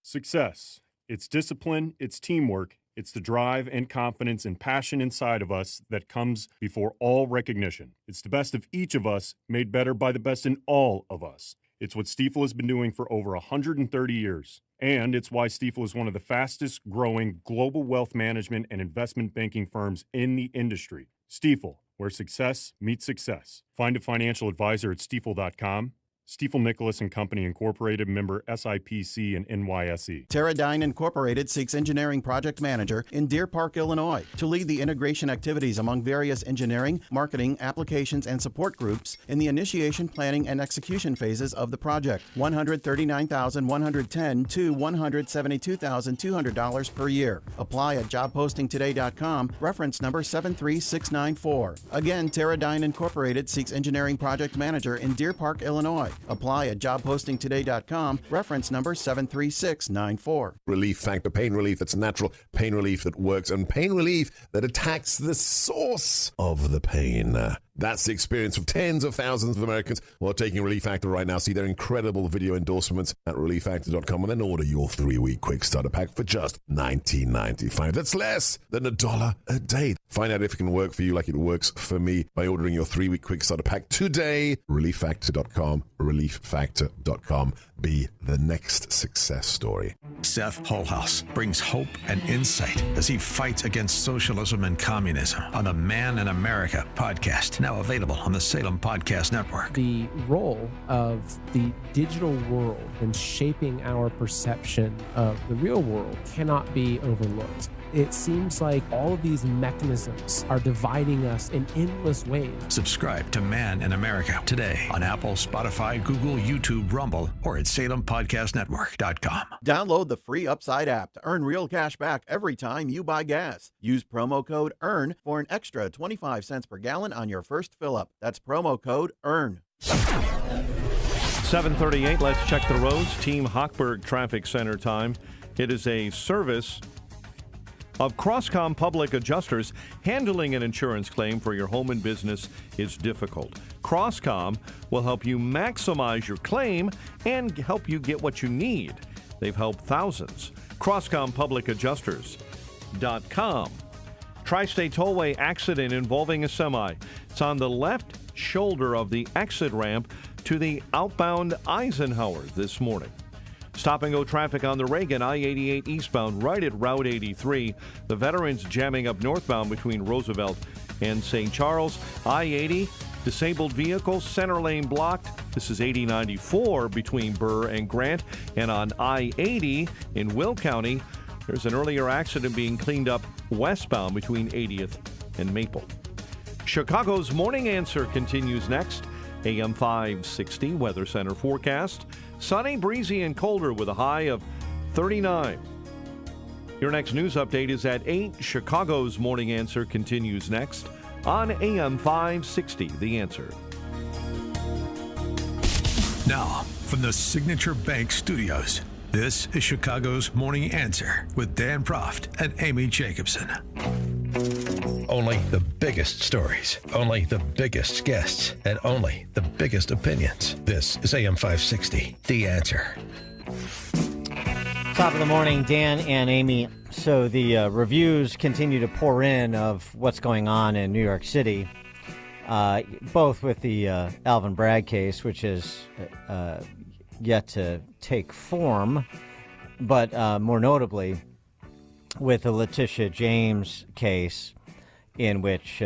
Success. It's discipline, it's teamwork, it's the drive and confidence and passion inside of us that comes before all recognition. It's the best of each of us made better by the best in all of us. It's what Stifel has been doing for over 130 years. And it's why Stifel is one of the fastest growing global wealth management and investment banking firms in the industry. Stifel, where success meets success. Find a financial advisor at stifel.com. Stifel Nicholas and Company Incorporated, member SIPC and NYSE. Teradyne Incorporated seeks engineering project manager in Deer Park, Illinois, to lead the integration activities among various engineering, marketing, applications, and support groups in the initiation, planning, and execution phases of the project. $139,110 to $172,200 per year. Apply at jobpostingtoday.com, reference number 73694. Again, Teradyne Incorporated seeks engineering project manager in Deer Park, Illinois. Apply at jobpostingtoday.com, reference number 73694. Relief Factor, pain relief that's natural, pain relief that works, and pain relief that attacks the source of the pain. That's the experience of tens of thousands of Americans who are taking Relief Factor right now. See their incredible video endorsements at relieffactor.com and then order your 3-week quick starter pack for just $19.95. That's less than $1 a day. Find out if it can work for you like it works for me by ordering your 3-week quick starter pack today. Relieffactor.com, relieffactor.com. Be the next success story. Seth Holhouse brings hope and insight as he fights against socialism and communism on the Man in America podcast, now available on the Salem Podcast Network. The role of the digital world in shaping our perception of the real world cannot be overlooked. It seems like all of these mechanisms are dividing us in endless ways. Subscribe to Man in America today on Apple, Spotify, Google, YouTube, Rumble, or at SalemPodcastNetwork.com. Download the free Upside app to earn real cash back every time you buy gas. Use promo code EARN for an extra 25 cents per gallon on your first fill-up. That's promo code EARN. 7:38, let's check the roads. Team Hochberg Traffic Center time. It is a service of Crosscom Public Adjusters. Handling an insurance claim for your home and business is difficult. Crosscom will help you maximize your claim and help you get what you need. They've helped thousands. CrosscomPublicAdjusters.com. Tri-State Tollway accident involving a semi. It's on the left shoulder of the exit ramp to the outbound Eisenhower this morning. Stop-and-go traffic on the Reagan I-88 eastbound right at Route 83. The veterans jamming up northbound between Roosevelt and St. Charles. I-80, disabled vehicles, center lane blocked. This is 8094 between Burr and Grant. And on I-80 in Will County, there's an earlier accident being cleaned up westbound between 80th and Maple. Chicago's Morning Answer continues next. AM 560 Weather Center forecast. Sunny, breezy, and colder with a high of 39. Your next news update is at 8. Chicago's Morning Answer continues next on AM 560, The Answer. Now, from the Signature Bank Studios, this is Chicago's Morning Answer with Dan Proft and Amy Jacobson. Only the biggest stories, only the biggest guests, and only the biggest opinions. This is AM 560, The Answer. Top of the morning, Dan and Amy. So the reviews continue to pour in of what's going on in New York City, both with the Alvin Bragg case, which is yet to take form, but more notably with the Letitia James case, in which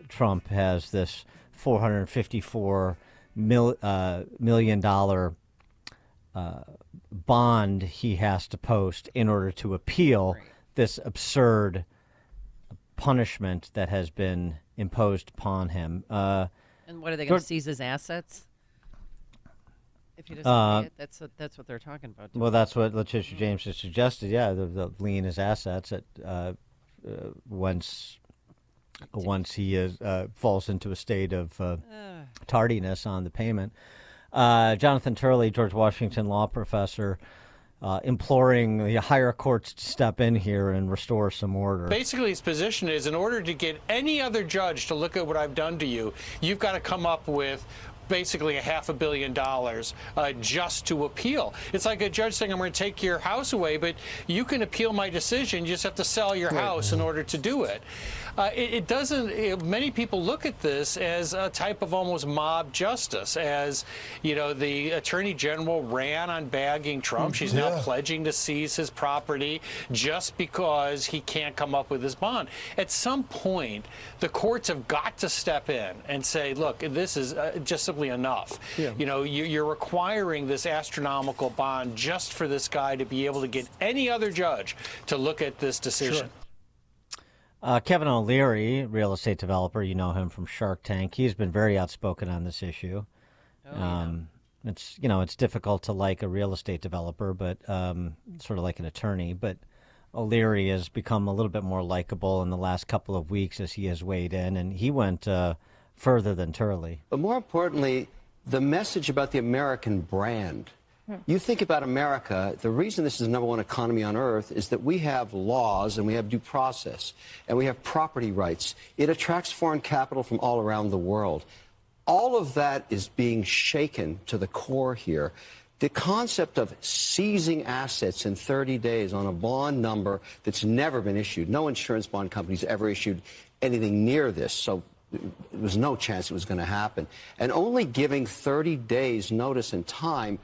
Trump has this $454 million bond he has to post in order to appeal this absurd punishment that has been imposed upon him. And what are they going to seize his assets? If he doesn't pay it, that's what they're talking about. Well, that's what Letitia James has suggested. Yeah, the lien his assets at once he falls into a state of tardiness on the payment. Jonathan Turley, George Washington law professor, imploring the higher courts to step in here and restore some order. Basically, his position is in order to get any other judge to look at what I've done to you, you've got to come up with basically $500 million just to appeal. It's like a judge saying, I'm going to take your house away, but you can appeal my decision. You just have to sell your house in order to do it. It doesn't, many people look at this as a type of almost mob justice, as, you know, the attorney general ran on bagging Trump. She's now pledging to seize his property just because he can't come up with his bond. At some point, the courts have got to step in and say, look, this is just simply enough. You know, you're requiring this astronomical bond just for this guy to be able to get any other judge to look at this decision. Kevin O'Leary, real estate developer, you know him from Shark Tank. He's been very outspoken on this issue. It's, you know, it's difficult to like a real estate developer, but sort of like an attorney. But O'Leary has become a little bit more likable in the last couple of weeks as he has weighed in, and he went further than Turley. But more importantly, the message about the American brand. You think about America, the reason this is the #1 economy on earth is that we have laws and we have due process and we have property rights. It attracts foreign capital from all around the world. All of that is being shaken to the core here. The concept of seizing assets in 30 days on a bond number that's never been issued. No insurance bond company's ever issued anything near this, so there was no chance it was going to happen. And only giving 30 days notice and time,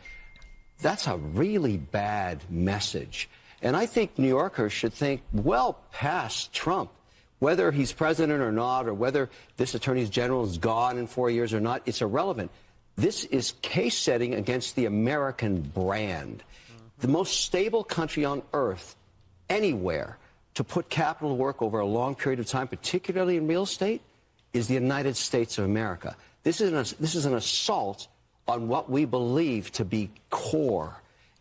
that's a really bad message. And I think New Yorkers should think well past Trump. Whether he's president or not, or whether this attorney general is gone in 4 years or not, it's irrelevant. This is case setting against the American brand. The most stable country on earth, anywhere, to put capital to work over a long period of time, particularly in real estate, is the United States of America. This is an assault on what we believe to be core.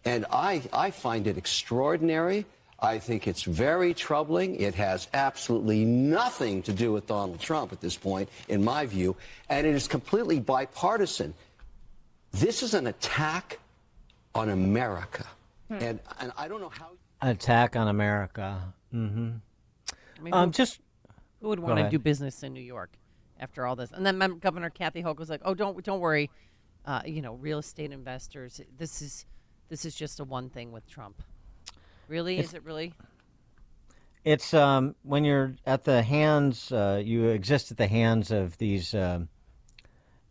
And I find it extraordinary. I think it's very troubling. It has absolutely nothing to do with Donald Trump at this point, in my view, and it is completely bipartisan. This is an attack on America. And I don't know how... An attack on America. Mm-hmm. I mean, who would want to do business in New York after all this? And then Governor Kathy Hochul was like, "Oh, don't worry, you know, real estate investors. This is just a one thing with Trump." Really? Is it really? It's when you're at the hands, you exist at the hands of these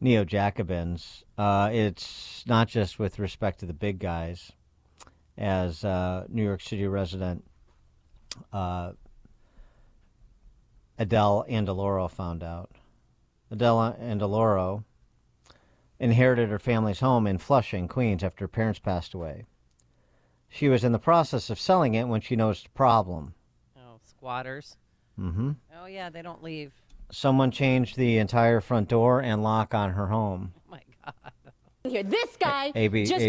neo-Jacobins. It's not just with respect to the big guys, as New York City resident Adele Andaloro found out. Adele Andaloro inherited her family's home in Flushing, Queens, after her parents passed away. She was in the process of selling it when she noticed a problem. Oh, squatters. Mm-hmm. Oh, yeah, they don't leave. Someone changed the entire front door and lock on her home. Here, this guy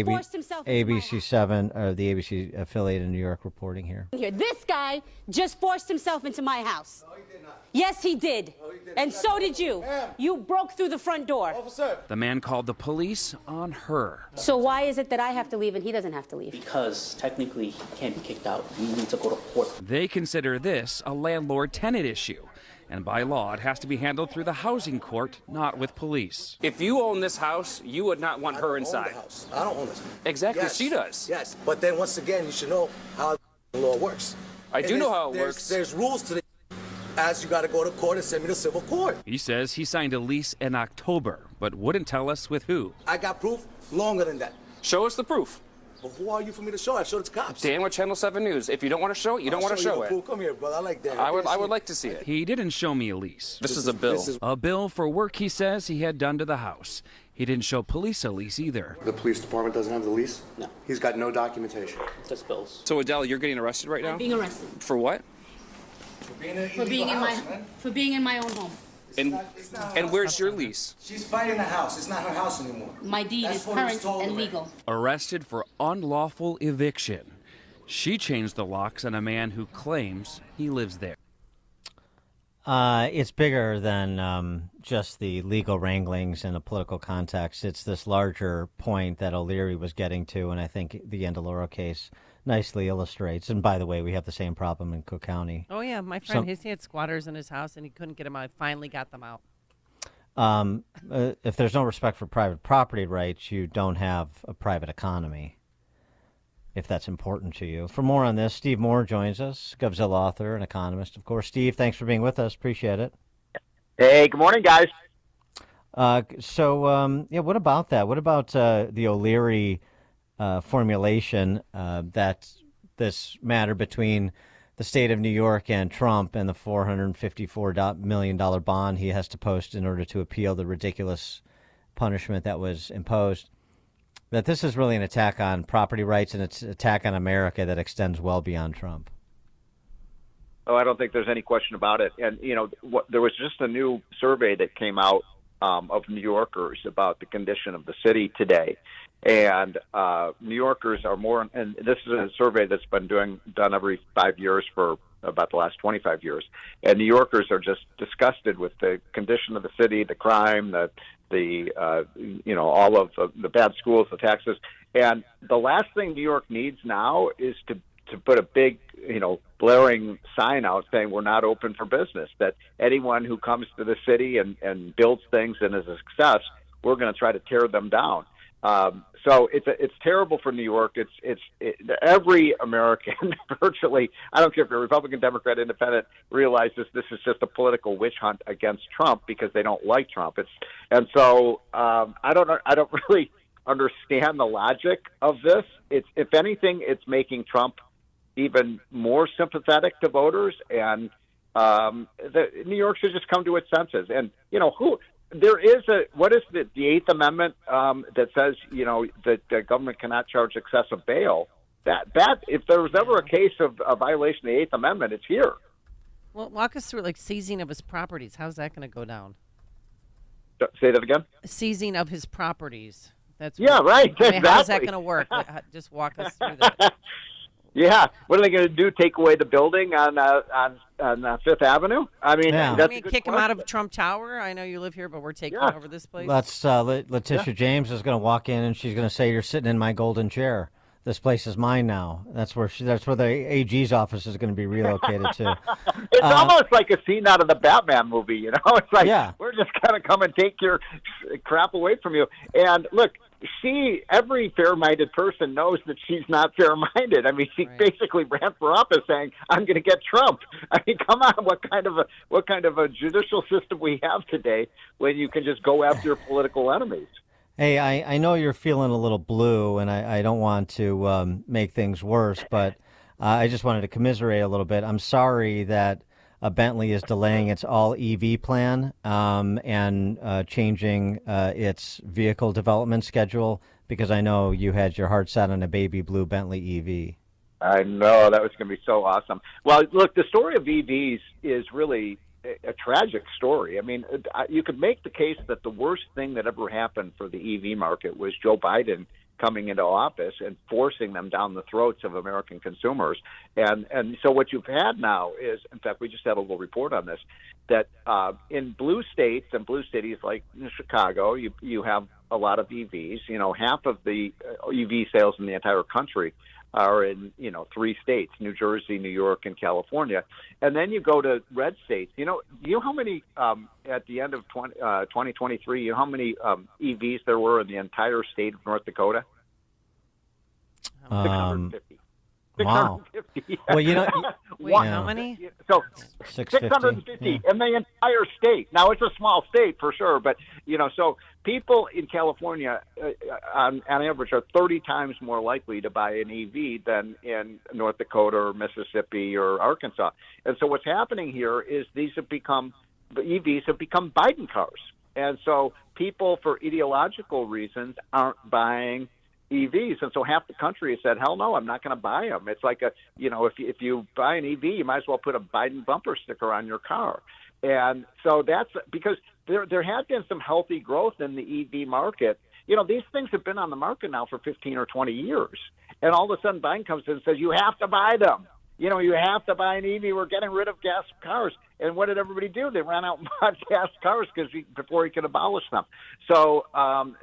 forced himself into ABC7, or the ABC affiliate in New York, reporting here. Here, this guy just forced himself into my house. No, he did not. Yes, he did. And so did you. You broke through the front door. Officer. The man called the police on her. So why is it that I have to leave and he doesn't have to leave? Because technically he can't be kicked out. We need to go to court. They consider this a landlord-tenant issue. And by law, it has to be handled through the housing court, not with police. If you own this house, you would not want her inside. I don't own the house. I don't own this. Exactly, yes. she does. Yes, but then once again, you should know how the law works. I do know how it works. There's rules to the as you got to go to court and send me to civil court. He says he signed a lease in October, but wouldn't tell us with who. I got proof longer than that. Show us the proof. But who are you for me to show? I showed it to cops. Dan with Channel 7 News. If you don't want to show it, you don't want to show it. Proof. Come here, brother. I like that. I would like to see it. He didn't show me a lease. This is a bill. A bill for work he says he had done to the house. He didn't show police a lease either. The police department doesn't have the lease? No. He's got no documentation. Just bills. So Adele, you're getting arrested right now? I'm being arrested. For what? For being in my own home. And where's your lease? She's fighting the house. It's not her house anymore. My deed is current and legal. Arrested for unlawful eviction. She changed the locks on a man who claims he lives there. It's bigger than just the legal wranglings in a political context. It's this larger point that O'Leary was getting to, and I think the Andaloro case nicely illustrates. And by the way, we have the same problem in Cook County. Oh, yeah. My friend, he had squatters in his house, and he couldn't get them out. Finally got them out. If there's no respect for private property rights, you don't have a private economy, if that's important to you. For more on this, Steve Moore joins us, Govzilla author and economist. Of course, Steve, thanks for being with us. Appreciate it. Hey, good morning, guys. What about that? What about the O'Leary formulation that this matter between the state of New York and Trump and the $454 million bond he has to post in order to appeal the ridiculous punishment that was imposed? That this is really an attack on property rights and it's an attack on America that extends well beyond Trump. Oh, I don't think there's any question about it. And, there was just a new survey that came out of New Yorkers about the condition of the city today. And New Yorkers are more, and this is a survey that's been done every 5 years for about the last 25 years. And New Yorkers are just disgusted with the condition of the city, the crime, the all of the bad schools, the taxes. And the last thing New York needs now is to put a big, blaring sign out saying we're not open for business, that anyone who comes to the city and builds things and is a success, we're going to try to tear them down. So it's terrible for New York. It's every American virtually, I don't care if you're Republican, Democrat, Independent, realizes this is just a political witch hunt against Trump because they don't like Trump. I don't really understand the logic of this. If anything, it's making Trump even more sympathetic to voters, and New York should just come to its senses. And there is what is the Eighth Amendment that says that the government cannot charge excessive bail. That if there was ever a case of a violation of the Eighth Amendment, it's here. Well, walk us through like seizing of his properties. How's that going to go down? Say that again. Seizing of his properties. That's right. Exactly. How's that going to work? Just walk us through that. Yeah, what are they going to do? Take away the building on Fifth Avenue? I mean, kick him out of Trump Tower. I know you live here, but we're taking over this place. Letitia James is going to walk in and she's going to say, "You're sitting in my golden chair. This place is mine now." That's where the AG's office is going to be relocated to. It's almost like a scene out of the Batman movie. It's like we're just going to come and take your crap away from you. And look. Every fair-minded person knows that she's not fair-minded. I mean, she basically ran for office saying, "I'm going to get Trump." I mean, come on, what kind of a judicial system we have today when you can just go after your political enemies? Hey, I know you're feeling a little blue, and I don't want to make things worse, but I just wanted to commiserate a little bit. I'm sorry that Bentley is delaying its all-EV plan and changing its vehicle development schedule because I know you had your heart set on a baby blue Bentley EV. I know. That was going to be so awesome. Well, look, the story of EVs is really a tragic story. I mean, you could make the case that the worst thing that ever happened for the EV market was Joe Biden coming into office and forcing them down the throats of American consumers. And so what you've had now is, in fact, we just had a little report on this, that in blue states and blue cities like in Chicago, you have a lot of EVs. You know, half of the EV sales in the entire country are in, 3 states, New Jersey, New York, and California. And then you go to red states. You know how many, at the end of 2023, you know how many EVs there were in the entire state of North Dakota? 650. Wow. 650. Well, Wait, how many? So 650 in the entire state. Now, it's a small state for sure, but, so people in California, on average, are 30 times more likely to buy an EV than in North Dakota or Mississippi or Arkansas. And so what's happening here is the EVs have become Biden cars. And so people, for ideological reasons, aren't buying EVs, and so half the country has said, "Hell no, I'm not going to buy them." It's like if you buy an EV, you might as well put a Biden bumper sticker on your car. And so that's because there has been some healthy growth in the EV market. These things have been on the market now for 15 or 20 years, and all of a sudden Biden comes in and says, "You have to buy them. You have to buy an EV. We're getting rid of gas cars." And what did everybody do? They ran out and bought gas cars before he could abolish them. So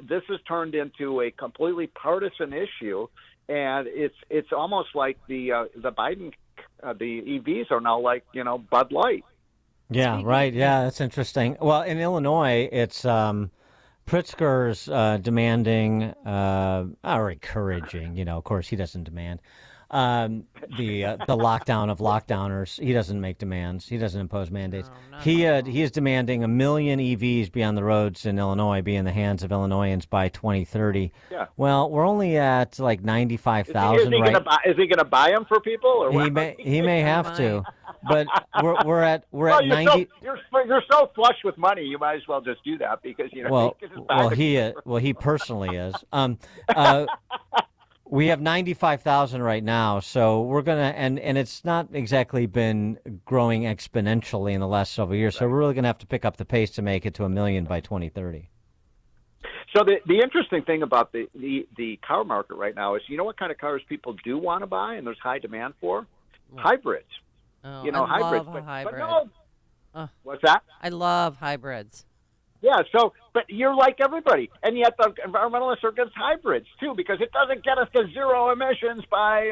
this has turned into a completely partisan issue, and it's almost like the Biden the EVs are now like Bud Light. Yeah, right. Yeah, that's interesting. Well, in Illinois, it's Pritzker's demanding or encouraging. Of course, he doesn't demand. The lockdown of lockdowners. He doesn't make demands. He doesn't impose mandates. He is demanding 1 million EVs be on the roads in Illinois, be in the hands of Illinoisans by 2030. Yeah. Well, we're only at like 95,000 right. Is he going to buy them for people? Or he may have to, but we're at 90. You're so flush with money, you might as well just do that because he personally is. We have 95,000 right now, so we're gonna and it's not exactly been growing exponentially in the last several years. So we're really gonna have to pick up the pace to make it to 1 million by 2030. So the interesting thing about the car market right now is, what kind of cars people do want to buy, and there's high demand for hybrids. Oh, hybrids. Love a hybrid. No, what's that? I love hybrids. Yeah, but you're like everybody, and yet the environmentalists are against hybrids too because it doesn't get us to zero emissions by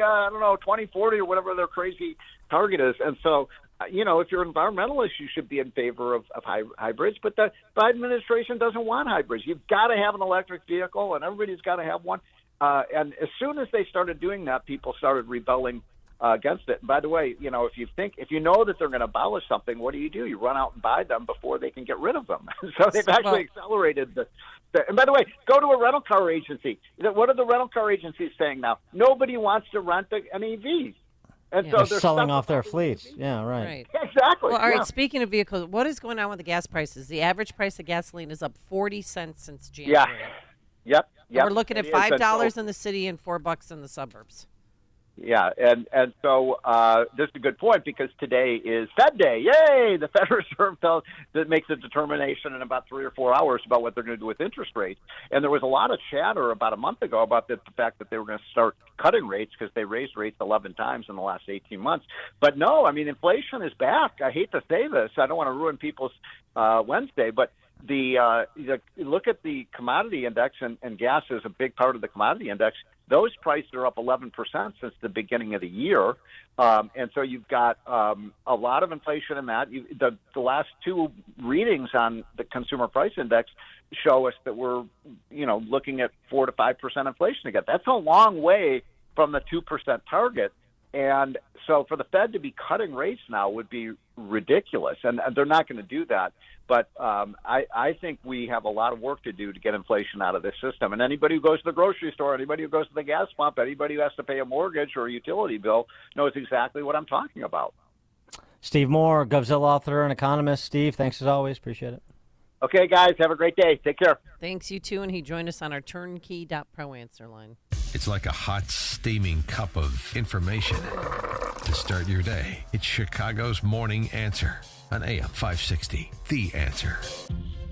2040 or whatever their crazy target is. And so, if you're an environmentalist, you should be in favor of hybrids. But the Biden administration doesn't want hybrids. You've got to have an electric vehicle, and everybody's got to have one. And as soon as they started doing that, people started rebelling against it. And by the way, if you know that they're going to abolish something, what do? You run out and buy them before they can get rid of them. So they've actually accelerated the. And by the way, go to a rental car agency. What are the rental car agencies saying now? Nobody wants to rent an EV. And so they're selling off their fleets. Yeah, right. Exactly. Well, all right, speaking of vehicles, what is going on with the gas prices? The average price of gasoline is up 40 cents since January. Yeah. Yep. And we're looking at $5 in the city and $4 in the suburbs. Yeah, and so this is a good point because today is Fed Day. Yay! The Federal Reserve that makes a determination in about 3 or 4 hours about what they're going to do with interest rates. And there was a lot of chatter about a month ago about the fact that they were going to start cutting rates because they raised rates 11 times in the last 18 months. But no, I mean, inflation is back. I hate to say this. I don't want to ruin people's Wednesday, but look at the commodity index, and gas is a big part of the commodity index. Those prices are up 11% since the beginning of the year. And so you've got a lot of inflation in that. The last 2 readings on the consumer price index show us that we're, looking at 4 to 5% inflation again. That's a long way from the 2% target. And so for the Fed to be cutting rates now would be ridiculous, and they're not going to do that. But I think we have a lot of work to do to get inflation out of this system. And anybody who goes to the grocery store, anybody who goes to the gas pump, anybody who has to pay a mortgage or a utility bill knows exactly what I'm talking about. Steve Moore, Govzilla author and economist. Steve, thanks as always. Appreciate it. Okay, guys, have a great day. Take care. Thanks, you too. And he joined us on our turnkey.pro answer line. It's like a hot, steaming cup of information to start your day. It's Chicago's Morning Answer on AM 560. The Answer.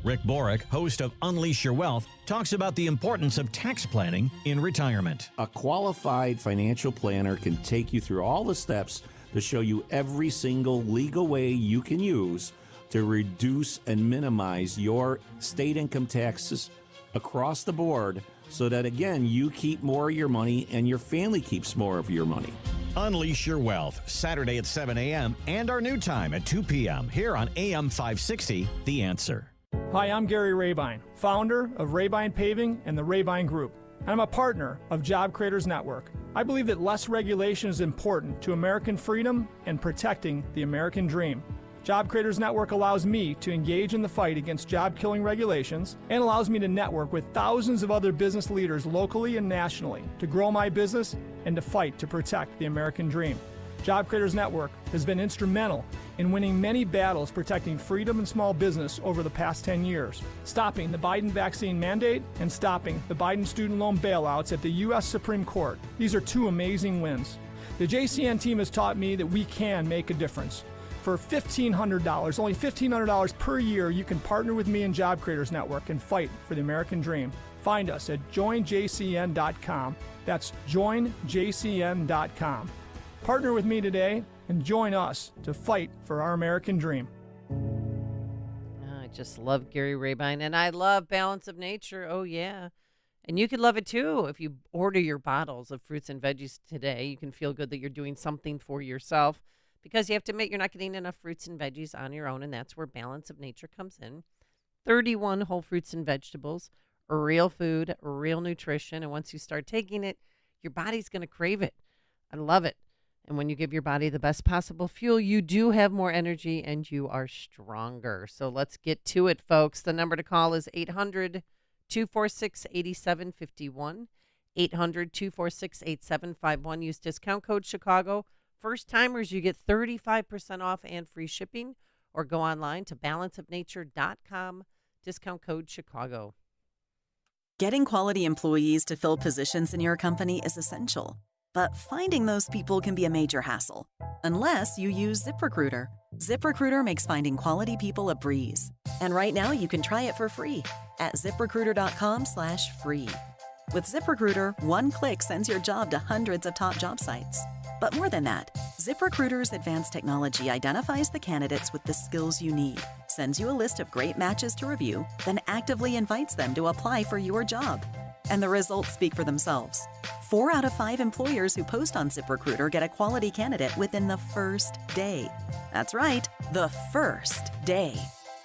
Rick Borick, host of Unleash Your Wealth, talks about the importance of tax planning in retirement. A qualified financial planner can take you through all the steps to show you every single legal way you can use to reduce and minimize your state income taxes across the board so that, again, you keep more of your money and your family keeps more of your money. Unleash Your Wealth, Saturday at 7 a.m. and our new time at 2 p.m. here on AM 560, The Answer. Hi, I'm Gary Rabine, founder of Rabine Paving and the Rabine Group. I'm a partner of Job Creators Network. I believe that less regulation is important to American freedom and protecting the American dream. Job Creators Network allows me to engage in the fight against job-killing regulations and allows me to network with thousands of other business leaders locally and nationally to grow my business and to fight to protect the American dream. Job Creators Network has been instrumental in winning many battles protecting freedom and small business over the past 10 years, stopping the Biden vaccine mandate and stopping the Biden student loan bailouts at the U.S. Supreme Court. These are two amazing wins. The JCN team has taught me that we can make a difference. For $1,500, only $1,500 per year, you can partner with me in Job Creators Network and fight for the American dream. Find us at joinjcn.com. That's joinjcn.com. Partner with me today and join us to fight for our American dream. I just love Gary Rabine, and I love Balance of Nature. Oh, yeah. And you could love it, too. If you order your bottles of fruits and veggies today, you can feel good that you're doing something for yourself, because you have to admit you're not getting enough fruits and veggies on your own, and that's where Balance of Nature comes in. 31 whole fruits and vegetables, real food, real nutrition, and once you start taking it, your body's going to crave it. I love it. And when you give your body the best possible fuel, you do have more energy and you are stronger. So let's get to it, folks. The number to call is 800-246-8751, 800-246-8751. Use discount code Chicago. First timers, you get 35% off and free shipping, or go online to balanceofnature.com, discount code Chicago. Getting quality employees to fill positions in your company is essential, but finding those people can be a major hassle, unless you use ZipRecruiter. ZipRecruiter makes finding quality people a breeze. And right now you can try it for free at ZipRecruiter.com/free. With ZipRecruiter, one click sends your job to hundreds of top job sites. But more than that, ZipRecruiter's advanced technology identifies the candidates with the skills you need, sends you a list of great matches to review, then actively invites them to apply for your job. And the results speak for themselves. 4 out of 5 employers who post on ZipRecruiter get a quality candidate within the first day. That's right, the first day.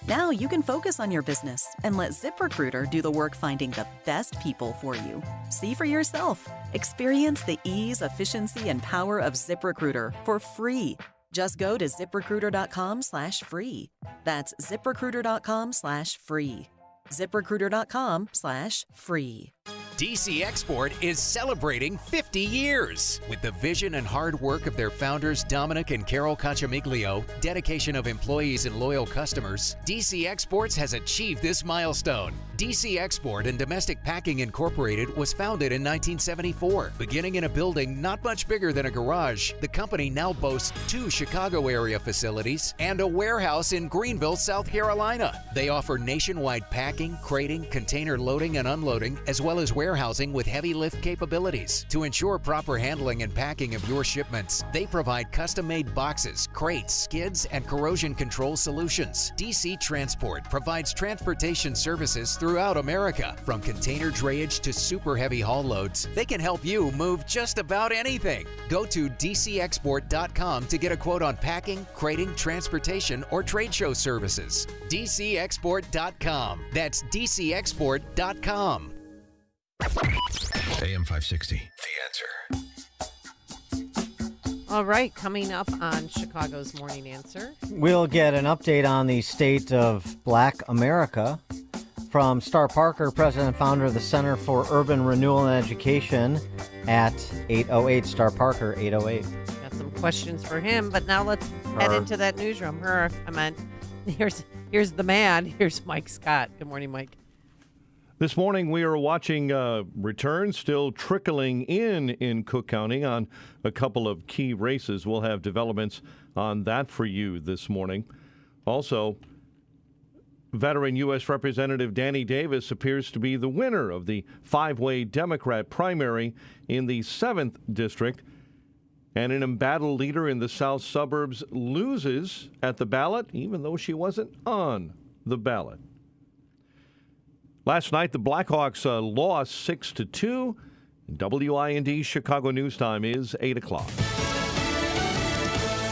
Now you can focus on your business and let ZipRecruiter do the work finding the best people for you. See for yourself. Experience the ease, efficiency, and power of ZipRecruiter for free. Just go to ZipRecruiter.com/free. That's ZipRecruiter.com/free. ZipRecruiter.com/free. DC Export is celebrating 50 years. With the vision and hard work of their founders, Dominic and Carol Cacciamiglio, dedication of employees and loyal customers, DC Exports has achieved this milestone. DC Export and Domestic Packing Incorporated was founded in 1974. Beginning in a building not much bigger than a garage, the company now boasts 2 Chicago area facilities and a warehouse in Greenville, South Carolina. They offer nationwide packing, crating, container loading and unloading, as well as warehousing with heavy lift capabilities. To ensure proper handling and packing of your shipments, they provide custom-made boxes, crates, skids, and corrosion control solutions. DC Transport provides transportation services throughout America. From container drayage to super heavy haul loads, they can help you move just about anything. Go to dcexport.com to get a quote on packing, crating, transportation, or trade show services. dcexport.com. That's dcexport.com. AM 560, The Answer. All right, coming up on Chicago's Morning Answer. We'll get an update on the state of Black America from Star Parker, president and founder of the Center for Urban Renewal and Education at 808. Star Parker, 808. Got some questions for him, but now let's head into that newsroom. Here's the man. Here's Mike Scott. Good morning, Mike. This morning, we are watching returns still trickling in Cook County on a couple of key races. We'll have developments on that for you this morning. Also, veteran U.S. Representative Danny Davis appears to be the winner of the five-way Democrat primary in the 7th District. And an embattled leader in the South suburbs loses at the ballot, even though she wasn't on the ballot. Last night, the Blackhawks lost 6-2. WIND Chicago News Time is 8 o'clock.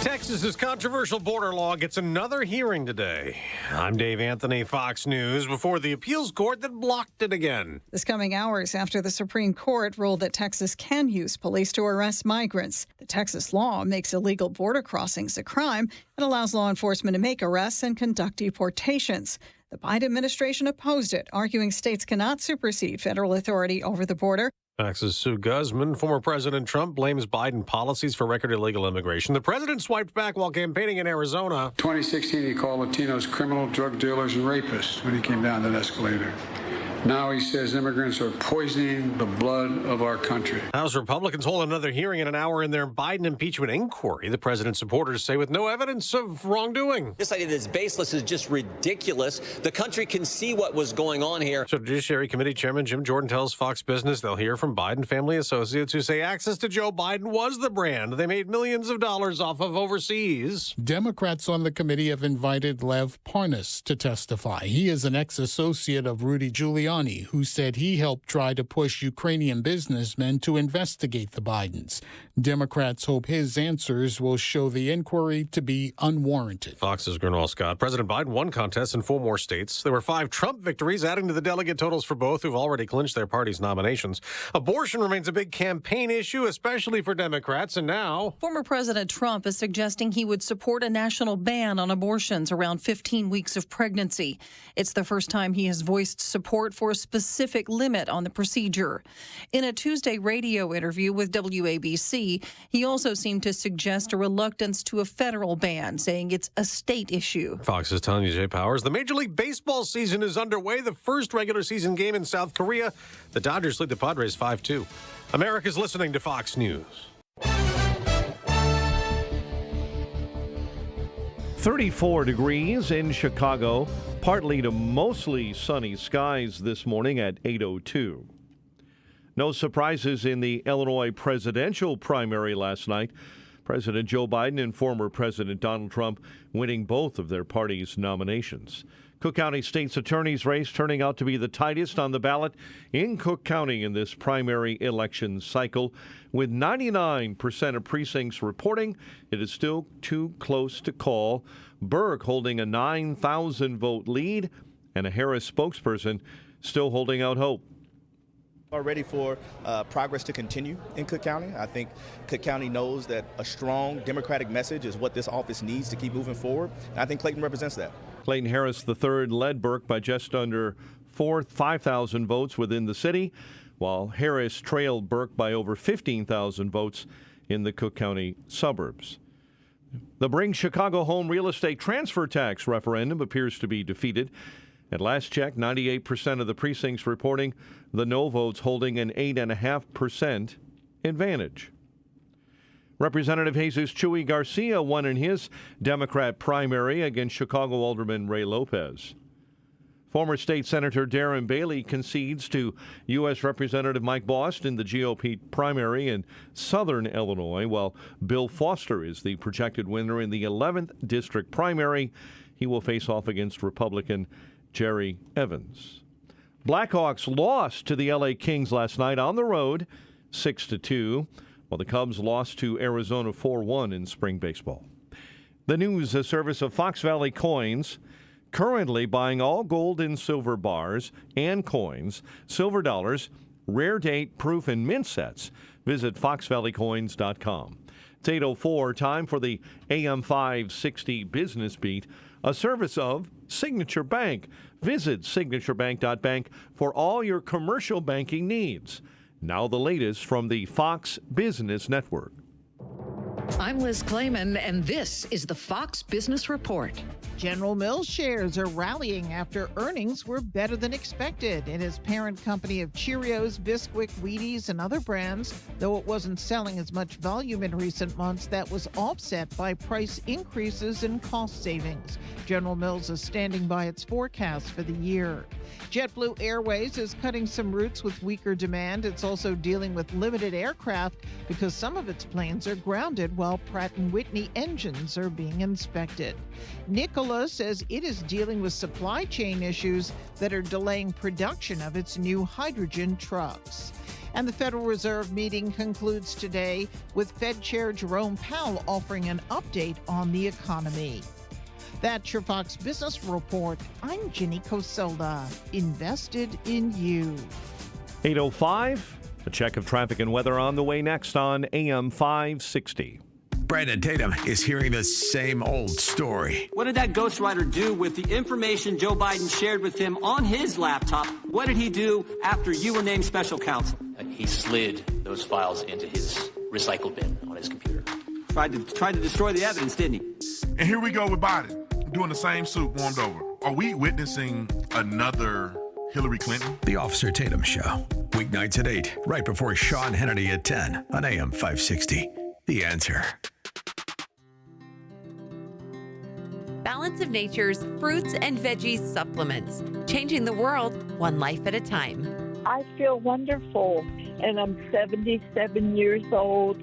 Texas's controversial border law gets another hearing today. I'm Dave Anthony, Fox News, before the appeals court that blocked it again. This coming hours after the Supreme Court ruled that Texas can use police to arrest migrants. The Texas law makes illegal border crossings a crime and allows law enforcement to make arrests and conduct deportations. The Biden administration opposed it, arguing states cannot supersede federal authority over the border. Texas Sue Guzman. Former President Trump blames Biden policies for record illegal immigration. The president swiped back while campaigning in Arizona. 2016, he called Latinos criminal, drug dealers, and rapists when he came down that escalator. Now he says immigrants are poisoning the blood of our country. House Republicans hold another hearing in an hour in their Biden impeachment inquiry. The president's supporters say with no evidence of wrongdoing. This idea that's baseless is just ridiculous. The country can see what was going on here. So Judiciary Committee Chairman Jim Jordan tells Fox Business they'll hear from Biden family associates who say access to Joe Biden was the brand. They made millions of dollars off of overseas. Democrats on the committee have invited Lev Parnas to testify. He is an ex-associate of Rudy Giuliani, who said he helped try to push Ukrainian businessmen to investigate the Bidens. Democrats hope his answers will show the inquiry to be unwarranted. Fox's Gernal Scott. President Biden won contests in 4 more states. There were 5 Trump victories, adding to the delegate totals for both who've already clinched their party's nominations. Abortion remains a big campaign issue, especially for Democrats, and now former President Trump is suggesting he would support a national ban on abortions around 15 weeks of pregnancy. It's the first time he has voiced support for a specific limit on the procedure. In a Tuesday radio interview with WABC, he also seemed to suggest a reluctance to a federal ban, saying it's a state issue. Fox's Tanya J. Powers. The Major League Baseball season is underway. The first regular season game in South Korea. The Dodgers lead the Padres 5-2. America's listening to Fox News. 34 degrees in Chicago, partly to mostly sunny skies this morning at 8:02. No surprises in the Illinois presidential primary last night. President Joe Biden and former President Donald Trump winning both of their parties' nominations. Cook County State's attorney's race turning out to be the tightest on the ballot in Cook County in this primary election cycle. With 99% of precincts reporting, it is still too close to call. Burke holding a 9,000-vote lead, and a Harris spokesperson still holding out hope. Are ready for progress to continue in Cook County. I think Cook County knows that a strong Democratic message is what this office needs to keep moving forward. And I think Clayton represents that. Clayton Harris III led Burke by just under 5,000 votes within the city, while Harris trailed Burke by over 15,000 votes in the Cook County suburbs. The Bring Chicago Home Real Estate Transfer Tax referendum appears to be defeated. At last check, 98% of the precincts reporting the no votes holding an 8.5% advantage. Representative Jesus Chuy Garcia won in his Democrat primary against Chicago Alderman Ray Lopez. Former State Senator Darren Bailey concedes to U.S. Representative Mike Bost in the GOP primary in southern Illinois, while Bill Foster is the projected winner in the 11th District primary. He will face off against Republican Jerry Evans. Blackhawks lost to the LA Kings last night on the road, 6-2, while the Cubs lost to Arizona 4-1 in spring baseball. The news, a service of Fox Valley Coins, currently buying all gold and silver bars and coins, silver dollars, rare date, proof, and mint sets. Visit foxvalleycoins.com. It's 8:04, time for the AM 560 Business Beat, a service of Signature Bank. Visit signaturebank.bank for all your commercial banking needs. Now the latest from the Fox Business Network. I'm Liz Clayman, and this is the Fox Business Report. General Mills shares are rallying after earnings were better than expected. It is parent company of Cheerios, Bisquick, Wheaties, and other brands. Though it wasn't selling as much volume in recent months, that was offset by price increases and cost savings. General Mills is standing by its forecast for the year. JetBlue Airways is cutting some routes with weaker demand. It's also dealing with limited aircraft because some of its planes are grounded while Pratt & Whitney engines are being inspected. Nikola says it is dealing with supply chain issues that are delaying production of its new hydrogen trucks. And the Federal Reserve meeting concludes today with Fed Chair Jerome Powell offering an update on the economy. That's your Fox Business Report. I'm Ginny Coselda, invested in you. 8:05, a check of traffic and weather on the way next on AM 560. Brandon Tatum is hearing the same old story. What did that ghostwriter do with the information Joe Biden shared with him on his laptop? What did he do after you were named special counsel? He slid those files into his recycle bin on his computer. Tried to destroy the evidence, didn't he? And here we go with Biden doing the same suit warmed over. Are we witnessing another Hillary Clinton? The Officer Tatum Show. Weeknights at 8, right before Sean Hannity at 10 on AM 560. The Answer. Balance of Nature's fruits and veggies supplements. Changing the world one life at a time. I feel wonderful, and I'm 77 years old.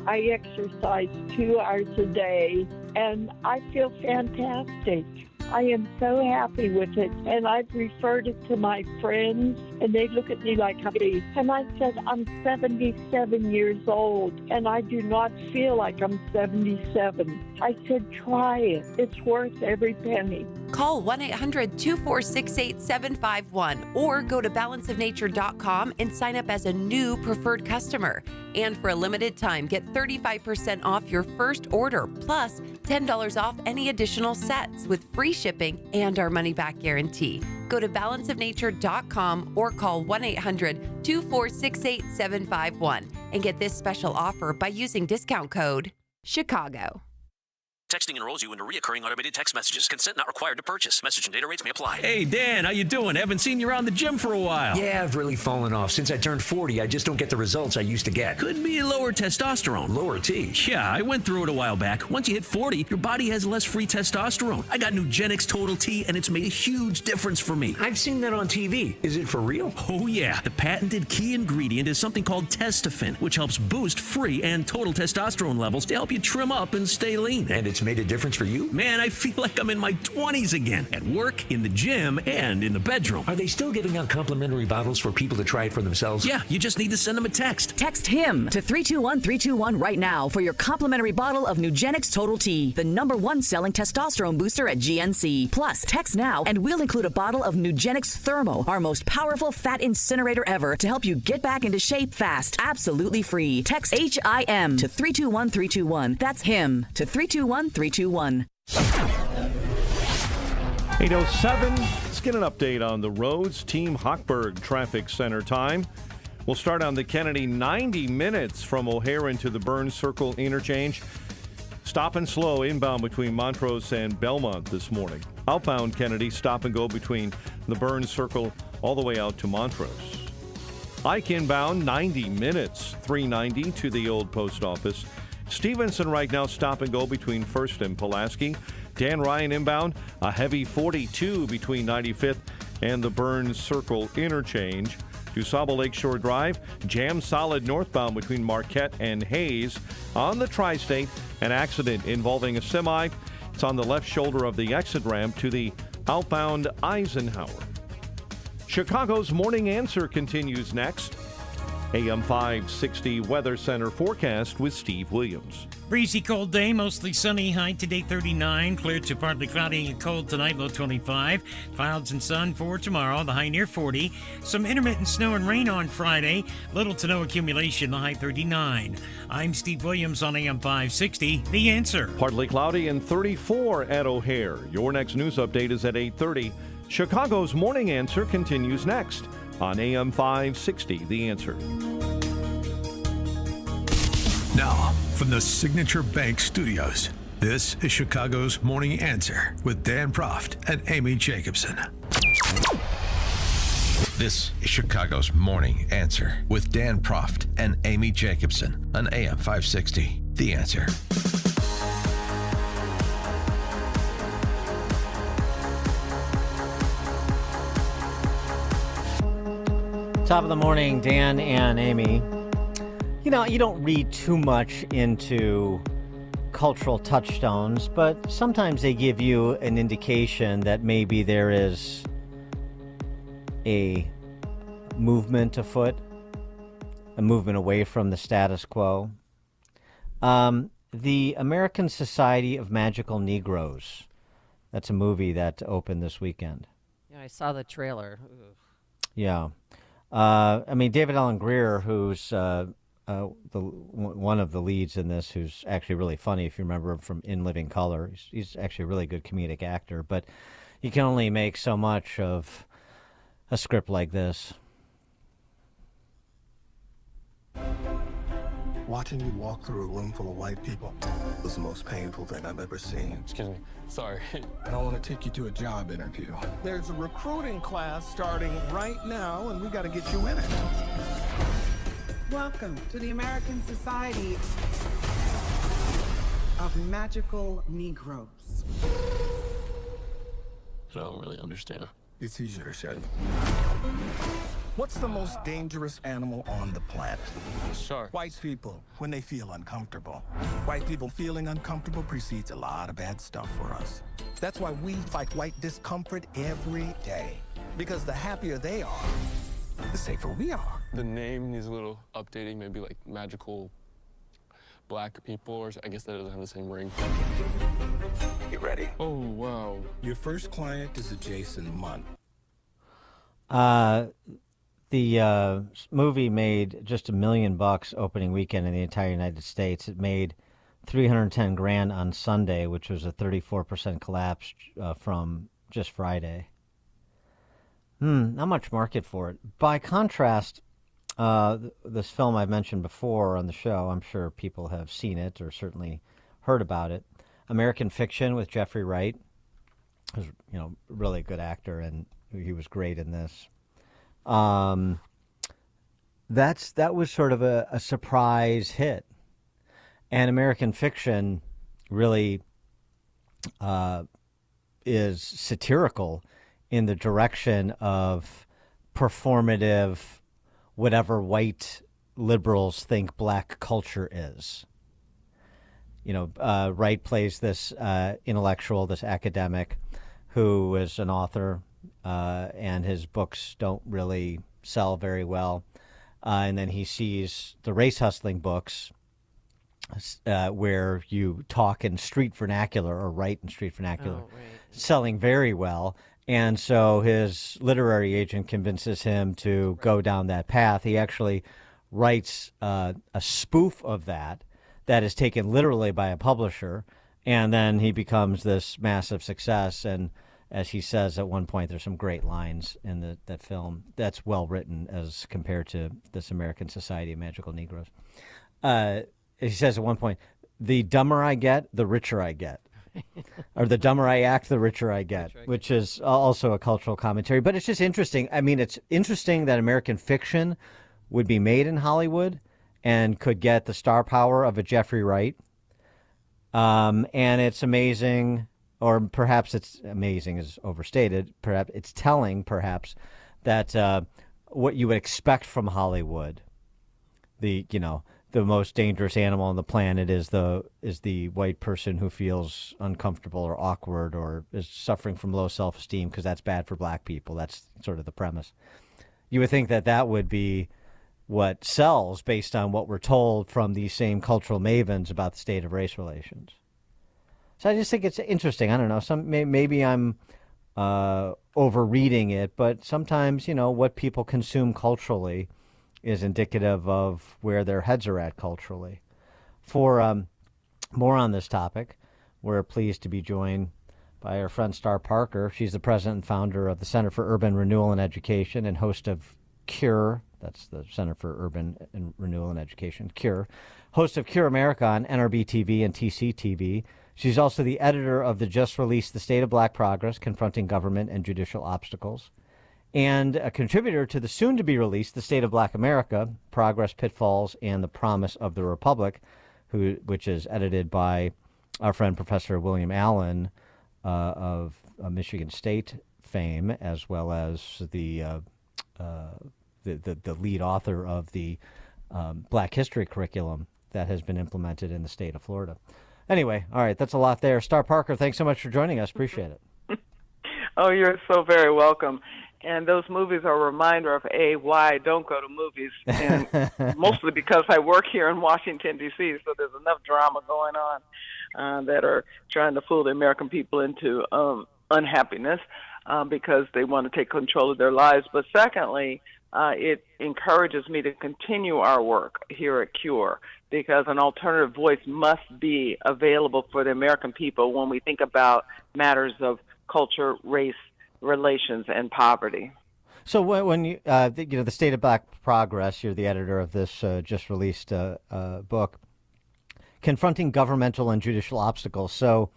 I exercise 2 hours a day, and I feel fantastic. I am so happy with it, and I've referred it to my friends, and they look at me like I'm crazy. And I said, I'm 77 years old, and I do not feel like I'm 77. I said, try it. It's worth every penny. Call 1-800-246-8751 or go to balanceofnature.com and sign up as a new preferred customer. And for a limited time, get 35% off your first order, plus $10 off any additional sets with free shipping and our money-back guarantee. Go to balanceofnature.com or call 1-800-246-8751 and get this special offer by using discount code CHICAGO. Texting enrolls you into recurring automated text messages. Consent not required to purchase. Message and data rates may apply. Hey, Dan, how you doing? Haven't seen you around the gym for a while. Yeah, I've really fallen off. Since I turned 40, I just don't get the results I used to get. Could be lower testosterone. Lower T? Yeah, I went through it a while back. Once you hit 40, your body has less free testosterone. I got Nugenix Total T, and it's made a huge difference for me. I've seen that on TV. Is it for real? Oh, yeah. The patented key ingredient is something called Testofen, which helps boost free and total testosterone levels to help you trim up and stay lean. And it's made a difference for you? Man, I feel like I'm in my 20s again. At work, in the gym, and in the bedroom. Are they still giving out complimentary bottles for people to try it for themselves? Yeah, you just need to send them a text. Text HIM to 321-321 right now for your complimentary bottle of Nugenix Total T, the #1 selling testosterone booster at GNC. Plus, text now and we'll include a bottle of Nugenix Thermo, our most powerful fat incinerator ever, to help you get back into shape fast. Absolutely free. Text HIM to 321-321. That's HIM to 321-321. 8:07. Let's get an update on the roads. Team Hochberg Traffic Center time. We'll start on the Kennedy, 90 minutes from O'Hare into the Burns Circle interchange. Stop and slow inbound between Montrose and Belmont this morning. Outbound Kennedy, stop and go between the Burns Circle all the way out to Montrose. Ike inbound, 90 minutes, 390 to the old post office. Stevenson right now stop and go between First and Pulaski. Dan Ryan inbound, a heavy 42 between 95th and the Burns Circle interchange. DuSable Lakeshore Drive, jam solid northbound between Marquette and Hayes. On the Tri-State, an accident involving a semi. It's on the left shoulder of the exit ramp to the outbound Eisenhower. Chicago's Morning Answer continues next. AM 560 Weather Center forecast with Steve Williams. Breezy cold day, mostly sunny, high today 39, clear to partly cloudy and cold tonight, low 25. Clouds and sun for tomorrow, the high near 40. Some intermittent snow and rain on Friday, little to no accumulation, the high 39. I'm Steve Williams on AM 560, The Answer. Partly cloudy and 34 at O'Hare. Your next news update is at 8:30. Chicago's Morning Answer continues next on AM 560, The Answer. Now, from the Signature Bank Studios, This is Chicago's Morning Answer with Dan Proft and Amy Jacobson. This is Chicago's Morning Answer with Dan Proft and Amy Jacobson on AM 560. The Answer. Top of the morning, Dan and Amy. You know, you don't read too much into cultural touchstones, but sometimes they give you an indication that maybe there is a movement afoot, a movement away from the status quo. The American Society of Magical Negroes. That's a movie that opened this weekend. Yeah, I saw the trailer. Ugh. Yeah. I mean, David Allen Greer, who's one of the leads in this, who's actually really funny, if you remember him from In Living Color. He's actually a really good comedic actor, but you can only make so much of a script like this. Watching you walk through a room full of white people was the most painful thing I've ever seen. Excuse me. Sorry. I don't want to take you to a job interview. There's a recruiting class starting right now, and we got to get you in it. Welcome to the American Society of Magical Negroes. I don't really understand. It's easier to say. What's the most dangerous animal on the planet? Shark. White people, when they feel uncomfortable. White people feeling uncomfortable precedes a lot of bad stuff for us. That's why we fight white discomfort every day. Because the happier they are, the safer we are. The name needs a little updating, maybe like magical black people, or I guess that doesn't have the same ring. You ready? Oh, wow. Your first client is a Jason Munn. The movie made just $1 million opening weekend in the entire United States. It made $310,000 on Sunday, which was a 34% collapse from just Friday. Not much market for it. By contrast, this film I've mentioned before on the show, I'm sure people have seen it or certainly heard about it. American Fiction with Jeffrey Wright, who's really a good actor, and he was great in this. That was sort of a surprise hit, and American Fiction really is satirical in the direction of performative, whatever white liberals think black culture is. Wright plays this intellectual, this academic, who is an author, and his books don't really sell very well. And then he sees the race hustling books, where you talk in street vernacular or write in street vernacular, selling very well. And so his literary agent convinces him to go down that path. He actually writes a spoof of that is taken literally by a publisher, and then he becomes this massive success. And as he says at one point, there's some great lines in that film that's well written as compared to this American Society of Magical Negroes. He says at one point, the dumber I get, the richer I get. Or the dumber I act, the richer I get, which is also a cultural commentary. But it's just interesting. I mean, it's interesting that American Fiction would be made in Hollywood and could get the star power of a Jeffrey Wright. And it's amazing, or perhaps it's amazing is overstated. Perhaps it's telling, perhaps, that what you would expect from Hollywood, the most dangerous animal on the planet is the white person who feels uncomfortable or awkward or is suffering from low self-esteem because that's bad for black people. That's sort of the premise. You would think that would be what sells based on what we're told from these same cultural mavens about the state of race relations. So I just think it's interesting. I don't know. Maybe I'm overreading it, but sometimes, what people consume culturally is indicative of where their heads are at culturally. For more on this topic, we're pleased to be joined by our friend Star Parker. She's the president and founder of the Center for Urban Renewal and Education and host of CURE. That's the Center for Urban and Renewal and Education, CURE. Host of CURE America on NRB TV and TC TV. She's also the editor of the just-released The State of Black Progress, Confronting Government and Judicial Obstacles, and a contributor to the soon-to-be-released The State of Black America, Progress, Pitfalls, and the Promise of the Republic, which is edited by our friend Professor William Allen of Michigan State fame, as well as the lead author of the Black History curriculum that has been implemented in the state of Florida. Anyway, all right, that's a lot there. Star Parker, thanks so much for joining us. Appreciate it. Oh, you're so very welcome. And those movies are a reminder of why I don't go to movies, and mostly because I work here in Washington, D.C., so there's enough drama going on that are trying to fool the American people into unhappiness because they want to take control of their lives. But secondly, it encourages me to continue our work here at CURE, because an alternative voice must be available for the American people when we think about matters of culture, race, relations, and poverty. So when you, the State of Black Progress, you're the editor of this just released book, Confronting Governmental and Judicial Obstacles. So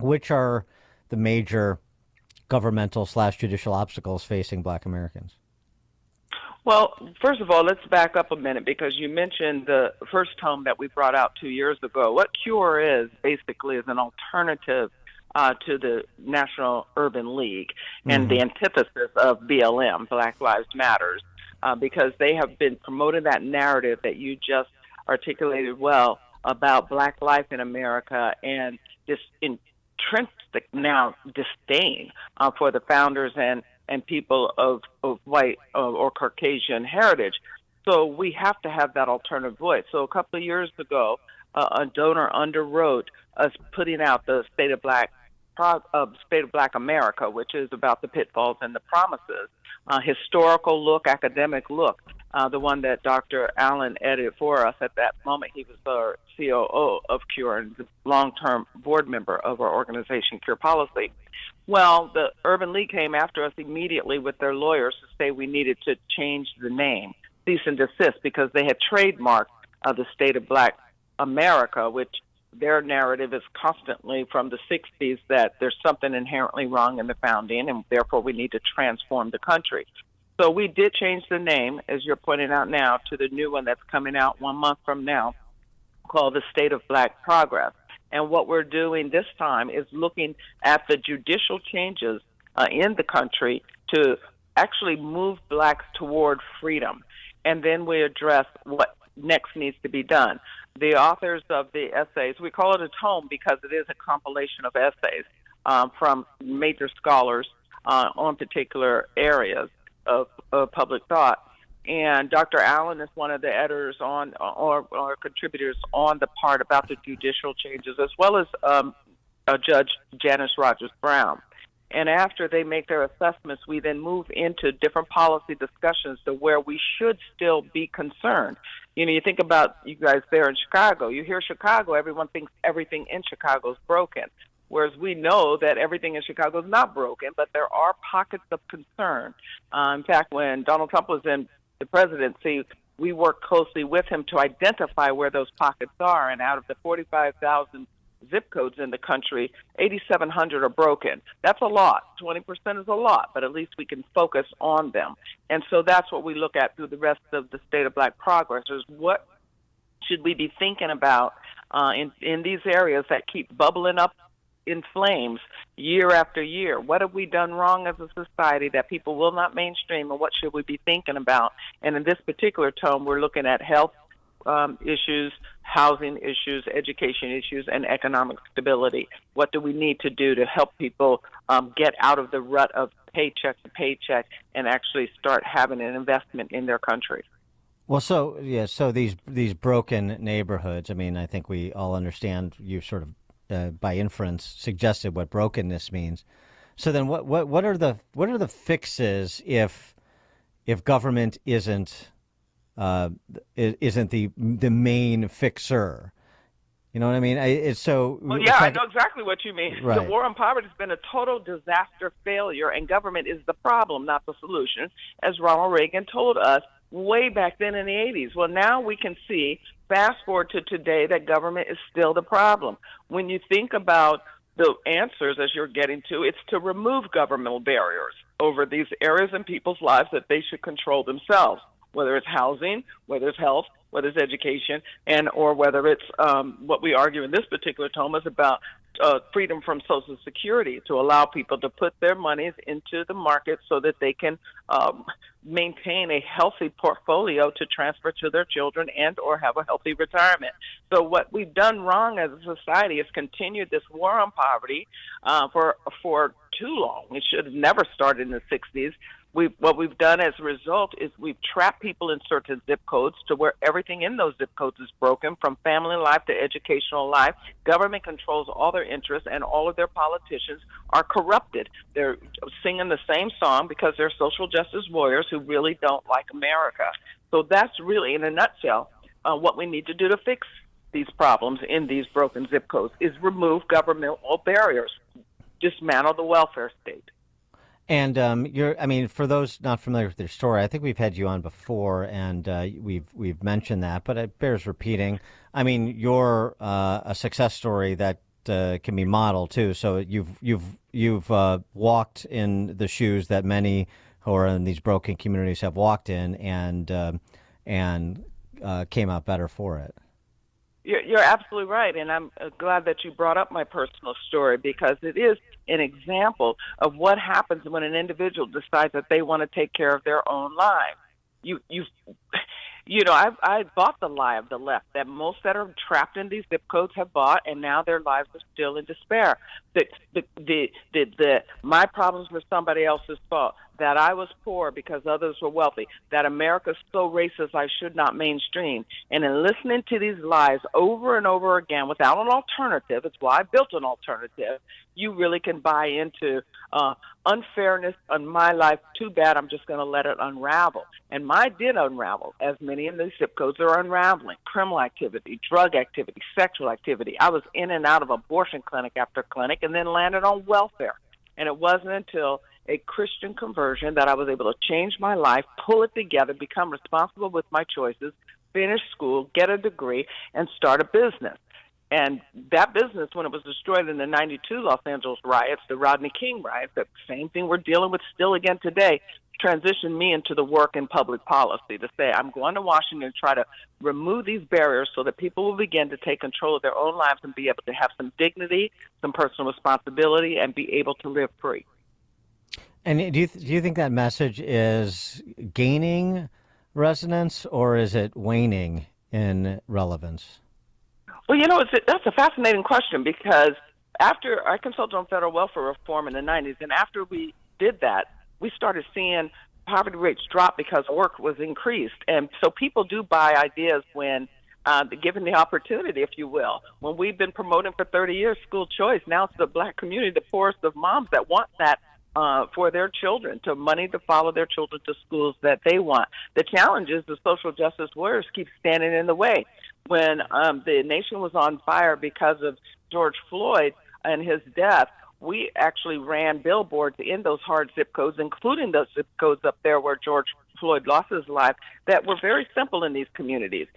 which are the major governmental/judicial obstacles facing Black Americans? Well, first of all, let's back up a minute, because you mentioned the first tome that we brought out 2 years ago. What CURE is basically is an alternative to the National Urban League and the antithesis of BLM, Black Lives Matters, because they have been promoting that narrative that you just articulated well about Black life in America and this intrinsic now disdain for the founders and people of white or Caucasian heritage. So we have to have that alternative voice. So a couple of years ago, a donor underwrote us putting out the State of Black America, which is about the pitfalls and the promises. Historical look, academic look, the one that Dr. Allen edited for us. At that moment, he was our COO of CURE and the long-term board member of our organization, CURE Policy. Well, the Urban League came after us immediately with their lawyers to say we needed to change the name, cease and desist, because they had trademarked the State of Black America, which their narrative is constantly from the 60s that there's something inherently wrong in the founding, and therefore we need to transform the country. So we did change the name, as you're pointing out now, to the new one that's coming out 1 month from now, called the State of Black Progress. And what we're doing this time is looking at the judicial changes in the country to actually move blacks toward freedom. And then we address what next needs to be done. The authors of the essays, we call it a tome because it is a compilation of essays from major scholars on particular areas of public thought. And Dr. Allen is one of the editors on or contributors on the part about the judicial changes, as well as Judge Janice Rogers Brown. And after they make their assessments, we then move into different policy discussions to where we should still be concerned. You know, you think about you guys there in Chicago. You hear Chicago, everyone thinks everything in Chicago is broken, whereas we know that everything in Chicago is not broken, but there are pockets of concern. In fact, when Donald Trump was in the presidency, we worked closely with him to identify where those pockets are, and out of the 45,000 zip codes in the country, 8,700 are broken. That's a lot. 20% is a lot, but at least we can focus on them. And so that's what we look at through the rest of the State of Black Progress, is what should we be thinking about in these areas that keep bubbling up in flames year after year. What have we done wrong as a society that people will not mainstream, and what should we be thinking about? And in this particular tome, we're looking at health issues, housing issues, education issues, and economic stability. What do we need to do to help people get out of the rut of paycheck to paycheck and actually start having an investment in their country? Well, so these broken neighborhoods, I mean, I think we all understand, you sort of by inference suggested what brokenness means. So then what are the fixes if government isn't the main fixer? You know what I mean? Well, yeah, I know exactly what you mean. Right. The war on poverty has been a total disaster failure, and government is the problem, not the solution. As Ronald Reagan told us way back then in the 80s. Well, now we can see, fast forward to today, that government is still the problem. When you think about the answers, as you're getting to, it's to remove governmental barriers over these areas in people's lives that they should control themselves, whether it's housing, whether it's health, whether it's education, and or whether it's what we argue in this particular tome is about freedom from Social Security, to allow people to put their monies into the market so that they can maintain a healthy portfolio to transfer to their children and or have a healthy retirement. So what we've done wrong as a society is continued this war on poverty for too long. It should have never started in the 60s. What we've done as a result is we've trapped people in certain zip codes to where everything in those zip codes is broken, from family life to educational life. Government controls all their interests, and all of their politicians are corrupted. They're singing the same song because they're social justice warriors who really don't like America. So that's really, in a nutshell, what we need to do to fix these problems in these broken zip codes is remove governmental barriers, dismantle the welfare state. And for those not familiar with your story, I think we've had you on before, and we've mentioned that, but it bears repeating. I mean, you're a success story that can be modeled too. So you've walked in the shoes that many who are in these broken communities have walked in, and came out better for it. You're absolutely right, and I'm glad that you brought up my personal story, because it is an example of what happens when an individual decides that they want to take care of their own lives. I bought the lie of the left that most that are trapped in these zip codes have bought, and now their lives are still in despair. My problems were somebody else's fault. That I was poor because others were wealthy. That America's so racist I should not mainstream. And in listening to these lies over and over again without an alternative, it's why I built an alternative, you really can buy into unfairness in my life. Too bad, I'm just going to let it unravel. And mine did unravel, as many in these zip codes are unraveling. Criminal activity, drug activity, sexual activity. I was in and out of abortion clinic after clinic and then landed on welfare. And it wasn't until a Christian conversion that I was able to change my life, pull it together, become responsible with my choices, finish school, get a degree, and start a business. And that business, when it was destroyed in the 92 Los Angeles riots, the Rodney King riots, the same thing we're dealing with still again today, transitioned me into the work in public policy to say, I'm going to Washington and try to remove these barriers so that people will begin to take control of their own lives and be able to have some dignity, some personal responsibility, and be able to live free. And do you think that message is gaining resonance, or is it waning in relevance? Well, that's a fascinating question, because after I consulted on federal welfare reform in the 90s, and after we did that, we started seeing poverty rates drop because work was increased. And so people do buy ideas when given the opportunity, if you will. When we've been promoting for 30 years school choice, now it's the black community, the poorest of moms, that want that for their children, to money to follow their children to schools that they want. The challenge is the social justice warriors keep standing in the way. When the nation was on fire because of George Floyd and his death, we actually ran billboards in those hard zip codes, including those zip codes up there where George Floyd lost his life, that were very simple in these communities.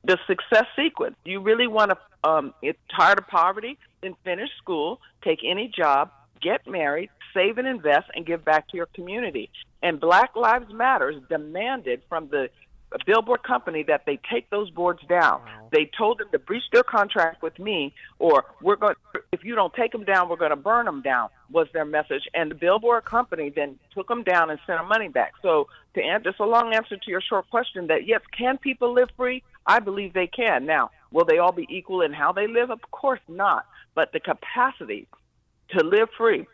The success sequence: you really want to get tired of poverty, then finish school, take any job, get married, save and invest, and give back to your community. And Black Lives Matter demanded from the billboard company that they take those boards down. Wow. They told them to breach their contract with me, or if you don't take them down, we're going to burn them down, was their message. And the billboard company then took them down and sent their money back. So to answer, it's a long answer to your short question, that yes, can people live free? I believe they can. Now, will they all be equal in how they live? Of course not. But the capacity to live free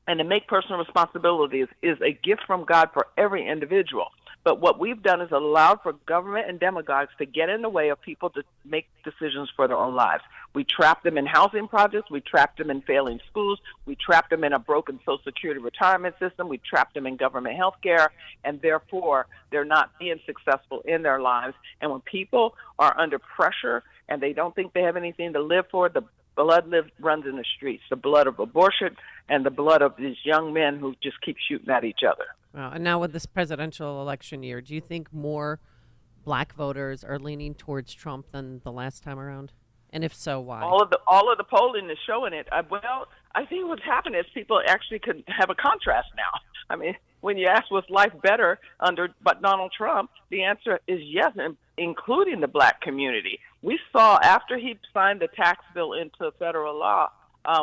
and to make personal responsibilities is a gift from God for every individual. But what we've done is allowed for government and demagogues to get in the way of people to make decisions for their own lives. We trapped them in housing projects. We trapped them in failing schools. We trapped them in a broken Social Security retirement system. We trapped them in government health care, and therefore they're not being successful in their lives. And when people are under pressure and they don't think they have anything to live for, the blood runs in the streets, the blood of abortion and the blood of these young men who just keep shooting at each other. And now with this presidential election year, do you think more black voters are leaning towards Trump than the last time around? And if so, why? All of the polling is showing it. Well, I think what's happened is people actually could have a contrast now. I mean, when you ask was life better under Donald Trump, the answer is yes, including the black community. We saw after he signed the tax bill into federal law,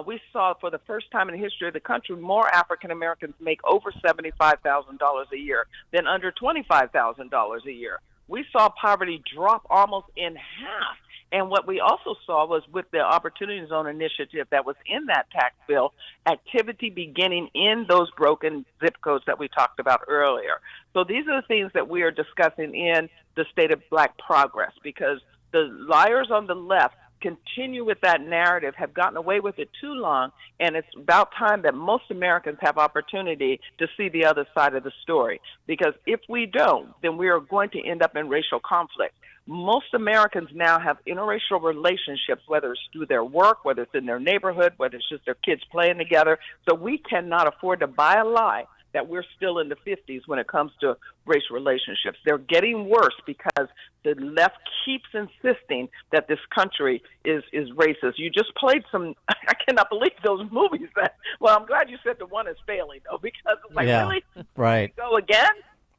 we saw for the first time in the history of the country more African Americans make over $75,000 a year than under $25,000 a year. We saw poverty drop almost in half. And what we also saw was with the Opportunity Zone initiative that was in that tax bill, activity beginning in those broken zip codes that we talked about earlier. So these are the things that we are discussing in the State of Black Progress, because the liars on the left continue with that narrative, have gotten away with it too long, and it's about time that most Americans have opportunity to see the other side of the story. Because if we don't, then we are going to end up in racial conflict. Most Americans now have interracial relationships, whether it's through their work, whether it's in their neighborhood, whether it's just their kids playing together. So we cannot afford to buy a lie that we're still in the 50s when it comes to racial relationships. They're getting worse because the left keeps insisting that this country is racist. You just played some, I cannot believe those movies. Well, I'm glad you said the one is failing, though, because it's like, really? Right. Go again?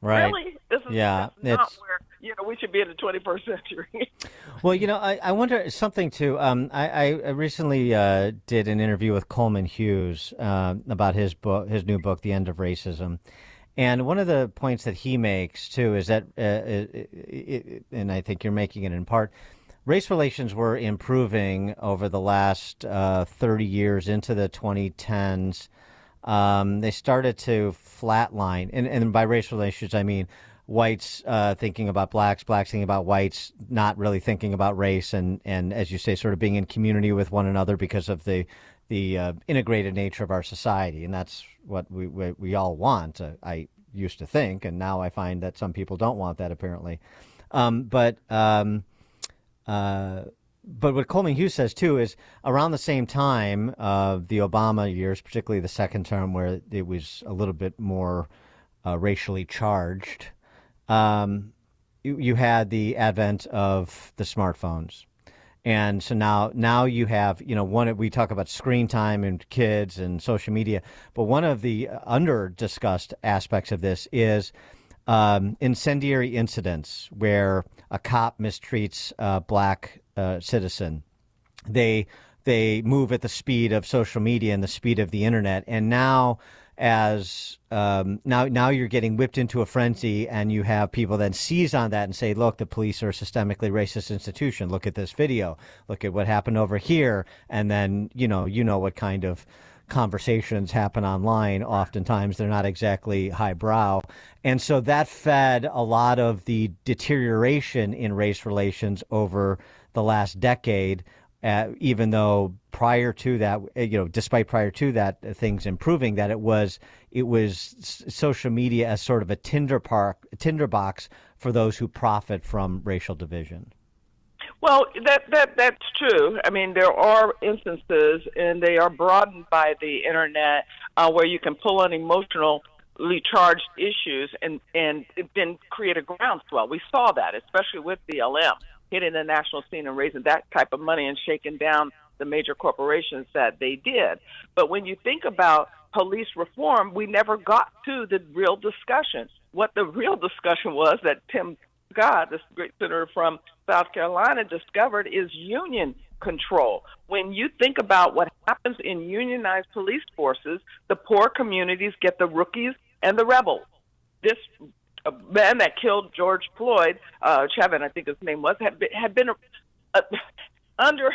Right. Really? This is that's not where we should be in the 21st century. Well, I wonder something too. I recently did an interview with Coleman Hughes about his new book, The End of Racism, and one of the points that he makes too is that, and I think you're making it in part, race relations were improving over the last 30 years into the 2010s. They started to flatline, and by race relations, I mean whites thinking about blacks, blacks thinking about whites, not really thinking about race, and as you say, sort of being in community with one another because of the integrated nature of our society, and that's what we all want. I used to think, and now I find that some people don't want that apparently. But what Coleman Hughes says, too, is around the same time of the Obama years, particularly the second term where it was a little bit more racially charged, you had the advent of the smartphones. And so now you have, we talk about screen time and kids and social media, but one of the under-discussed aspects of this is incendiary incidents where a cop mistreats a black citizen. They move at the speed of social media and the speed of the internet, and now now you're getting whipped into a frenzy, and you have people then seize on that and say, look, the police are a systemically racist institution. Look at this video. Look at what happened over here. And then you know what kind of conversations happen online. Oftentimes they're not exactly highbrow. And so that fed a lot of the deterioration in race relations over the last decade, even though prior to that, despite prior to that things improving, that it was social media as sort of a tinderbox for those who profit from racial division. Well, that's true. I mean, there are instances, and they are broadened by the internet, where you can pull on emotionally charged issues and then create a groundswell. We saw that, especially with BLM hitting the national scene and raising that type of money and shaking down the major corporations that they did. But when you think about police reform, we never got to the real discussion. What the real discussion was that Tim Scott, this great senator from South Carolina, discovered is union control. When you think about what happens in unionized police forces, the poor communities get the rookies and the rebels. This man that killed George Floyd, Chevin, I think his name was, had been under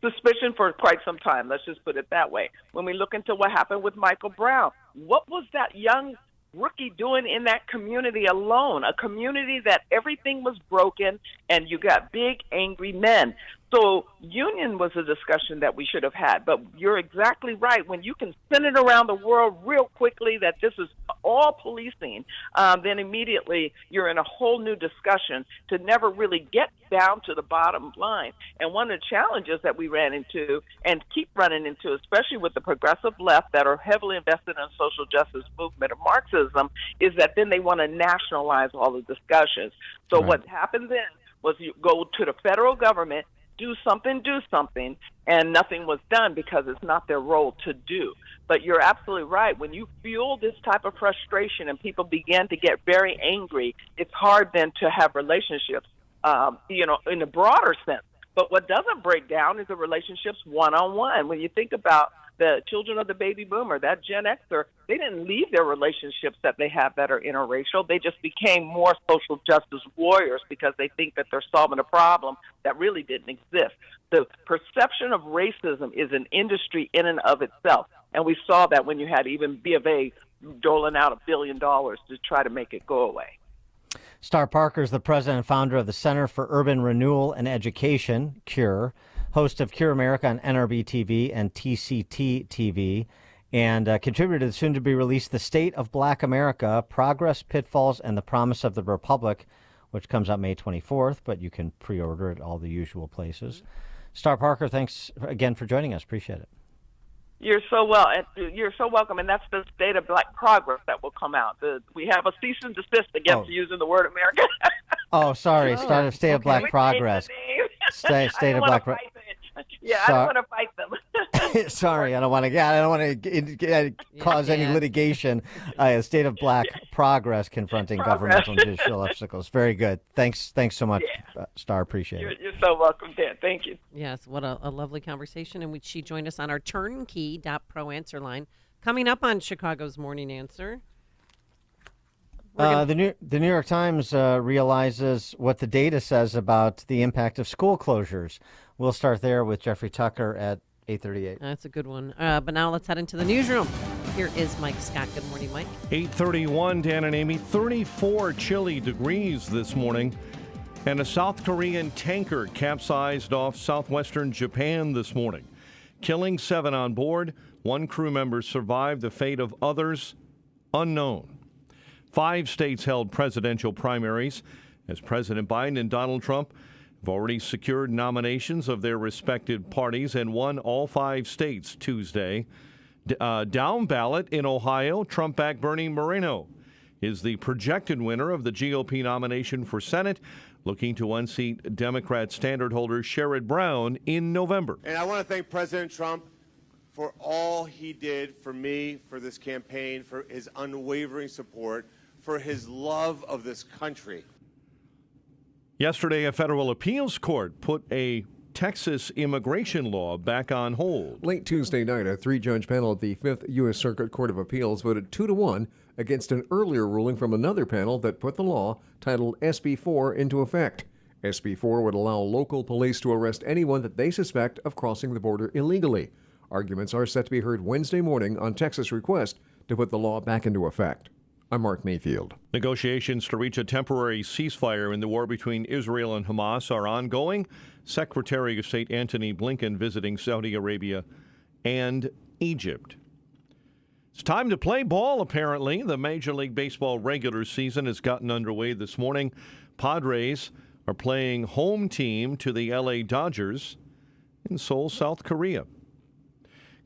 suspicion for quite some time. Let's just put it that way. When we look into what happened with Michael Brown, what was that young rookie doing in that community alone? A community that everything was broken, and you got big, angry men. So union was a discussion that we should have had, but you're exactly right. When you can send it around the world real quickly that this is all policing, then immediately you're in a whole new discussion to never really get down to the bottom line. And one of the challenges that we ran into and keep running into, especially with the progressive left that are heavily invested in social justice movement of Marxism, is that then they want to nationalize all the discussions. So what happened then was you go to the federal government, do something, and nothing was done because it's not their role to do. But you're absolutely right. When you fuel this type of frustration and people begin to get very angry, it's hard then to have relationships, in a broader sense. But what doesn't break down is the relationships one-on-one. When you think about the children of the baby boomer, that Gen Xer, they didn't leave their relationships that they have that are interracial. They just became more social justice warriors because they think that they're solving a problem that really didn't exist. The perception of racism is an industry in and of itself. And we saw that when you had even B of A doling out $1 billion to try to make it go away. Star Parker is the president and founder of the Center for Urban Renewal and Education, CURE, host of Cure America on NRB TV and TCT TV, and contributor to the soon-to-be-released The State of Black America, Progress, Pitfalls, and the Promise of the Republic, which comes out May 24th, but you can pre-order it all the usual places. Star Parker, thanks again for joining us. Appreciate it. You're so welcome, and that's the State of Black Progress that will come out. We have a cease and desist against using the word America. Sorry, State of Black Progress. State of Black Progress. Yeah, I don't want to fight them. Sorry, I don't want to cause any litigation. State of Black Progress confronting governmental and judicial obstacles. Very good. Thanks so much, Star. Appreciate it. You're so welcome, Dan. Thank you. Yes, what a lovely conversation. And she joined us on our turnkey.pro answer line. Coming up on Chicago's Morning Answer. The New York Times realizes what the data says about the impact of school closures. We'll start there with Jeffrey Tucker at 8:38. That's a good one. But now let's head into the newsroom. Here is Mike Scott. Good morning, Mike. 8:31, Dan and Amy. 34 chilly degrees this morning. And a South Korean tanker capsized off southwestern Japan this morning, killing 7 on board. 1 crew member survived. The fate of others unknown. 5 states held presidential primaries as President Biden and Donald Trump have already secured nominations of their respective parties and won all 5 states Tuesday. Down ballot in Ohio, Trump-backed Bernie Moreno is the projected winner of the GOP nomination for Senate, looking to unseat Democrat standard holder Sherrod Brown in November. And I want to thank President Trump for all he did for me, for this campaign, for his unwavering support, for his love of this country. Yesterday, a federal appeals court put a Texas immigration law back on hold. Late Tuesday night, a 3-judge panel at the 5th U.S. Circuit Court of Appeals voted 2-1 against an earlier ruling from another panel that put the law, titled SB 4, into effect. SB 4 would allow local police to arrest anyone that they suspect of crossing the border illegally. Arguments are set to be heard Wednesday morning on Texas' request to put the law back into effect. I'm Mark Mayfield. Negotiations to reach a temporary ceasefire in the war between Israel and Hamas are ongoing. Secretary of State Antony Blinken visiting Saudi Arabia and Egypt. It's time to play ball, apparently. The Major League Baseball regular season has gotten underway this morning. Padres are playing home team to the LA Dodgers in Seoul, South Korea.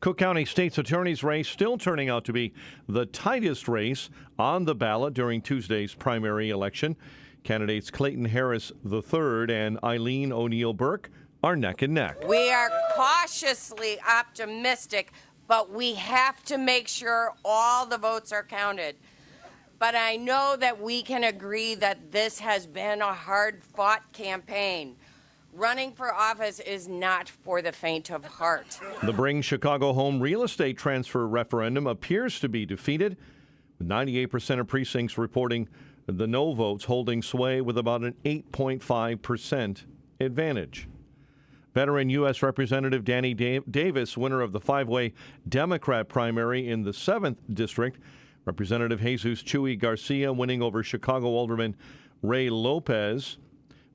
Cook County State's Attorney's race still turning out to be the tightest race on the ballot during Tuesday's primary election. Candidates Clayton Harris III and Eileen O'Neill Burke are neck and neck. We are cautiously optimistic, but we have to make sure all the votes are counted. But I know that we can agree that this has been a hard-fought campaign. Running for office is not for the faint of heart. The Bring Chicago Home real estate transfer referendum appears to be defeated, with 98% of precincts reporting the no votes holding sway with about an 8.5% advantage. Veteran U.S. Representative Danny Davis, winner of the 5-way Democrat primary in the 7th District. Representative Jesus Chuy Garcia winning over Chicago Alderman Ray Lopez.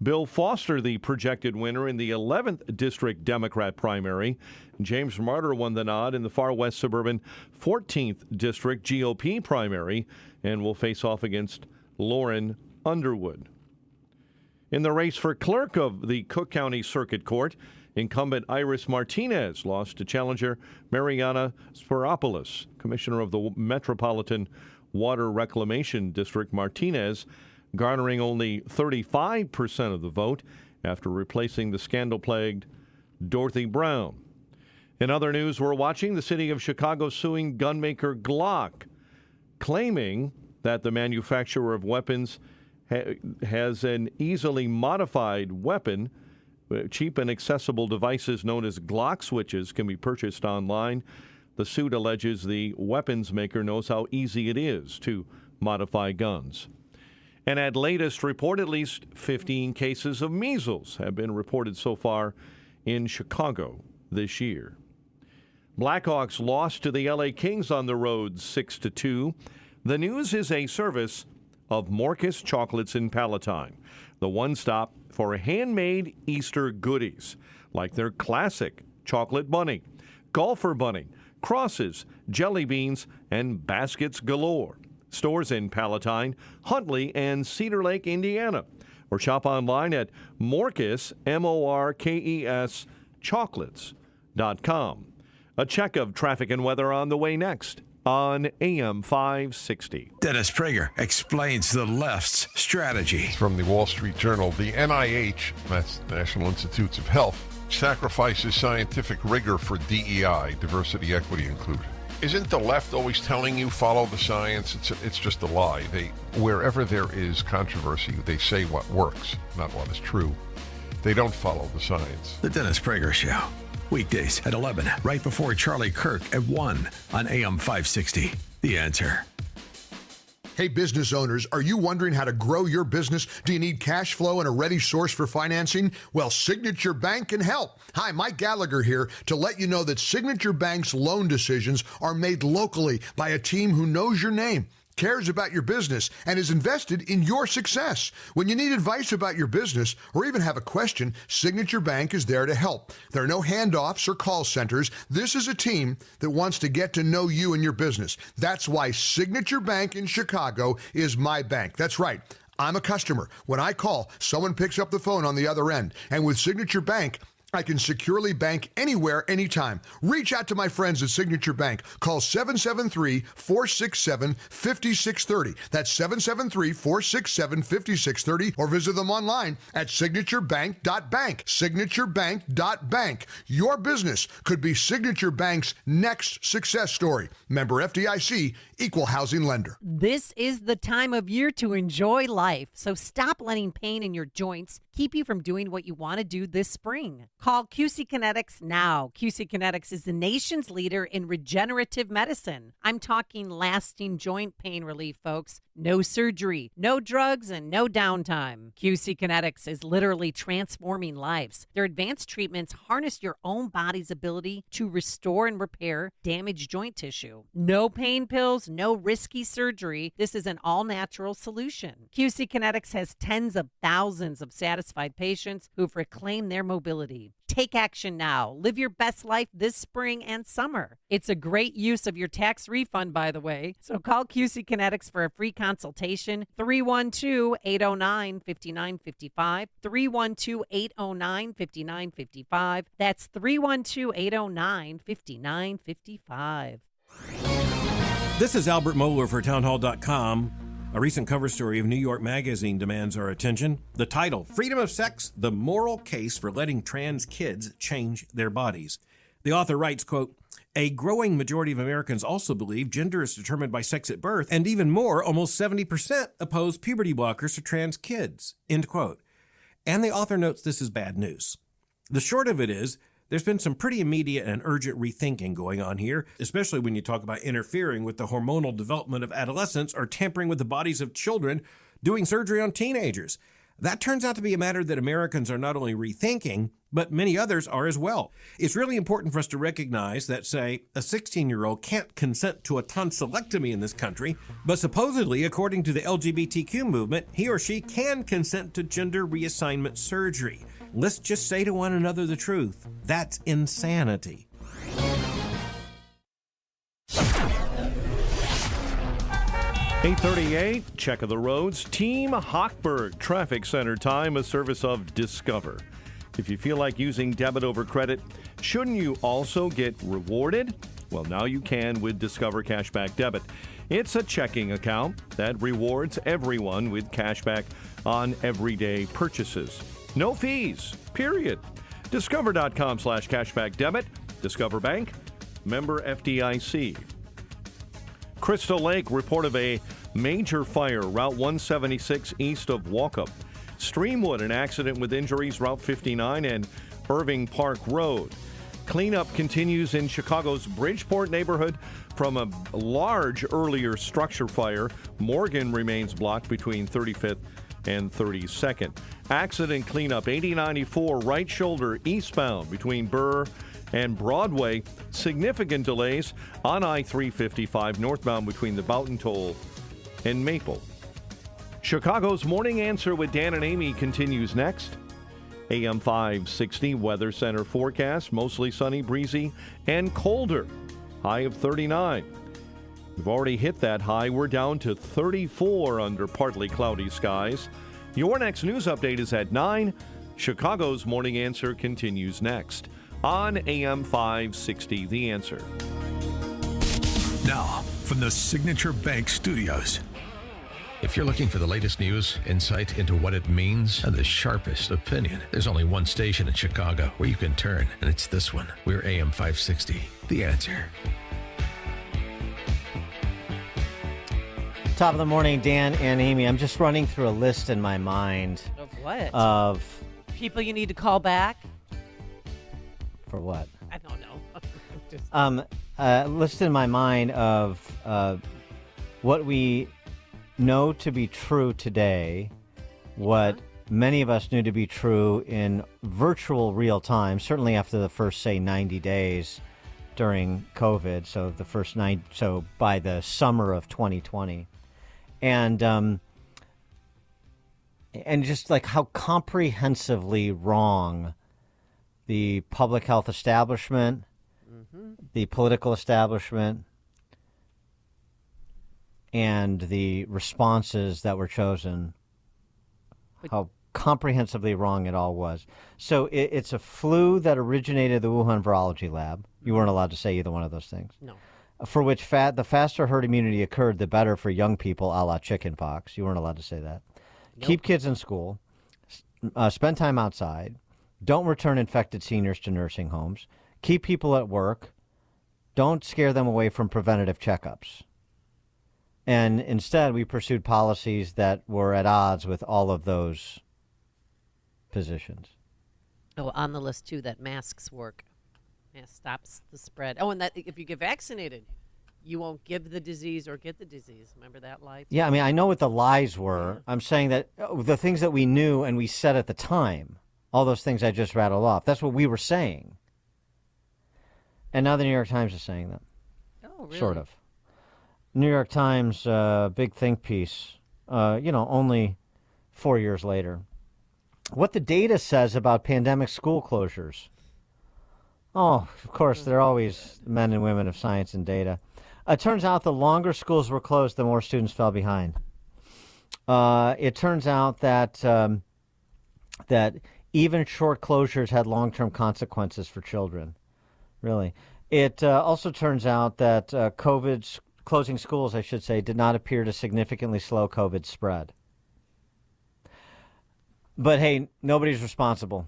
Bill Foster, the projected winner in the 11th District Democrat primary. James Martyr won the nod in the far west suburban 14th District GOP primary and will face off against Lauren Underwood. In the race for clerk of the Cook County Circuit Court, incumbent Iris Martinez lost to challenger Mariana Spiropoulos. Commissioner of the Metropolitan Water Reclamation District, Martinez garnering only 35% of the vote after replacing the scandal-plagued Dorothy Brown. In other news we're watching, the city of Chicago suing gunmaker Glock, claiming that the manufacturer of weapons has an easily modified weapon. Cheap and accessible devices known as Glock switches can be purchased online. The suit alleges the weapons maker knows how easy it is to modify guns. And at latest report, at least 15 cases of measles have been reported so far in Chicago this year. Blackhawks lost to the LA Kings on the road 6-2. The News is a service of Morcus Chocolates in Palatine, the one stop for handmade Easter goodies like their classic chocolate bunny, golfer bunny, crosses, jelly beans, and baskets galore. Stores in Palatine, Huntley, and Cedar Lake, Indiana. Or shop online at Morcus, M-O-R-K-E-S, chocolates.com. A check of traffic and weather on the way next on AM 560. Dennis Prager explains the left's strategy. From the Wall Street Journal, the NIH, that's National Institutes of Health, sacrifices scientific rigor for DEI, diversity, equity, inclusion. Isn't the left always telling you follow the science? It's just a lie. Wherever there is controversy, they say what works, not what is true. They don't follow the science. The Dennis Prager Show. Weekdays at 11, right before Charlie Kirk at 1 on AM 560. The Answer. Hey, business owners, are you wondering how to grow your business? Do you need cash flow and a ready source for financing? Well, Signature Bank can help. Hi, Mike Gallagher here to let you know that Signature Bank's loan decisions are made locally by a team who knows your name, cares about your business, and is invested in your success. When you need advice about your business or even have a question, Signature Bank is there to help. There are no handoffs or call centers. This is a team that wants to get to know you and your business. That's why Signature Bank in Chicago is my bank. That's right. I'm a customer. When I call, someone picks up the phone on the other end. And with Signature Bank, I can securely bank anywhere, anytime. Reach out to my friends at Signature Bank. Call 773-467-5630. That's 773-467-5630. Or visit them online at signaturebank.bank. Signaturebank.bank. Your business could be Signature Bank's next success story. Member FDIC, Equal Housing Lender. This is the time of year to enjoy life, so stop letting pain in your joints keep you from doing what you want to do this spring. Call QC Kinetics now. QC Kinetics is the nation's leader in regenerative medicine. I'm talking lasting joint pain relief, folks. No surgery, no drugs, and no downtime. QC Kinetics is literally transforming lives. Their advanced treatments harness your own body's ability to restore and repair damaged joint tissue. No pain pills, no risky surgery. This is an all-natural solution. QC Kinetics has tens of thousands of satisfied patients who've reclaimed their mobility. Take action now. Live your best life this spring and summer. It's a great use of your tax refund, by the way. So call QC Kinetics for a free consultation. 312-809-5955. 312-809-5955. That's 312-809-5955. This is Albert Mohler for townhall.com. A recent cover story of New York Magazine demands our attention. The title, Freedom of Sex, the Moral Case for Letting Trans Kids Change Their Bodies. The author writes, quote, a growing majority of Americans also believe gender is determined by sex at birth, and even more, almost 70% oppose puberty blockers for trans kids, end quote. And the author notes this is bad news. The short of it is, there's been some pretty immediate and urgent rethinking going on here, especially when you talk about interfering with the hormonal development of adolescents or tampering with the bodies of children, doing surgery on teenagers. That turns out to be a matter that Americans are not only rethinking, but many others are as well. It's really important for us to recognize that, say, a 16-year-old can't consent to a tonsillectomy in this country, but supposedly, according to the LGBTQ movement, he or she can consent to gender reassignment surgery. Let's just say to one another the truth. That's insanity. $8:38, check of the roads. Team Hochberg Traffic Center time, a service of Discover. If you feel like using debit over credit, shouldn't you also get rewarded? Well, now you can with Discover Cashback Debit. It's a checking account that rewards everyone with cashback on everyday purchases. No fees, period. Discover.com/cashback debit. Discover Bank, member FDIC. Crystal Lake, report of a major fire, Route 176 east of Walkup. Streamwood, an accident with injuries, Route 59 and Irving Park Road. Cleanup continues in Chicago's Bridgeport neighborhood from a large earlier structure fire. Morgan remains blocked between 35th and 32nd. Accident cleanup, 8094 right shoulder eastbound between Burr and Broadway. Significant delays on I-355 northbound between the Boughton Toll and Maple. Chicago's Morning Answer with Dan and Amy continues next. AM 560 Weather Center forecast, mostly sunny, breezy, and colder. High of 39. We've already hit that high. We're down to 34 under partly cloudy skies. Your next news update is at 9. Chicago's Morning Answer continues next on AM 560, The Answer. Now, from the Signature Bank Studios. If you're looking for the latest news, insight into what it means, and the sharpest opinion, there's only one station in Chicago where you can turn, and it's this one. We're AM 560, The Answer. Top of the morning, Dan and Amy. I'm just running through a list in my mind. Of what? Of people you need to call back? For what? I don't know. List in my mind of what we know to be true today, what many of us knew to be true in virtual real time, certainly after the first, say, 90 days during COVID, so by the summer of 2020. And just like how comprehensively wrong the public health establishment, the political establishment, and the responses that were chosen, how comprehensively wrong it all was. So it's a flu that originated at the Wuhan Virology Lab. You weren't allowed to say either one of those things. No. For which the faster herd immunity occurred, the better for young people, a la chicken pox. You weren't allowed to say that. Nope. Keep kids in school. Spend time outside. Don't return infected seniors to nursing homes. Keep people at work. Don't scare them away from preventative checkups. And instead, we pursued policies that were at odds with all of those positions. Oh, on the list, too, that masks work. Mask stops the spread. Oh, and that if you get vaccinated, you won't give the disease or get the disease. Remember that lie? Yeah, I mean, I know what the lies were. Yeah. I'm saying that the things that we knew and we said at the time, all those things I just rattled off, that's what we were saying. And now the New York Times is saying them. Oh, really? Sort of. New York Times, big think piece, only 4 years later. What the data says about pandemic school closures. Oh, of course, they're always men and women of science and data. It turns out the longer schools were closed, the more students fell behind. It turns out that that even short closures had long-term consequences for children. Really. It also turns out that closing schools, I should say, did not appear to significantly slow COVID spread. But hey, nobody's responsible.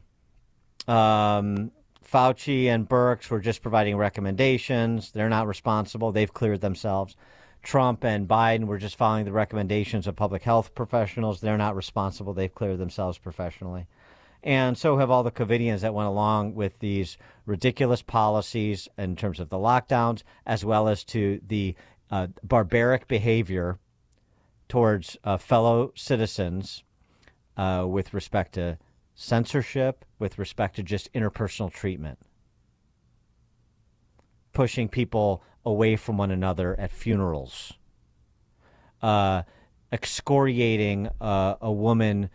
Fauci and Birx were just providing recommendations. They're not responsible. They've cleared themselves. Trump and Biden were just following the recommendations of public health professionals. They're not responsible. They've cleared themselves professionally. And so have all the COVIDians that went along with these ridiculous policies in terms of the lockdowns, as well as to the barbaric behavior towards fellow citizens with respect to censorship with respect to just interpersonal treatment, pushing people away from one another at funerals, excoriating a woman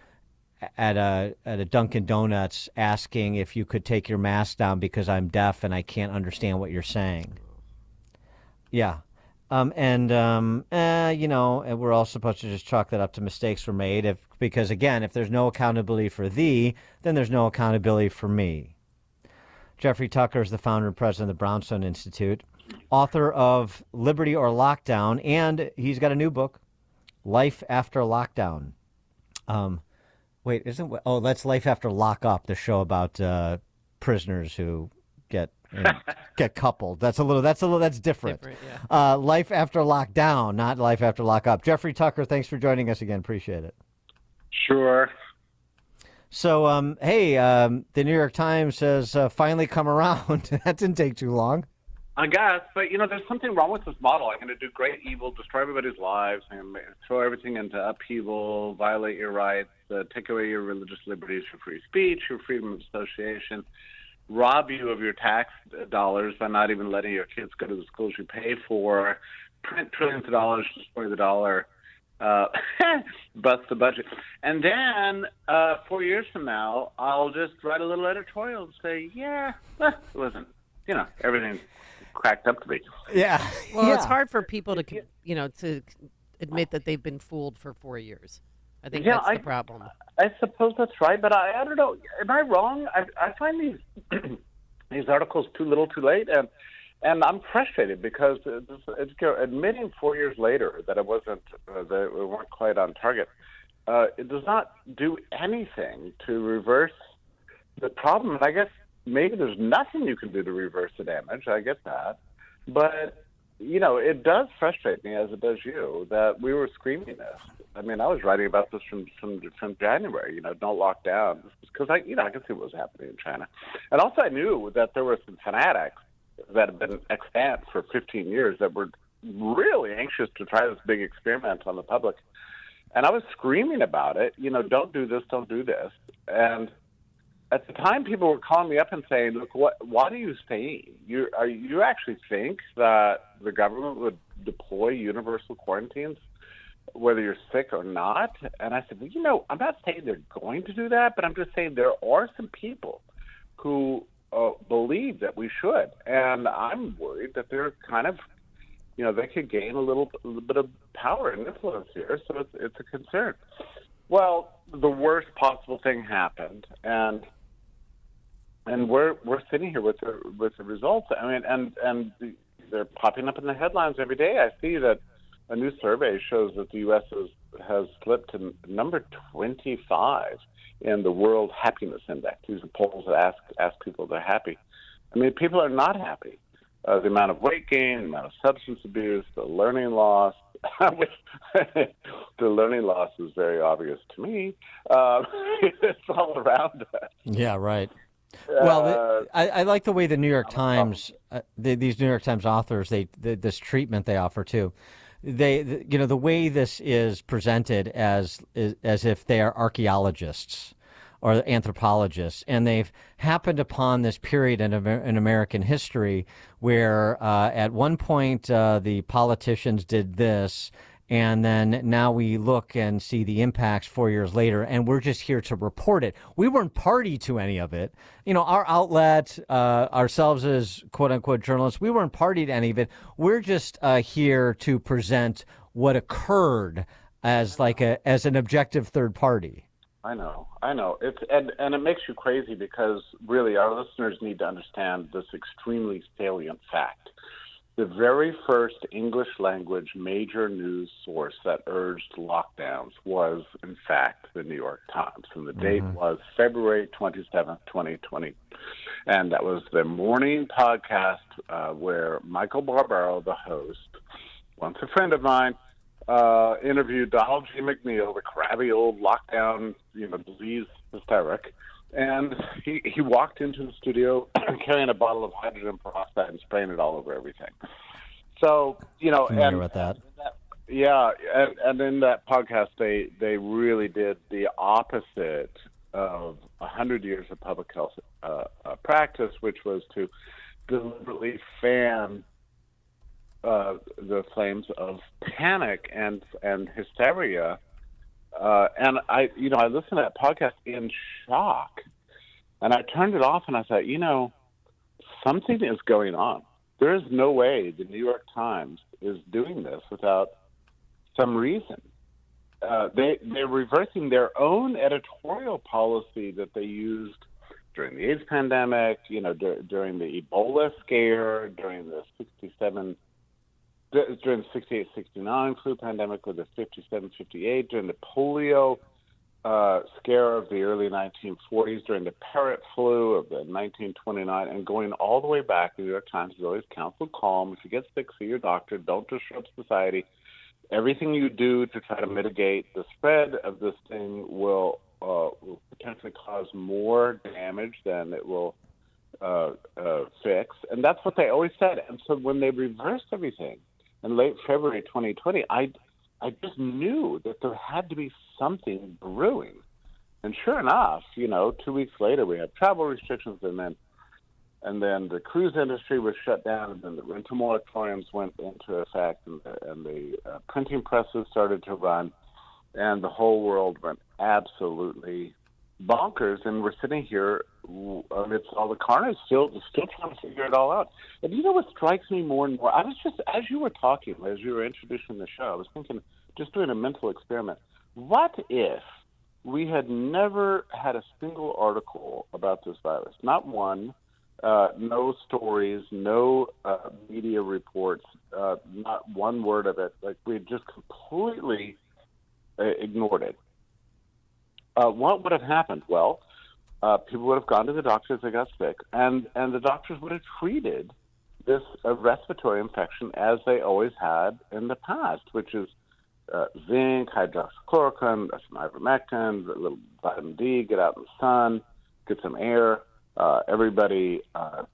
at a Dunkin' Donuts asking if you could take your mask down because I'm deaf and I can't understand what you're saying. Yeah. And we're all supposed to just chalk that up to mistakes were made because, again, if there's no accountability for thee, then there's no accountability for me. Jeffrey Tucker is the founder and president of the Brownstone Institute, author of Liberty or Lockdown, and he's got a new book, Life After Lockdown. That's Life After Lockup, the show about prisoners who get coupled. That's different. Yeah. Life After Lockdown, not Life After Lockup. Jeffrey Tucker, thanks for joining us again. Appreciate it. Sure. So, the New York Times has finally come around. That didn't take too long. I guess, but there's something wrong with this model. I'm going to do great evil, destroy everybody's lives, and throw everything into upheaval, violate your rights, take away your religious liberties, your free speech, your freedom of association, rob you of your tax dollars by not even letting your kids go to the schools you pay for, print trillions of dollars, destroy the dollar, bust the budget. And then 4 years from now, I'll just write a little editorial and say, it wasn't, everything cracked up to be. Yeah. Well, it's hard for people to, to admit that they've been fooled for 4 years. I think that's the problem. I suppose that's right, but I don't know. Am I wrong? I find these these articles too little, too late, and I'm frustrated because admitting 4 years later that it wasn't, that we weren't quite on target, it does not do anything to reverse the problem. And I guess maybe there's nothing you can do to reverse the damage. I get that, but it does frustrate me, as it does you, that we were screaming this. I mean, I was writing about this from January. Don't lock down, because I could see what was happening in China, and also I knew that there were some fanatics that had been extant for 15 years that were really anxious to try this big experiment on the public, and I was screaming about it. Don't do this, don't do this, and at the time, people were calling me up and saying, "Look, what are you saying? You actually think that the government would deploy universal quarantines, whether you're sick or not?" And I said, "Well, I'm not saying they're going to do that, but I'm just saying there are some people who believe that we should, and I'm worried that they're kind of, they could gain a little bit of power and influence here, so it's a concern." Well, the worst possible thing happened, and we're sitting here with the results. I mean, and they're popping up in the headlines every day. I see that a new survey shows that the U.S. has slipped to number 25 in the World Happiness Index. These are polls that ask people if they're happy. I mean, people are not happy. The amount of weight gain, the amount of substance abuse, the learning loss. The learning loss is very obvious to me. It's all around us. Yeah, right. Well, I like the way the New York Times, these New York Times authors, this treatment they offer too. The way this is presented as if they are archaeologists or anthropologists, and they've happened upon this period in American history where at one point the politicians did this, and then now we look and see the impacts 4 years later, and we're just here to report it. We weren't party to any of it. Our outlet, ourselves as quote-unquote journalists, we weren't party to any of it. We're just here to present what occurred as an objective third party. I know. It's and it makes you crazy because really our listeners need to understand this extremely salient fact. The very first English language major news source that urged lockdowns was, in fact, the New York Times. And the date was February 27th, 2020. And that was the morning podcast where Michael Barbaro, the host, once a friend of mine, interviewed Donald G. McNeil, the crabby old lockdown, disease hysteric. And he walked into the studio carrying a bottle of hydrogen peroxide and spraying it all over everything. So, Familiar with that. Yeah, and in that podcast, they really did the opposite of 100 years of public health practice, which was to deliberately fan the flames of panic and hysteria. And I listened to that podcast in shock, and I turned it off, and I thought, something is going on. There is no way the New York Times is doing this without some reason. They're reversing their own editorial policy that they used during the AIDS pandemic, during the Ebola scare, during the 68-69 flu pandemic, or the 57-58, during the polio scare of the early 1940s, during the parrot flu of the 1929, and going all the way back. The New York Times has always counseled calm. If you get sick, see your doctor. Don't disrupt society. Everything you do to try to mitigate the spread of this thing will potentially cause more damage than it will fix. And that's what they always said. And so when they reversed everything in late February 2020, I just knew that there had to be something brewing. And sure enough, 2 weeks later, we had travel restrictions, and then the cruise industry was shut down, and then the rental moratoriums went into effect, and the printing presses started to run, and the whole world went absolutely bonkers. And we're sitting here amidst all the carnage, still trying to figure it all out. And you know what strikes me more and more? I was just, as you were talking, as you were introducing the show, I was thinking, just doing a mental experiment. What if we had never had a single article about this virus? Not one. No stories, no media reports, not one word of it. Like, we had just completely ignored it. What would have happened? Well, people would have gone to the doctors that got sick, and the doctors would have treated this respiratory infection as they always had in the past, which is zinc, hydroxychloroquine, some ivermectin, a little vitamin D, get out in the sun, get some air. Everybody, there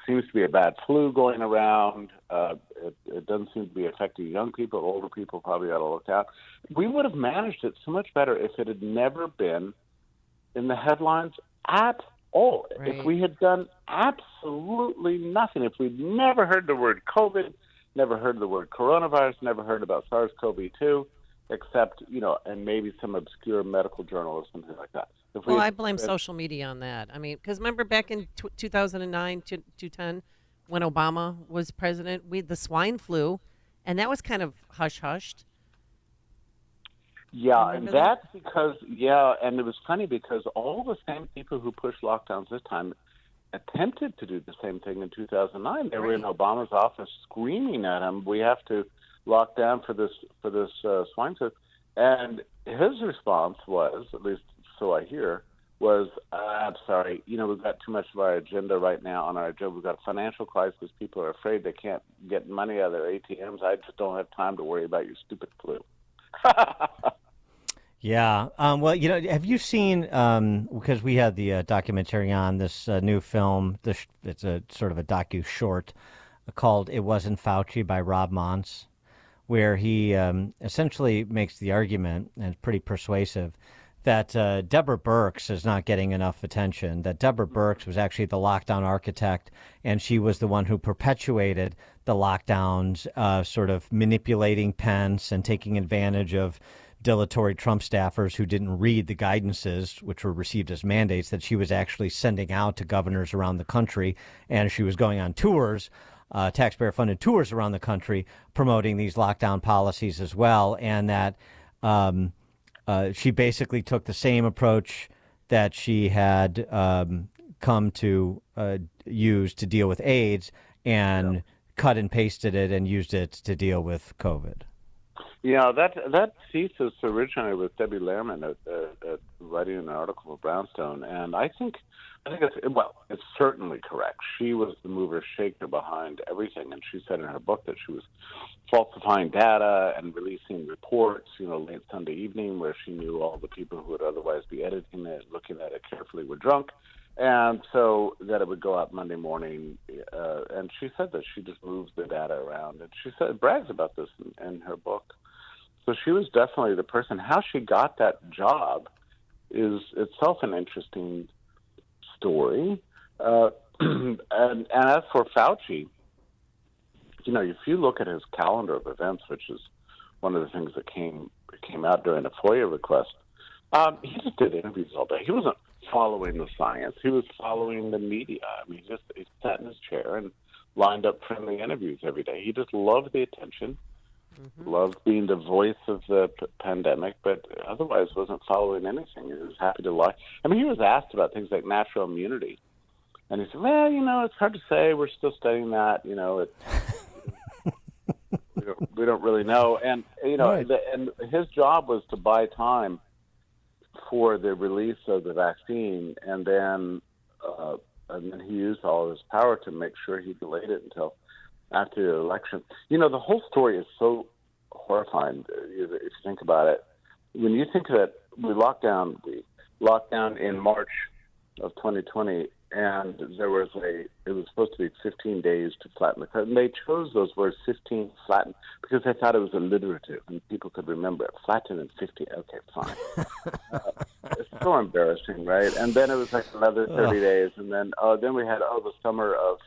seems to be a bad flu going around. It doesn't seem to be affecting young people. Older people probably ought to look out. We would have managed it so much better if it had never been in the headlines at all. Right. If we had done absolutely nothing, if we'd never heard the word COVID, never heard the word coronavirus, never heard about SARS-CoV-2, except, and maybe some obscure medical journal or something like that. Well, I blame social media on that. I mean, because remember back in 2009 to 2010, when Obama was president, we had the swine flu, and that was kind of hush-hushed. Yeah, and that's because, and it was funny because all the same people who pushed lockdowns this time attempted to do the same thing in 2009. They were in Obama's office screaming at him, "We have to lock down for this swine flu," and his response was, at least so I hear, was, "I'm sorry, we've got too much of our agenda right now on our agenda. We've got a financial crisis. People are afraid they can't get money out of their ATMs. I just don't have time to worry about your stupid flu." Yeah. Well, have you seen, because we had the documentary on this new film, it's a sort of a docu-short called It Wasn't Fauci by Rob Mons, where he essentially makes the argument, and it's pretty persuasive, that Deborah Birx is not getting enough attention, that Deborah Birx was actually the lockdown architect, and she was the one who perpetuated the lockdowns, sort of manipulating Pence and taking advantage of dilatory Trump staffers who didn't read the guidances, which were received as mandates, that she was actually sending out to governors around the country. And she was going on tours, taxpayer-funded tours around the country, promoting these lockdown policies as well. And that she basically took the same approach that she had come to use to deal with AIDS and cut and pasted it and used it to deal with COVID. Yeah, that thesis originated with Debbie Lehrman at writing an article for Brownstone, and I think it's certainly correct. She was the mover shaker behind everything, and she said in her book that she was falsifying data and releasing reports, late Sunday evening, where she knew all the people who would otherwise be editing it, looking at it carefully, were drunk, and so that it would go out Monday morning. And she said that she just moves the data around, and she brags about this in her book. So she was definitely the person. How she got that job is itself an interesting story. And as for Fauci, if you look at his calendar of events, which is one of the things that came out during a FOIA request, he just did interviews all day. He wasn't following the science. He was following the media. I mean, he sat in his chair and lined up friendly interviews every day. He just loved the attention, loved being the voice of the pandemic, but otherwise wasn't following anything. He was happy to lie. I mean, he was asked about things like natural immunity, and he said, well, it's hard to say. We're still studying that. We don't really know. And, Right. And his job was to buy time for the release of the vaccine, and then he used all of his power to make sure he delayed it until after the election. The whole story is so horrifying if you think about it. When you think that we locked down in March of 2020, and it was supposed to be 15 days to flatten the curve. And they chose those words, 15, flatten, because they thought it was alliterative and people could remember it. Flatten and 15. Okay, fine. It's so embarrassing, right? And then it was like another 30 days, and then we had the summer of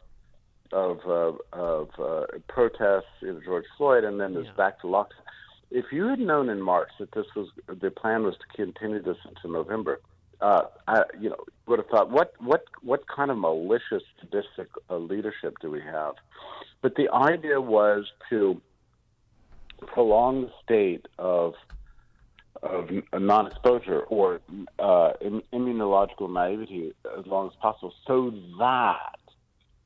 protests, George Floyd, and then it's back to lockdown. If you had known in March that the plan was to continue this into November, would have thought, what kind of malicious, sadistic leadership do we have? But the idea was to prolong the state of non-exposure or immunological naivety as long as possible, so that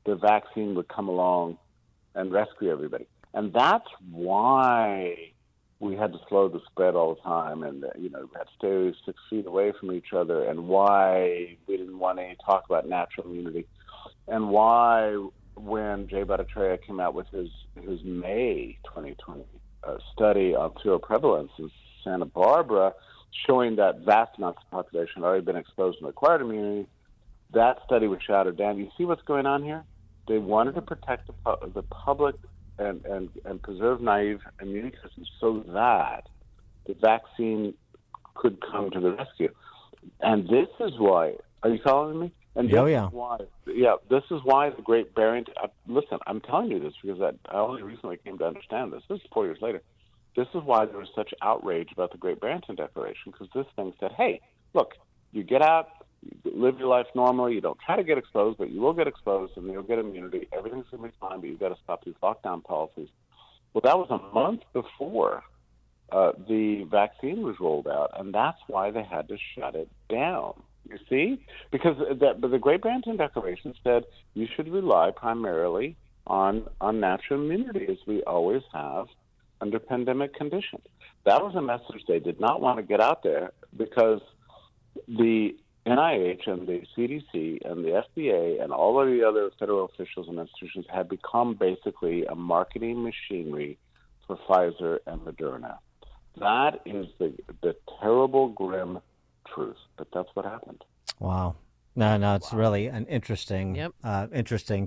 the vaccine would come along and rescue everybody. And that's why we had to slow the spread all the time, and we had to stay 6 feet away from each other, and why we didn't want to talk about natural immunity, and why when Jay Bhattacharya came out with his May 2020 study on seroprevalence in Santa Barbara, showing that vast amounts of the population had already been exposed and acquired immunity, that study was shouted down. You see what's going on here? They wanted to protect the public and preserve naive immune systems so that the vaccine could come to the rescue. And this is why, are you following me? And this is why the Great Barrington, listen, I'm telling you this because I only recently came to understand this. This is 4 years later. This is why there was such outrage about the Great Barrington Declaration, because this thing said, hey, look, you get out, you live your life normally, you don't try to get exposed, but you will get exposed and you'll get immunity. Everything's going to be fine, but you've got to stop these lockdown policies. Well, that was a month before the vaccine was rolled out, and that's why they had to shut it down. You see? Because the Great Barrington Declaration said you should rely primarily on natural immunity, as we always have under pandemic conditions. That was a message they did not want to get out there because the NIH and the CDC and the FDA and all of the other federal officials and institutions had become basically a marketing machinery for Pfizer and Moderna. That is the terrible, grim truth, but that's what happened. Wow. No, it's really an interesting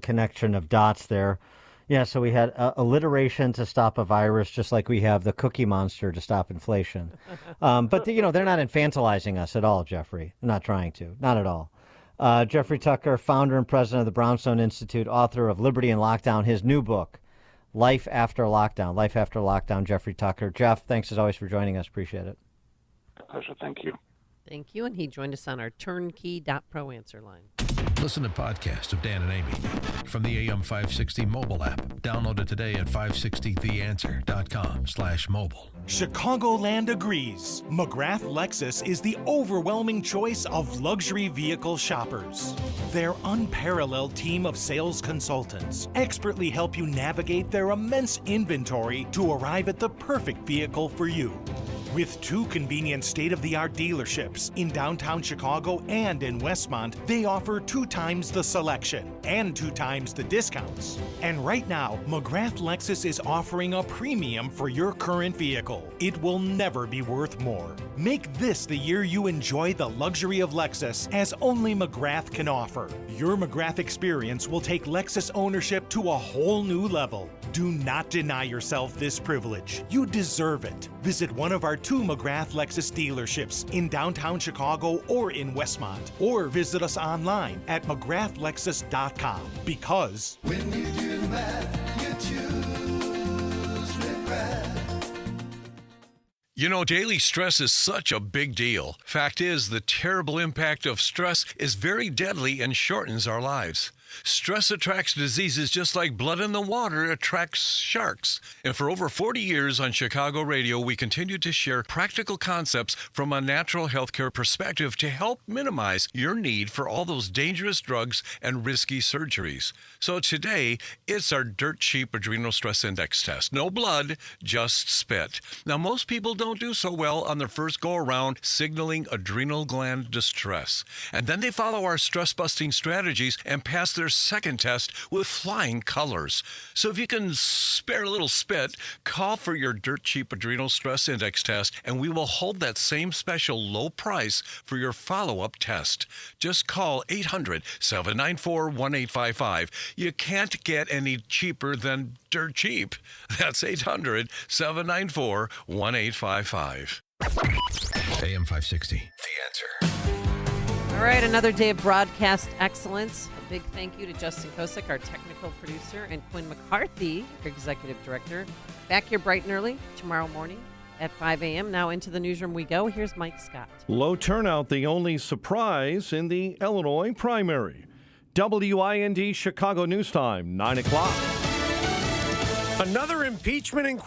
connection of dots there. Yeah, so we had alliteration to stop a virus, just like we have the Cookie Monster to stop inflation. But, they're not infantilizing us at all, Jeffrey. They're not trying to. Not at all. Jeffrey Tucker, founder and president of the Brownstone Institute, author of Liberty and Lockdown, his new book, Life After Lockdown. Life After Lockdown, Jeffrey Tucker. Jeff, thanks as always for joining us. Appreciate it. My pleasure. Thank you. Thank you. And he joined us on our turnkey.pro answer line. Listen to podcasts of Dan and Amy from the AM 560 mobile app. Download it today at 560theanswer.com/mobile. Chicagoland agrees. McGrath Lexus is the overwhelming choice of luxury vehicle shoppers. Their unparalleled team of sales consultants expertly help you navigate their immense inventory to arrive at the perfect vehicle for you. With 2 convenient state-of-the-art dealerships in downtown Chicago and in Westmont, they offer 2 times the selection. and 2 times the discounts. And right now, McGrath Lexus is offering a premium for your current vehicle. It will never be worth more. Make this the year you enjoy the luxury of Lexus as only McGrath can offer. Your McGrath experience will take Lexus ownership to a whole new level. Do not deny yourself this privilege. You deserve it. Visit one of our 2 McGrath Lexus dealerships in downtown Chicago or in Westmont, or visit us online at McGrathLexus.com, because when you do the math, you choose McGrath. You know, daily stress is such a big deal. Fact is, the terrible impact of stress is very deadly and shortens our lives. Stress attracts diseases just like blood in the water attracts sharks. And for over 40 years on Chicago radio, we continue to share practical concepts from a natural healthcare perspective to help minimize your need for all those dangerous drugs and risky surgeries. So today, it's our dirt cheap adrenal stress index test. No blood, just spit. Now, most people don't do so well on their first go around signaling adrenal gland distress. And then they follow our stress busting strategies and pass their second test with flying colors. So if you can spare a little spit, call for your dirt cheap adrenal stress index test, and we will hold that same special low price for your follow-up test. Just call 800-794-1855. You can't get any cheaper than dirt cheap. That's 800-794-1855. AM 560, The Answer. All right, another day of broadcast excellence. A big thank you to Justin Kosick, our technical producer, and Quinn McCarthy, our executive director. Back here bright and early tomorrow morning at 5 a.m. Now into the newsroom we go. Here's Mike Scott. Low turnout, the only surprise in the Illinois primary. WIND Chicago News Time, 9 o'clock. Another impeachment inquiry.